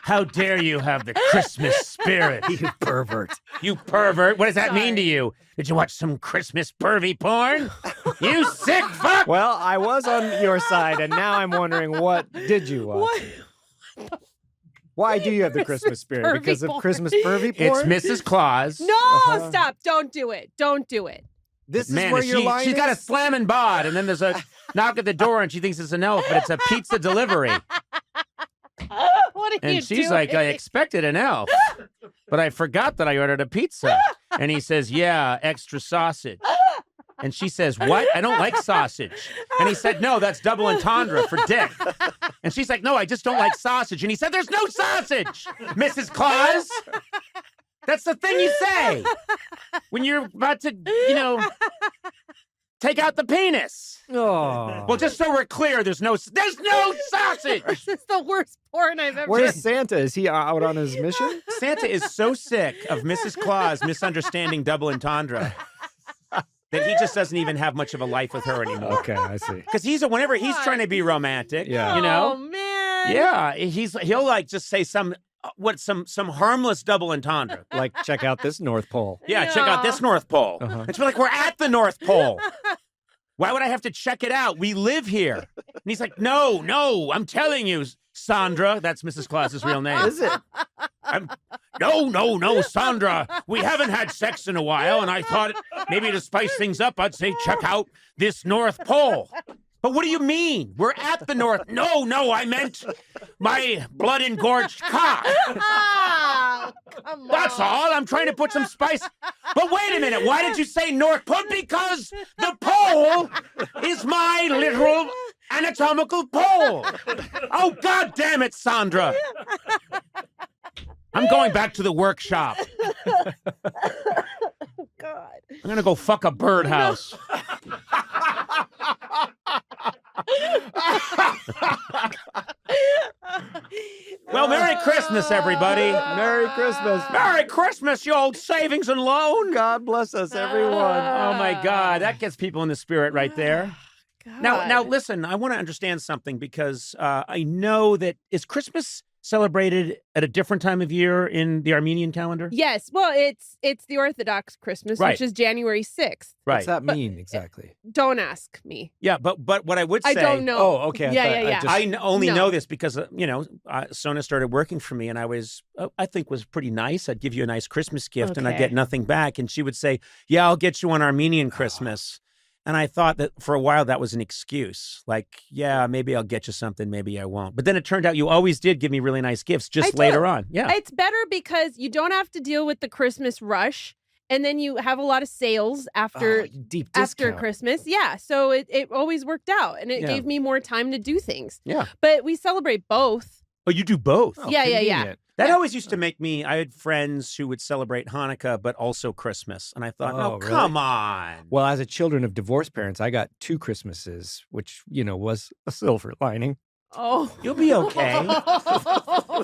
How dare you have the Christmas spirit? You pervert. You pervert. What does that mean to you? Did you watch some Christmas pervy porn? You sick fuck. Well, I was on your side, and now I'm wondering, what did you watch? Why do you have the Christmas spirit? Because of Christmas pervy porn? It's Mrs. Claus. No, stop. Don't do it. Don't do it. This is Man, where your line she's got a is? slamming bod, and then there's a knock at the door, and she thinks it's an elf, but it's a pizza delivery. What are And you she's doing? like, I expected an elf, but I forgot that I ordered a pizza. And he says, yeah, extra sausage. And she says, what? I don't like sausage. And he said, no, that's double entendre for dick. And she's like, no, I just don't like sausage. And he said, there's no sausage, Mrs. Claus. That's the thing you say when you're about to, take out the penis. Oh. Well, just so we're clear, there's no sausage. This is the worst porn I've ever Where's seen. Santa? Is he out on his mission? Santa is so sick of Mrs. Claus misunderstanding double entendre that he just doesn't even have much of a life with her anymore. Okay, I see. Because whenever he's trying to be romantic, Yeah. Oh man. yeah, he'll like just say some harmless double entendre. Like, check out this North Pole. Yeah, check out this North Pole. It's like, we're at the North Pole. Why would I have to check it out? We live here. And he's like, no, I'm telling you, Sandra. That's Mrs. Claus's real name. Is it? No, Sandra. We haven't had sex in a while, and I thought maybe to spice things up, I'd say check out this North Pole. But what do you mean? We're at the North. No, I meant my blood-engorged cock. Oh, come on. That's all. I'm trying to put some spice. But wait a minute. Why did you say North Pole? Because the pole is my literal anatomical pole. Oh, God damn it, Sandra. I'm going back to the workshop. God. I'm going to go fuck a birdhouse. Well, Merry Christmas, everybody. Merry Christmas. Merry Christmas, you old savings and loan. God bless us, everyone. Oh, my God. That gets people in the spirit right there. Now, listen, I want to understand something because I know that is Christmas celebrated at a different time of year in the Armenian calendar? Yes. Well, it's the Orthodox Christmas, Right. which is January 6th. Right. What's that mean exactly? Don't ask me. Yeah, but what I would say... I don't know. Oh, okay. Yeah. I only No. know this because, Sona started working for me and I think was pretty nice. I'd give you a nice Christmas gift and I'd Okay. get nothing back. And she would say, yeah, I'll get you an Armenian Christmas. And I thought that for a while that was an excuse. Like, yeah, maybe I'll get you something, maybe I won't. But then it turned out you always did give me really nice gifts just later on. Yeah. It's better because you don't have to deal with the Christmas rush. And then you have a lot of sales after deep after discount. Christmas. Yeah. So it always worked out. And it Yeah. gave me more time to do things. Yeah. But we celebrate both. Oh, you do both? Yeah. That always used to make me, I had friends who would celebrate Hanukkah, but also Christmas. And I thought, Oh, really? come on. Well, as a children of divorced parents, I got 2 Christmases, which, was a silver lining. Oh. You'll be okay.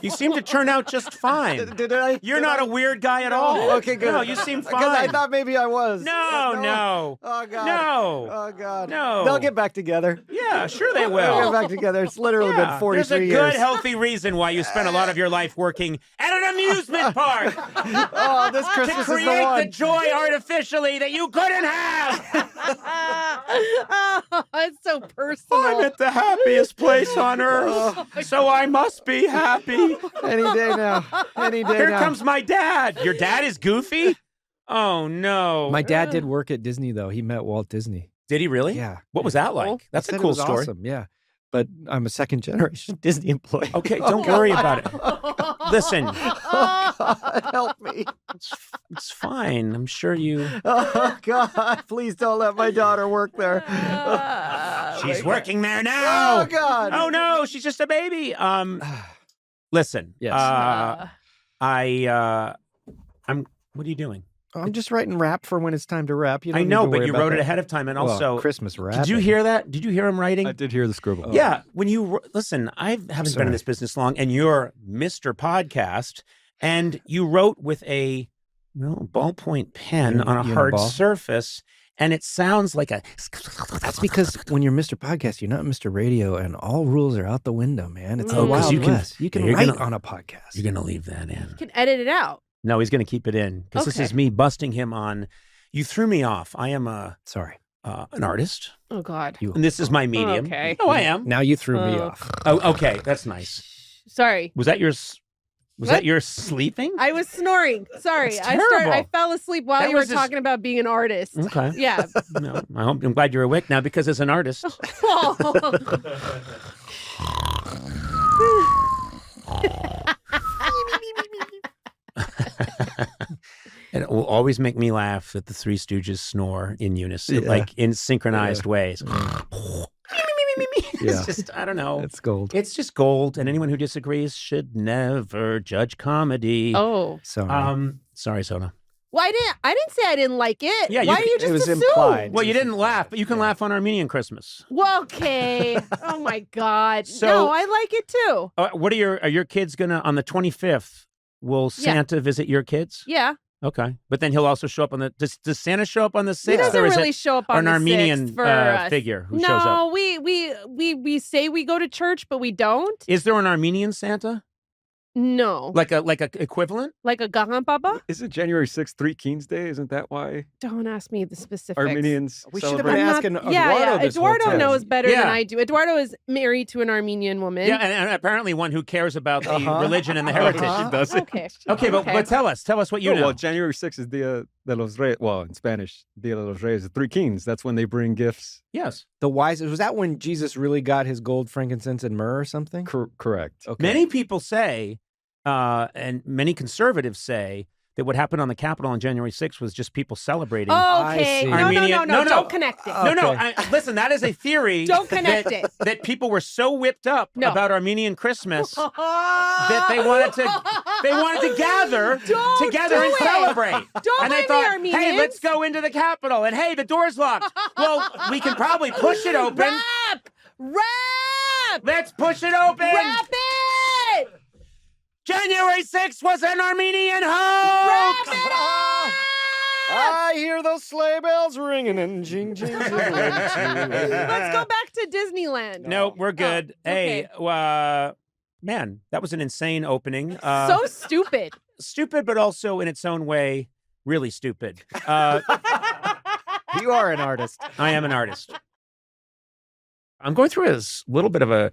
You seem to turn out just fine. Did I? You're not a weird guy at all. Okay, good. No, you seem fine. Because I thought maybe I was. No. Oh, God. No. Oh, God. No. They'll get back together. Yeah, sure they They'll will. get back together. It's literally Yeah, been 43 there's a years. good, healthy reason why you spent a lot of your life working at an amusement park. Oh, this Christmas to is the create one. the joy artificially that you couldn't have. Oh, it's so personal. I'm at the happiest place on earth, so I must be happy. Any day now. Any day Here now. comes my dad. Your dad is goofy? Oh no! My dad did work at Disney though. He met Walt Disney. Did he really? Yeah. What was that like? That's He a said cool it was story. Awesome. Yeah. But I'm a second generation Disney employee. Okay, don't worry about it. Listen. Oh, God, help me. It's fine. I'm sure you. Oh, God. Please don't let my daughter work there. She's working there now. Oh, God. Oh, no. She's just a baby. Listen. Yes. I'm. What are you doing? I'm just writing rap for when it's time to rap. You don't I need know, to but worry you about wrote it that. ahead of time, and Well, also Christmas rap. Did you hear that? Did you hear him writing? I did hear the scribble. Yeah, when you listen, I haven't been in this business long, and you're Mr. Podcast, and you wrote with a ballpoint pen on a hard Uniball. surface, and it sounds like a. That's because when you're Mr. Podcast, you're not Mr. Radio, and all rules are out the window, man. It's the 'cause Wild you can- West. You can you're write gonna- on a podcast. You're gonna leave that in. You can edit it out. No, he's gonna keep it in because this Okay. is me busting him on. You threw me off. I am an artist, Oh God. and this is my medium. Okay. Oh, I am. Now you threw me Oh. off. Oh, okay, that's nice. Sorry. Was that your? Was What? that your sleeping? I was snoring. Sorry. That's I terrible. fell asleep while That you were was just- talking about being an artist. Okay. Yeah. No, I'm glad you're awake now because as an artist. And it will always make me laugh that the Three Stooges snore in unison, Yeah. like in synchronized ways. Yeah. It's just, I don't know. It's gold. It's just gold, and anyone who disagrees should never judge comedy. Oh. Sorry. Sorry, Sona. Well, I didn't say I didn't like it. Yeah, Why do you just assume? Well, you didn't laugh, but you can laugh on Armenian Christmas. Well, okay. Oh my God. So- no, I like it too. What are your kids gonna on the 25th? Will Yeah. Santa visit your kids? Yeah. Okay, but then he'll also show up on the. Does Santa show up on the 6th? He doesn't or is really it show up on an the Armenian 6th for us. figure who no, shows up? we say we go to church, but we don't. Is there an Armenian Santa? No. Like a equivalent? Like a Gahan Baba? Is it January 6th, Three Kings Day? Isn't that why Don't ask me the specifics. Armenians We should have been celebrate? asking Eduardo Yeah. this whole Eduardo time. knows better Yeah. than I do. Eduardo is married to an Armenian woman. Yeah, and apparently one who cares about the Uh-huh. religion and the heritage. He does it. Okay. Okay, but tell us what you No, know. well, January 6th is Dia de los Reyes. Well, in Spanish, Dia de los Reyes, the Three Kings. That's when they bring gifts. Yes. The wise was that when Jesus really got his gold, frankincense, and myrrh or something? Correct. Okay. Many people say, and many conservatives say, that what happened on the Capitol on January 6th was just people celebrating. Okay. see. No, Armenian- no. no. Don't connect it. No, Okay. listen, that is a theory. Don't connect that, it. That people were so whipped up No. about Armenian Christmas that they wanted to gather Don't together do and it. celebrate. Don't and they blame the thought, hey, Armenians. let's go into the Capitol. And hey, the door's locked. Well, we can probably push it open. Rap! Let's push it open. Rap it! January 6th was an Armenian Wrap hoax. it up! I hear those sleigh bells ringing and jing jing jing. Let's go back to Disneyland. No, we're good. okay. Hey, man, that was an insane opening. So stupid. Stupid, but also in its own way, really stupid. You are an artist. I am an artist. I'm going through a little bit of a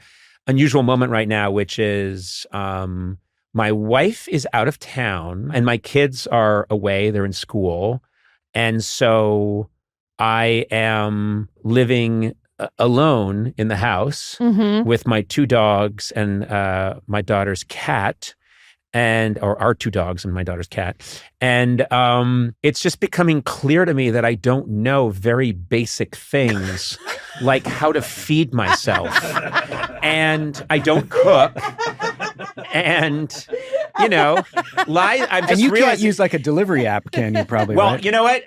unusual moment right now, which is my wife is out of town and my kids are away. They're in school. And so I am living alone in the house with my two dogs and my daughter's cat. Or our two dogs and my daughter's cat. And it's just becoming clear to me that I don't know very basic things like how to feed myself. And I don't cook. And, you know, I'm just And you can't realizing, use like a delivery app, can you? Probably. well, right? you know what?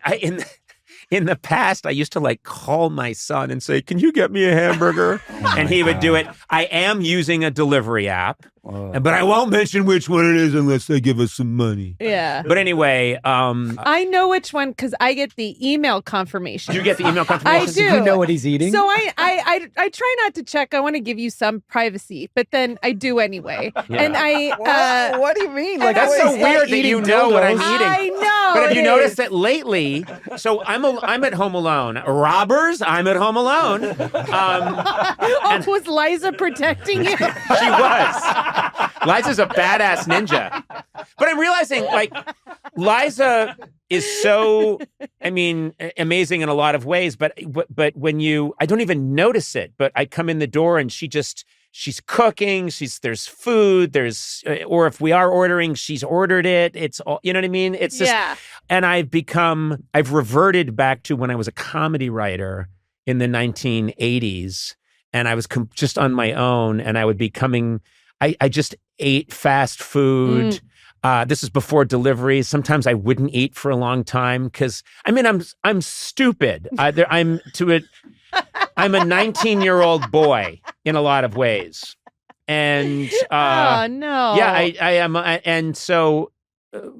In the past, I used to like call my son and say, "Can you get me a hamburger?" And he would do it. I am using a delivery app, but I won't mention which one it is unless they give us some money. Yeah. But anyway, I know which one because I get the email confirmation. you get the email confirmation. I do. You know what he's eating? So I try not to check. I want to give you some privacy, but then I do anyway. Yeah. And I what do you mean? Like, That's so weird that you know what I'm eating. I know. But have it you is. noticed that lately? So I'm at home alone. Robbers, I'm at home alone. Was Liza protecting you? She was. Liza's a badass ninja. But I'm realizing, like, Liza is so, I mean, amazing in a lot of ways. But when I don't even notice it. But I come in the door and she's cooking. There's food. Or if we are ordering, she's ordered it. It's all, you know what I mean? It's just, and I've reverted back to when I was a comedy writer in the 1980s, and I was just on my own, and I would be coming. I just ate fast food. This is before delivery. Sometimes I wouldn't eat for a long time because I'm stupid. I'm a 19-year-old boy in a lot of ways, and oh no, yeah, I am, and so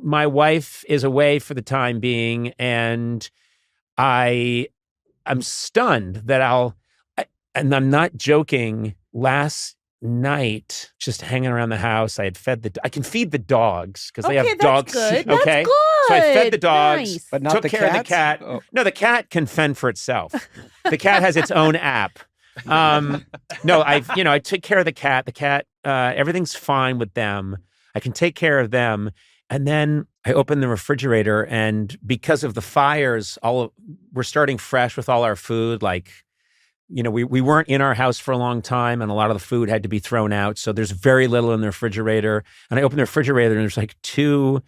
my wife is away for the time being, and I'm stunned that and I'm not joking. Last night, just hanging around the house, I can feed the dogs because they have dogs. Good. Okay, that's good. so I fed the dogs, nice. But not took the care of the cat. Oh. No, the cat can fend for itself. The cat has its own app. No, I took care of the cat. The cat, everything's fine with them. I can take care of them. And then I opened the refrigerator, and because of the fires, we're starting fresh with all our food. Like, we weren't in our house for a long time, and a lot of the food had to be thrown out. So there's very little in the refrigerator. And I opened the refrigerator, and there's like 2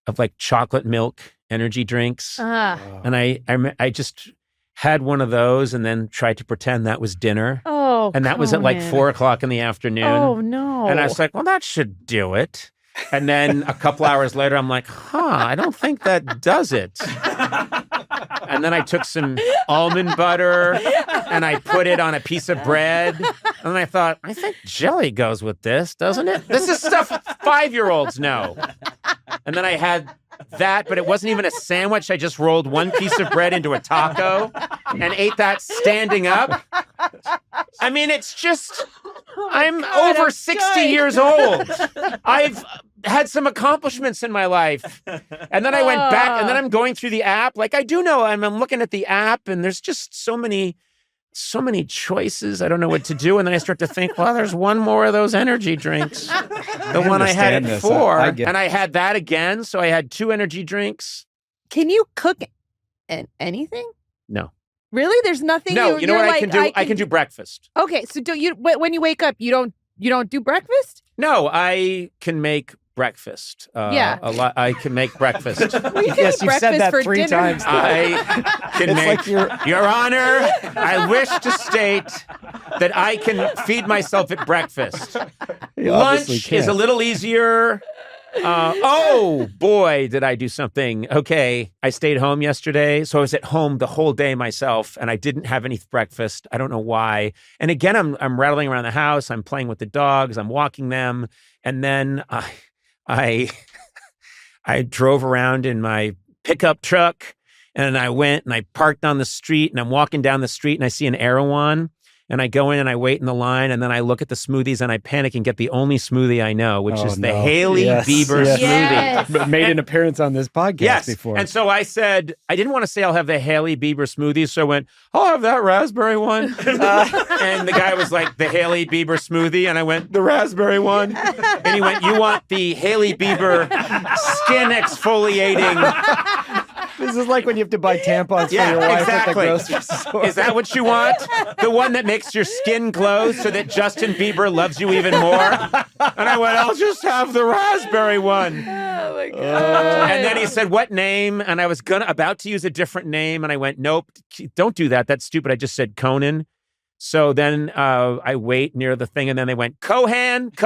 of like chocolate milk energy drinks. And I just had one of those and then tried to pretend that was dinner. Oh, and that was at like 4:00 in the afternoon. Oh no. And I was like, well, that should do it. And then a couple hours later, I'm like, I don't think that does it. And then I took some almond butter and I put it on a piece of bread. And I thought, I think jelly goes with this, doesn't it? This is stuff 5-year-olds know. And then I had that, but it wasn't even a sandwich. I just rolled one piece of bread into a taco and ate that standing up. I mean, it's just, I'm over 60 years old. I've had some accomplishments in my life. And then I went back, and then I'm going through the app. Like, I do know, I'm looking at the app, and there's just so many choices. I don't know what to do. And then I start to think, well, there's one more of those energy drinks. The one I had at 4. And I had that again. So I had 2 energy drinks. Can you cook anything? No. Really? There's nothing. No, you know what I can do? I can do breakfast. Okay, so when you wake up, you don't do breakfast? No, I can make breakfast. A lot. I can make breakfast. Yes, you've said that 3 times. I can make Your Honor, I wish to state that I can feed myself at breakfast. Lunch is a little easier. Oh boy, did I do something. Okay, I stayed home yesterday, so I was at home the whole day myself, and I didn't have any breakfast. I don't know why. And again, I'm rattling around the house. I'm playing with the dogs. I'm walking them, and then I drove around in my pickup truck, and I went and I parked on the street, and I'm walking down the street, and I see an Erewhon. And I go in and I wait in the line, and then I look at the smoothies and I panic and get the only smoothie I know, which is the Haley Bieber smoothie. Yes. Made an appearance on this podcast before. And so I said, I didn't want to say I'll have the Haley Bieber smoothie, so I went, I'll have that raspberry one. And the guy was like, the Haley Bieber smoothie, and I went, the raspberry one. And he went, you want the Haley Bieber skin exfoliating. This is like when you have to buy tampons for your wife at the grocery store. Is that what you want? The one that makes your skin glow so that Justin Bieber loves you even more? And I went, I'll just have the raspberry one. Oh my God. And then he said, what name? And I was about to use a different name. And I went, nope, don't do that. That's stupid. I just said Conan. So then I wait near the thing, and then they went, Cohan. And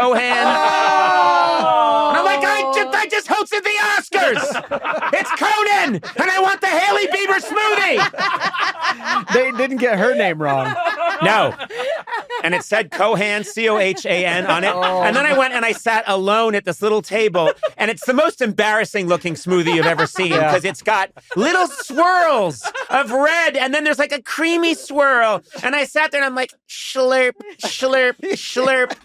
I'm like, I just hosted the Oscars. It's Conan, and I want the Haley Bieber smoothie. They didn't get her name wrong. No. And it said Cohan, Cohan on it. And then I went and I sat alone at this little table, and it's the most embarrassing looking smoothie you've ever seen because it's got little swirls of red, and then there's like a creamy swirl. And I sat there and I'm like, slurp, slurp, slurp.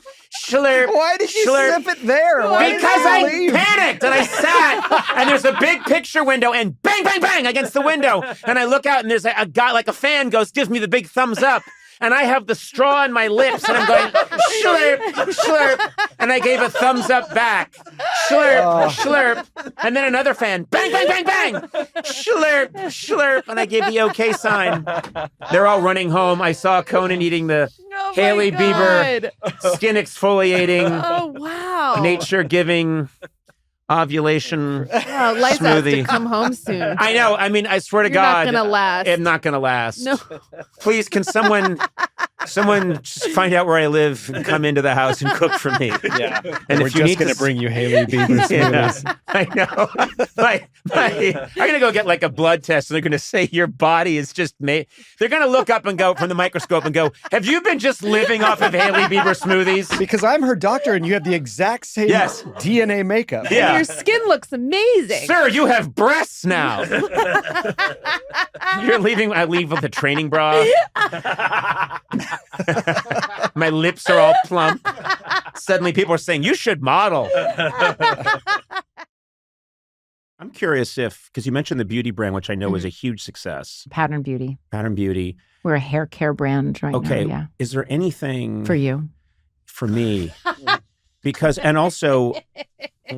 Slurp. Why did you slurp. sip it there? Because I panicked and I sat, and there's a big picture window, and bang, bang, bang against the window. And I look out, and there's a guy, like a fan gives me the big thumbs up. And I have the straw on my lips, and I'm going, slurp, slurp. And I gave a thumbs up back. Slurp, slurp. And then another fan, bang, bang, bang, bang. Slurp, slurp. And I gave the okay sign. They're all running home. I saw Conan eating the Hailey Bieber skin exfoliating, nature giving ovulation Liza has to come home soon. I know. I mean, I swear to You're God, not gonna last. I'm not gonna last. No. Please, can someone just find out where I live and come into the house and cook for me? Yeah. And We're if you just need going to bring you Hailey Bieber smoothies. Yeah, I know. I'm going to go get like a blood test and they're going to say your body is just made. They're going to look up and go from the microscope and go, have you been just living off of Hailey Bieber smoothies? Because I'm her doctor and you have the exact same DNA makeup. Yeah. Your skin looks amazing. Sir, you have breasts now. You're leaving. I leave with a training bra. My lips are all plump. Suddenly people are saying, you should model. I'm curious because you mentioned the beauty brand, which I know is a huge success. Pattern Beauty. Pattern Beauty. We're a hair care brand right now. Yeah. Is there anything for you? For me? Because, and also,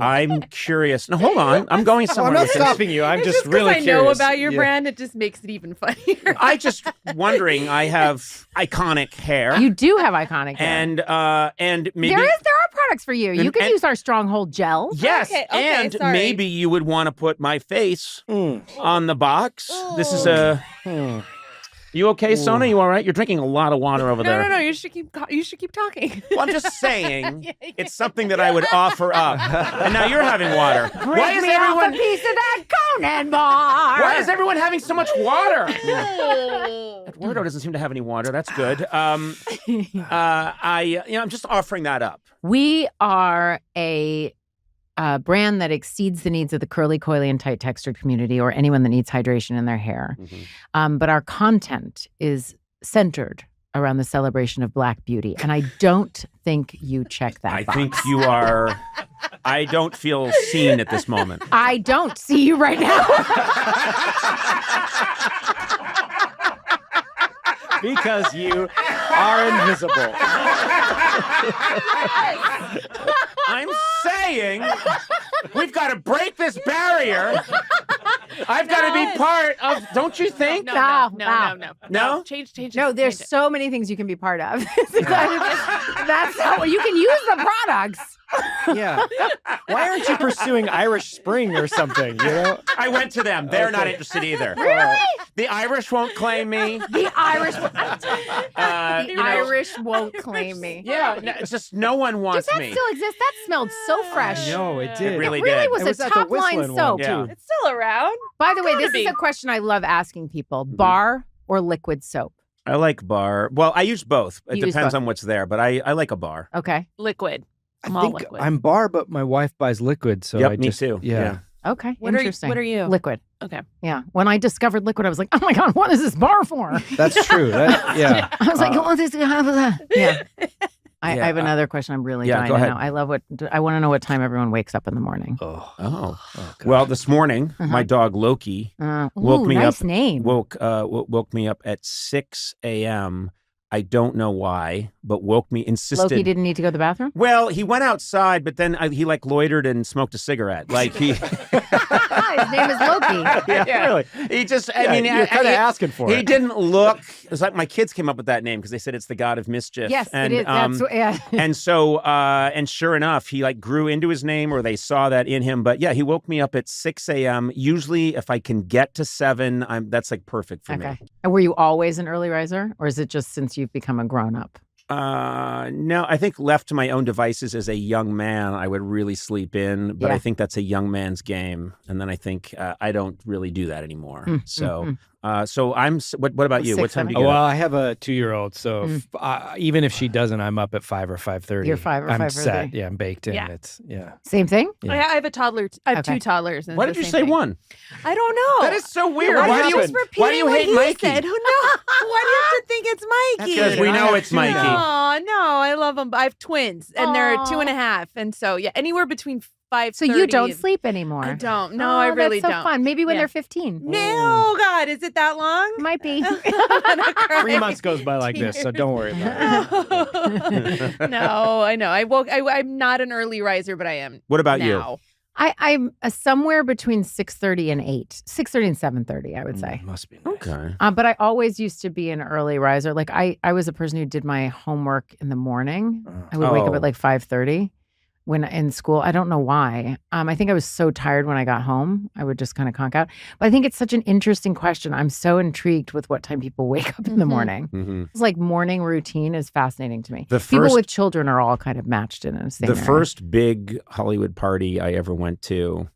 I'm curious. No, hold on. I'm going somewhere. I'm not with stopping this. you. I'm just really I curious. know about your brand, it just makes it even funnier. I just wondering. I have iconic hair. You do have iconic hair. And maybe there are products for you. You can and- use our Stronghold gel. Yes, and maybe you would want to put my face on the box. This is a. You okay, Sona? You all right? You're drinking a lot of water over there. No. You should keep talking. Well, I'm just saying it's something that I would offer up. And now you're having water. Why is everyone a piece of that Conan bar? Why is everyone having so much water? Eduardo doesn't seem to have any water. That's good. I'm just offering that up. We are a brand that exceeds the needs of the curly, coily, and tight textured community or anyone that needs hydration in their hair. But our content is centered around the celebration of Black beauty. And I don't think you check that box. I think you are. I don't feel seen at this moment. I don't see you right now. Because you are invisible. I'm saying we've got to break this barrier. I've got to be part of, don't you think? No. Change. No, there's so many things you can be part of. That's how you can use the products. Yeah. Why aren't you pursuing Irish Spring or something? You know? I went to them. They're not interested either. Really? The Irish won't claim me. The Irish won't claim me. Yeah, it's just no one wants Does that me. still exist? That smelled so fresh. No, it did. It really really did. was It a was at the top line Whistling soap. one, too. It's still around. By the way, Gotta this be. is a question I love asking people: bar or liquid soap? I like bar. Well, I use both. It You use depends both. on what's there, but I like a bar. Okay. Liquid. I I'm all think liquid. I'm bar, but my wife buys liquid, so Yep, I me just too. Yeah. Okay. What Interesting. are you? Liquid. Okay. Yeah. When I discovered liquid, I was like, oh my God, what is this bar for? That's true. Yeah. I was like, oh, this is yeah. I Yeah, have another question. I'm really yeah, dying go to ahead. know. I want to know what time everyone wakes up in the morning. Oh. Well, this morning, my dog Loki woke me nice up. name. Woke me up at 6 a.m. I don't know why, but woke me. Insisted. Loki didn't need to go to the bathroom? Well, he went outside, but then he like loitered and smoked a cigarette. Like he. His name is Loki. Yeah, really. He just. I mean, you're kind of asking for He it. didn't look. It's like my kids came up with that name because they said it's the god of mischief. Yes, and, it is. That's yeah. And so, and sure enough, he like grew into his name, or they saw that in him. But yeah, he woke me up at 6 a.m. Usually, if I can get to 7, that's like perfect for me. And were you always an early riser, or is it just since you've become a grown up? No, I think left to my own devices as a young man, I would really sleep in, but Yeah. I think that's a young man's game. And then I think I don't really do that anymore. So I'm, what about you? What time do you get Well, up? I have a 2-year-old, so even if she doesn't, I'm up at 5 or 5:30. You're 5 or I'm 5:30. set. Yeah, I'm baked in. Yeah. It's yeah. Same thing? Yeah. I have a toddler. I have Okay. 2 toddlers. And Why it's did you the say same thing. one? I don't know. That is so weird. I'm Why do just you repeating hate what Mikey? he said. Who knows? Why do you have to think it's Mikey? Because we know it's Mikey. No, I love them. I have twins, and they're 2.5, and so anywhere between 5. So you don't sleep anymore? I don't. No, I really that's so don't. fun. Maybe when they're 15. No, God, is it that long? Might be. 3 months goes by like this, so don't worry about it. No, I know. I'm not an early riser, but I am. What about now. you? I'm somewhere between 6:30 and 8. 6:30 and 7:30, I would say. Must be nice. Okay. But I always used to be an early riser. Like I was a person who did my homework in the morning. I would wake up at like 5:30 when in school. I don't know why. I think I was so tired when I got home. I would just kind of conk out. But I think it's such an interesting question. I'm so intrigued with what time people wake up in the morning. Mm-hmm. It's like morning routine is fascinating to me. People first- with children are all kind of matched in a same The area. first big Hollywood party I ever went to,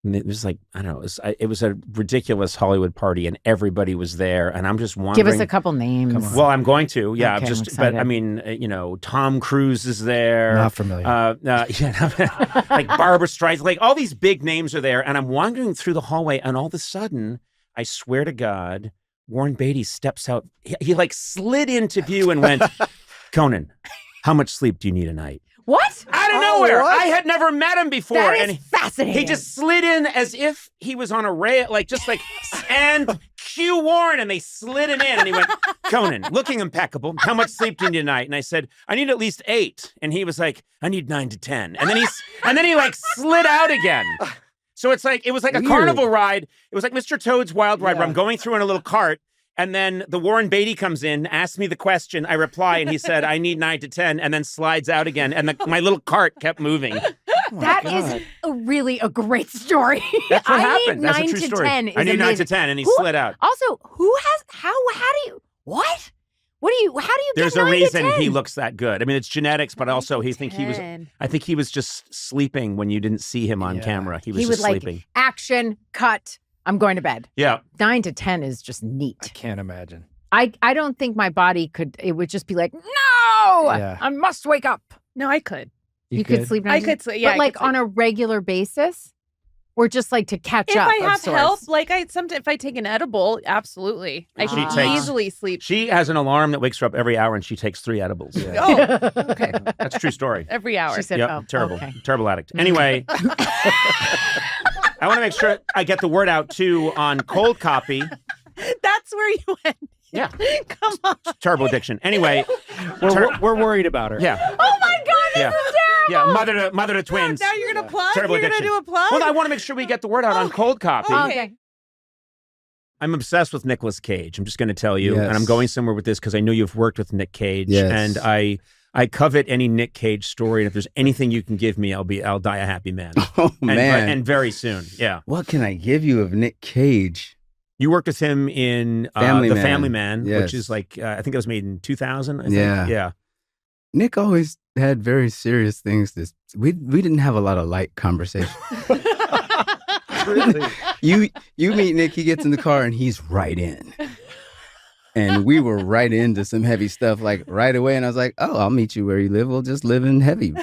and it was like, I don't know, it was a ridiculous Hollywood party, and everybody was there, and I'm just wondering. Give us a couple names. Well, I'm going to, yeah. Okay, I'm but excited. I mean, Tom Cruise is there. Not familiar. Like Barbara Streisand, like all these big names are there, and I'm wandering through the hallway, and all of a sudden, I swear to God, Warren Beatty steps out. He like slid into view and went, "Conan, how much sleep do you need a night?" What? Out of nowhere. I had never met him before. That is and fascinating. He just slid in as if he was on a rail, and cue Warren, and they slid him in. And he went, "Conan, looking impeccable. How much sleep do you need tonight?" And I said, "I need at least 8." And he was like, "I need 9 to 10." And then he like slid out again. So it was like a carnival ride. It was like Mr. Toad's Wild Ride, where I'm going through in a little cart. And then the Warren Beatty comes in, asks me the question. I reply, and he said, "I need 9 to 10," and then slides out again. And my little cart kept moving. That is really a great story. That's what I happened. Need That's 9 a true to story. 10 is I need 9 to amazing. 10, and he Who- slid out. Also, who has how do you what? What do you how do you There's get a 9 reason to 10? he looks that good. I mean, it's genetics, but also I think he was just sleeping when you didn't see him on camera. He was would just sleeping. Action, cut, I'm going to bed. Yeah. 9 to 10 is just neat. I can't imagine. I don't think my body could, it would just be like, no, Yeah. I must wake up. No, I could. You could sleep 9 I to could 10? sleep. Yeah, But I like could sleep. on a regular basis, or just like to catch If up. I of have sorts? help, like if I take an edible, absolutely, I She can takes- easily sleep. She has an alarm that wakes her up every hour, and she takes 3 edibles. Oh, okay. That's a true story. Every hour. She said, Yep, oh, terrible, okay. terrible addict. Anyway, I want to make sure I get the word out too on cold copy. That's where you went. Yeah. Come on. Terrible addiction. Anyway, We're worried about her. Yeah. Oh my God, this Yeah. is terrible. Yeah, mother to twins. Now you're gonna plug. Terrible You're addiction. gonna do a plug. Well, I want to make sure we get the word out on cold copy. Okay. I'm obsessed with Nicolas Cage. I'm just going to tell you, Yes. and I'm going somewhere with this because I know you've worked with Nick Cage, Yes. and I covet any Nick Cage story. And if there's anything you can give me, I'll die a happy man. Oh, man. and very soon. Yeah. What can I give you of Nick Cage? You worked with him in Family The Man. Family Man, Yes. which is like I think it was made in 2000. I think. Yeah. Yeah. Nick always had very serious things to. We didn't have a lot of light conversation. Really? You meet Nick, he gets in the car and he's right in. And we were right into some heavy stuff like right away. And I was like, "Oh, I'll meet you where you live. We'll just live in heavy.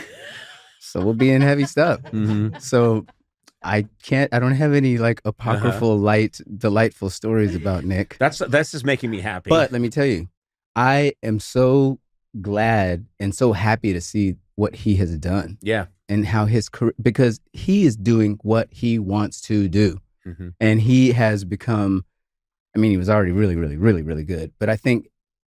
So we'll be in heavy stuff." Mm-hmm. So I don't have any like apocryphal, light, delightful stories about Nick. That's just making me happy. But let me tell you, I am so glad and so happy to see what he has done. Yeah. And how his career, because he is doing what he wants to do. Mm-hmm. And he has become, I mean, he was already really, really, really, really good. But I think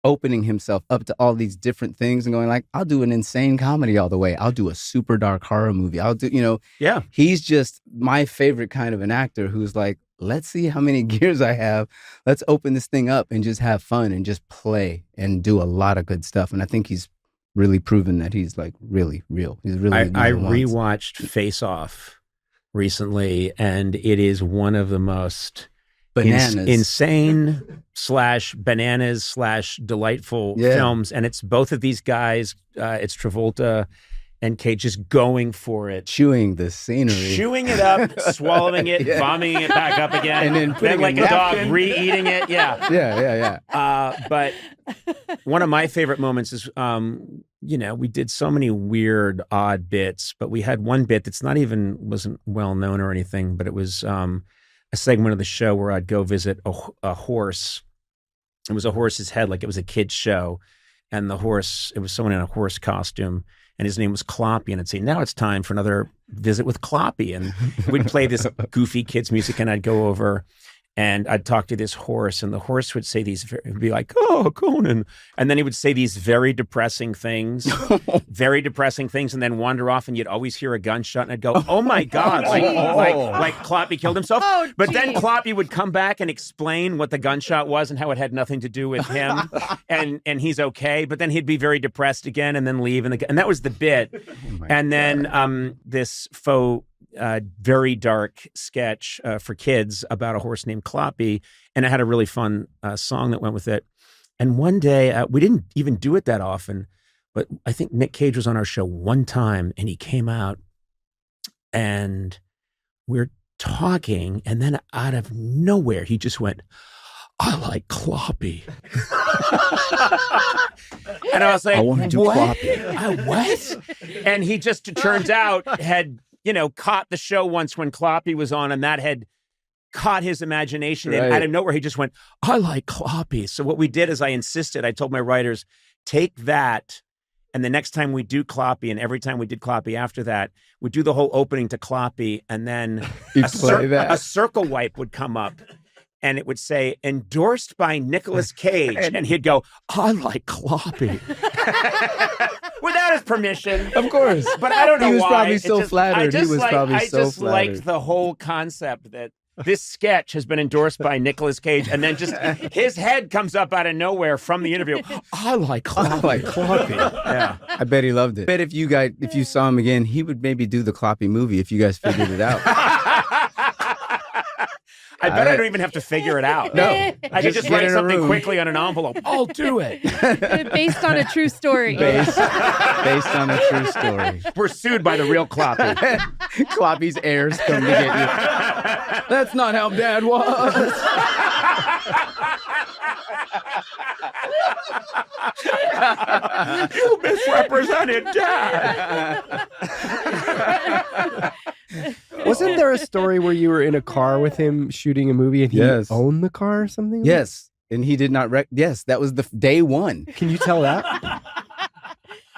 opening himself up to all these different things and going like, I'll do an insane comedy all the way. I'll do a super dark horror movie. I'll do, yeah. He's just my favorite kind of an actor who's like, let's see how many gears I have. Let's open this thing up and just have fun and just play and do a lot of good stuff. And I think he's really proven that he's like really real. He's really. I rewatched Face Off recently, and it is one of the most Bananas. insane / bananas / delightful films. And it's both of these guys. It's Travolta and Cage just going for it. Chewing the scenery. Chewing it up, swallowing it, vomiting it back up again. And then putting like a a dog, napkin. re-eating it. Yeah. Yeah. But one of my favorite moments is, we did so many weird, odd bits, but we had one bit that's wasn't well known or anything, but it was a segment of the show where I'd go visit a horse It was a horse's head, like it was a kid's show. And the horse, it was someone in a horse costume, and his name was Kloppy. And I'd say, now it's time for another visit with Kloppy. And we'd play this goofy kids music, and I'd go over and I'd talk to this horse, and the horse would say these, he'd be like, oh, Conan. And then he would say these very depressing things, and then wander off, and you'd always hear a gunshot, and I'd go, oh my God, like Kloppy killed himself. But then Kloppy would come back and explain what the gunshot was and how it had nothing to do with him, and he's okay. But then he'd be very depressed again and then leave, and that was the bit. And then this faux very dark sketch for kids about a horse named Kloppy, and it had a really fun song that went with it. And one day, we didn't even do it that often, but I think Nick Cage was on our show one time, and he came out, and we're talking, and then out of nowhere, he just went, I like Kloppy. And I was like, I want to do Kloppy. What? And he just, it turns out, had caught the show once when Kloppy was on, and that had caught his imagination. Right. And out of nowhere, he just went, I like Kloppy. So what we did is I told my writers, take that, and the next time we do Kloppy, and every time we did Kloppy after that, we'd do the whole opening to Kloppy, and then a circle wipe would come up, and it would say, endorsed by Nicolas Cage. And he'd go, I like Kloppy. Without his permission. Of course. But I don't know why. He was probably so flattered. I just liked the whole concept that this sketch has been endorsed by Nicolas Cage, and then just his head comes up out of nowhere from the interview. I like Kloppy. Yeah. I bet he loved it. I bet if you saw him again, he would maybe do the Kloppy movie if you guys figured it out. I bet I don't even have to figure it out. No. I could just write something quickly on an envelope. I'll do it. Based on a true story. Based on a true story. We're sued by the real Kloppy. Kloppy's heirs come to get you. That's not how Dad was. You misrepresented Dad. Wasn't there a story where you were in a car with him shooting a movie, and he owned the car or something? Yes. And he did not yes, that was the day one. Can you tell that?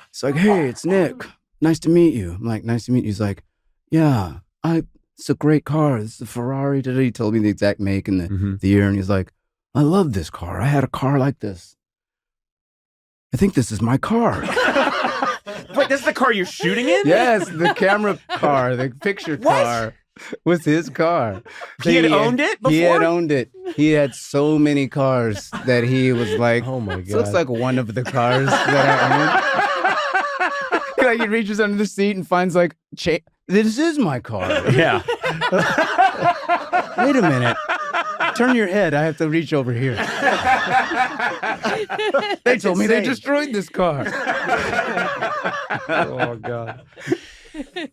It's like, hey, it's Nick. Nice to meet you. I'm like, nice to meet you. He's like, yeah, it's a great car. It's a Ferrari. He told me the exact make and the year, and he's like, I love this car. I had a car like this. I think this is my car. Wait, this is the car you're shooting in? Yes, the camera car, the picture car was his car. He had owned it before? He had owned it. He had so many cars that he was like, oh my God. This looks like one of the cars that I own. Like he reaches under the seat and finds like, this is my car. Yeah. Wait a minute. Turn your head. I have to reach over here. They told me they destroyed this car. Oh, God.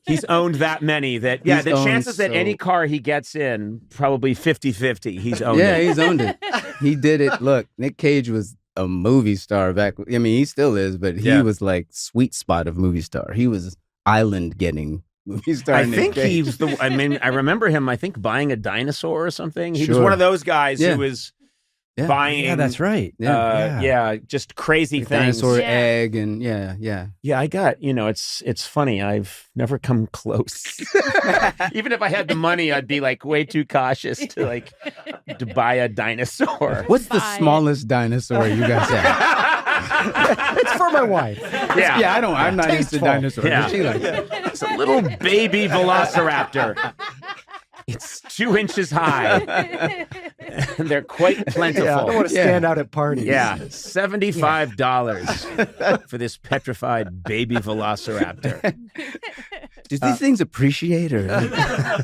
He's owned that many that, the chances that any car he gets in, probably 50-50. He's owned it. Yeah, he's owned it. He did it. Look, Nick Cage was a movie star back. I mean, he still is, but he was like sweet spot of movie star. He was island getting movie star. I think he was I remember him, I think, buying a dinosaur or something. He was one of those guys who was buying. Yeah, that's right. Just crazy like things. Dinosaur egg and yeah. Yeah, I got, it's funny. I've never come close. Even if I had the money, I'd be like way too cautious to buy a dinosaur. What's the smallest dinosaur you guys have? It's for my wife. Yeah, I'm not into dinosaurs. Yeah. She likes it. It's a little baby velociraptor. It's 2 inches high. And they're quite plentiful. Yeah, I don't want to stand out at parties. Yeah, $75 for this petrified baby velociraptor. Do these things appreciate or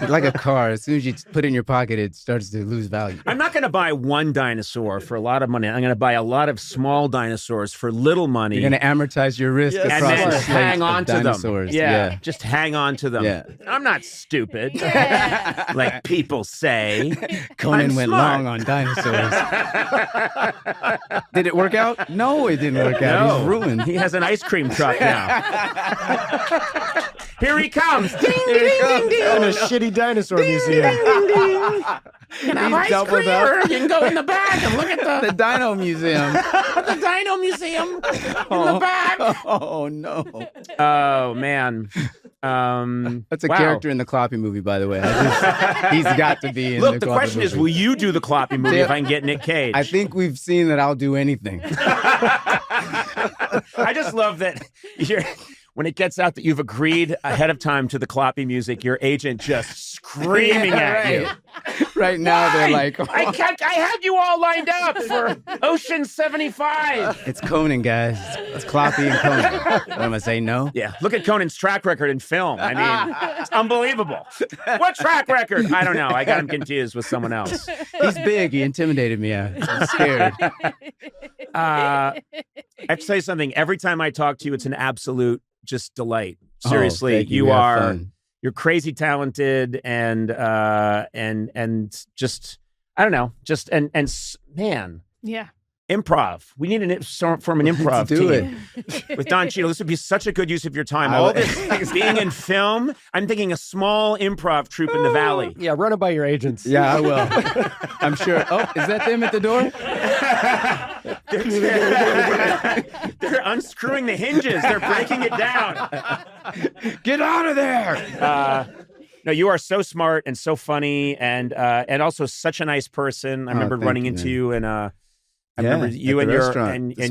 like a car? As soon as you put it in your pocket, it starts to lose value. I'm not going to buy one dinosaur for a lot of money. I'm going to buy a lot of small dinosaurs for little money. You're going to amortize your risk across and then the hang on to dinosaurs. them. Yeah, just hang on to them. Yeah. I'm not stupid, like people say. Conan went long on dinosaurs. Did it work out? No, it didn't work out. No. He's ruined. He has an ice cream truck now. Here he comes. Ding, Here he comes. In a shitty dinosaur museum. And He's doubled up. You can go in the back and look at The Dino Museum. the Dino Museum in the back. Oh no. Oh man. That's a wow. character in the Cloppy movie, by the way. He's got to be in Look, the Cloppy question is, movie. will you do the Cloppy movie if I can get Nick Cage? I think we've seen that I'll do anything. I just love that when it gets out that you've agreed ahead of time to the Cloppy music, your agent just screaming at you. Right now, they're like, I had you all lined up for Ocean 75. It's Conan, guys. It's Cloppy and Conan. What, am I gonna say no? Yeah, look at Conan's track record in film. I mean, it's unbelievable. What track record? I don't know. I got him confused with someone else. He's big. He intimidated me. I'm scared. I have to tell you something. Every time I talk to you, it's an absolute just delight. Seriously, thank you. you We have are. fun. You're crazy talented and just I don't know, just and man, Yeah. improv. We need an from an improv Let's do team with Don Cheadle. This would be such a good use of your time. All this being in film, I'm thinking a small improv troupe in the Valley. Yeah, run it by your agents. Yeah, I will. I'm sure. Oh, is that them at the door? They're unscrewing the hinges. They're breaking it down. Get out of there. No, you are so smart and so funny and also such a nice person. I remember running into you and I remember you and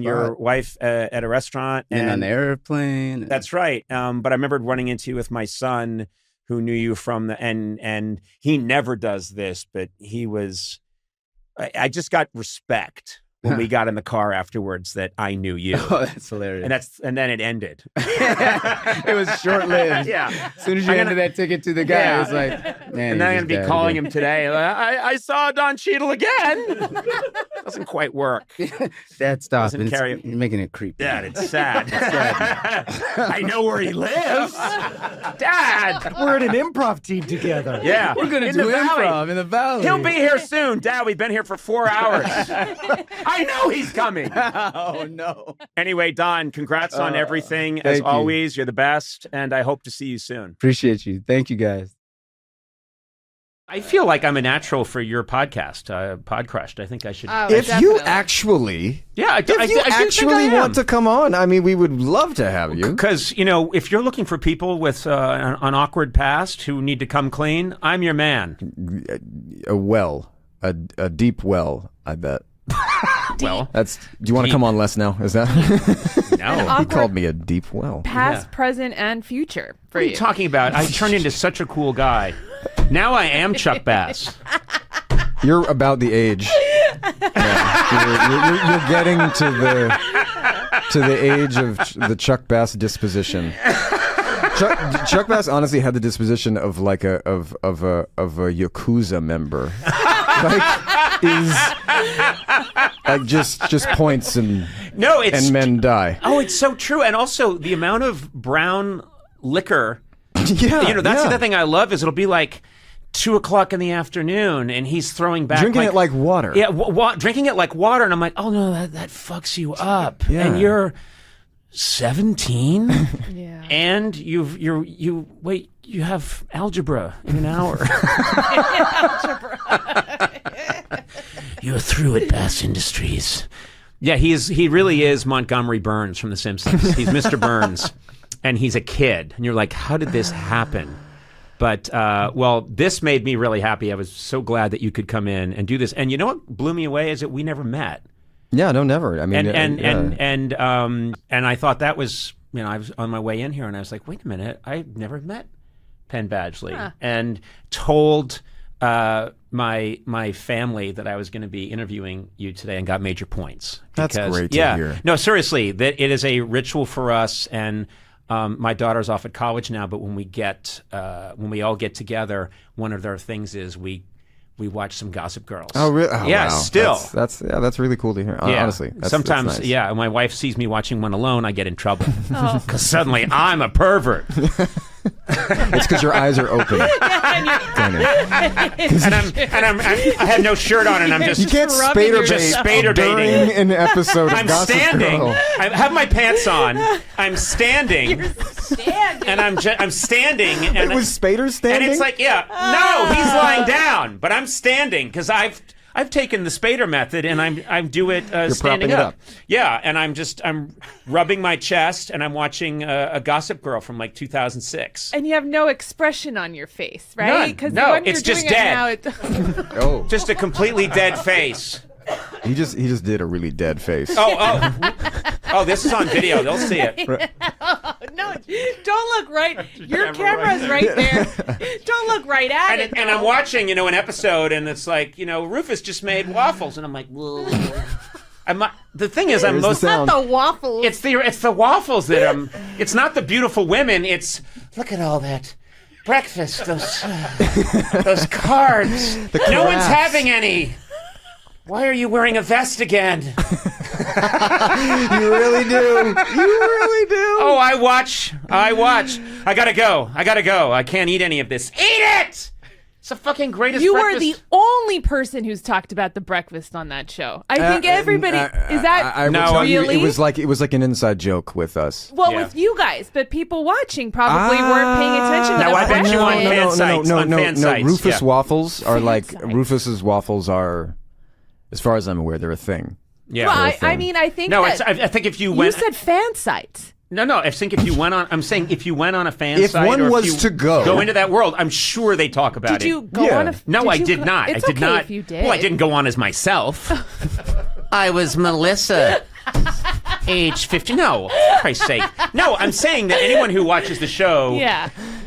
your wife at a restaurant And on the airplane. That's right. But I remember running into you with my son who knew you from and he never does this, but he was I just got respect when we got in the car afterwards that I knew you. Oh, that's hilarious. And then it ended. It was short-lived. Yeah. As soon as you handed that ticket to the guy, it was like, man. And then I'm going to be calling him today. I saw Don Cheadle again. Doesn't quite work. Dad, stop. Doesn't carry- You're making it creepy. Dad, it's sad. I know where he lives. Dad. We're in an improv team together. Yeah. We're going to In do the valley. improv in the valley. He'll be here soon. Dad, we've been here for 4 hours. I know he's coming. Oh, no. Anyway, Don, congrats on everything. As thank you. always, you're the best. And I hope to see you soon. Appreciate you. Thank you, guys. I feel like I'm a natural for your podcast, Podcrushed. I think I should. If you actually, I do think I want am. to come on, I mean, we would love to have you. Because, if you're looking for people with an awkward past who need to come clean, I'm your man. A deep well, I bet. Well, do you want to come on less now? Is that? No. He called me a deep well. Past, present, and future for What are you. you talking about? I turned into such a cool guy. Now I am Chuck Bass. You're about the age. Yeah. You're getting to the age of the Chuck Bass disposition. Chuck Bass honestly had the disposition of like a Yakuza member. Just points and men die. Oh, it's so true. And also the amount of brown liquor. Yeah, that's the other thing I love is it'll be like 2:00 in the afternoon and he's throwing back drinking it like water. Yeah, drinking it like water, and I'm like, oh no, that fucks you up. Yeah. And you're 17, Yeah. and you have algebra in an hour. You're through at Bass Industries. Yeah, he really is Montgomery Burns from The Simpsons. He's Mr. Burns, and he's a kid. And you're like, how did this happen? But, this made me really happy. I was so glad that you could come in and do this. And you know what blew me away is that we never met. Yeah, no, never. I mean, and I thought that was, I was on my way in here and I was like, wait a minute, I've never met Penn Badgley, and told my family that I was going to be interviewing you today and got major points. That's great to hear. No, seriously, that it is a ritual for us. And my daughter's off at college now, but when we all get together, one of their things is we watch some Gossip Girls. Oh, really? Oh, yeah, wow. still. That's really cool to hear. Yeah. Honestly, sometimes, that's nice. my wife sees me watching one alone, I get in trouble because suddenly I'm a pervert. It's because your eyes are open. I have no shirt on, and I'm just you can't spader dating an episode of I'm Gossip standing. Girl. I have my pants on. I'm standing. And I'm standing. And it was Spader standing? And it's like, no, he's lying down, but I'm standing because I've taken the Spader method, and I do it standing up. Yeah, and I'm rubbing my chest, and I'm watching a Gossip Girl from like 2006. And you have no expression on your face, right? No, it's just dead. Oh, just a completely dead face. He just did a really dead face. Oh, this is on video. They'll see it. No, don't look right. Your camera's right there. Don't look right at it. And I'm watching, an episode, and it's like, Rufus just made waffles, and I'm like, whoa. The thing is, It's not the waffles. It's the waffles that It's not the beautiful women. It's look at all that breakfast. Those cards. No one's having any. Why are you wearing a vest again? You really do. Oh, I watch. I gotta go. I can't eat any of this. Eat it! It's the fucking greatest breakfast. You are the only person who's talked about the breakfast on that show. I think everybody is that I will tell really? you, it was like an inside joke with us. Well, with you guys, but people watching probably weren't paying attention to the I bet you on fan sites. No. Rufus waffles are Rufus's waffles are, as far as I'm aware, they're a thing. Yeah. Well, I mean, I think I think if you went, you said fan sites. No. I think if you went on, I'm saying if you went on a fan site, if one was to go into that world, I'm sure they talk about it. Did you go on a? No, I did not. It's I did okay not. if you did. Well, I didn't go on as myself. I was Melissa, age 50. No, for Christ's sake. No, I'm saying that anyone who watches the show,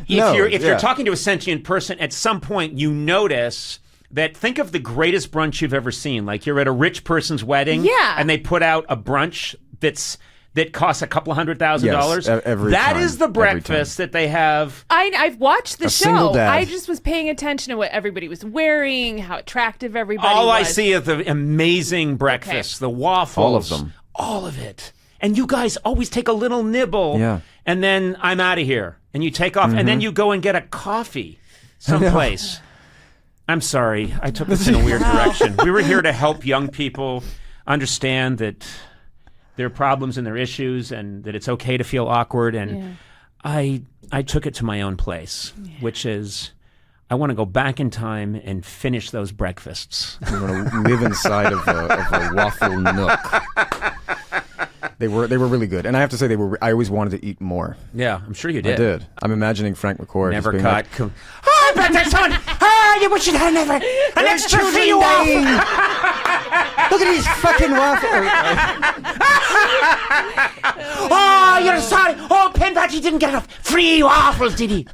if you're talking to a sentient person, at some point you notice that think of the greatest brunch you've ever seen. Like you're at a rich person's wedding, and they put out a brunch that costs $200,000. That is the breakfast that they have. I've watched the A show. single dad. I just was paying attention to what everybody was wearing, how attractive everybody was. All I see is the amazing breakfast, the waffles. All of them. All of it. And you guys always take a little nibble. Yeah. And then I'm out of here. And you take off. And then you go and get a coffee someplace. I'm sorry. I took this in a weird direction. We were here to help young people understand that there are problems and there are issues and that it's okay to feel awkward. And I took it to my own place, which is I want to go back in time and finish those breakfasts. I want to live inside of a waffle nook. They were really good. And I have to say I always wanted to eat more. Yeah, I'm sure you did. I did. I'm imagining Frank McCoy never just being caught. like, Oh, but there's someone. You wish you'd had an extra for you off. Look at these fucking waffles. Oh, you're sorry. Oh, Penbatchy didn't get enough free waffles, did he?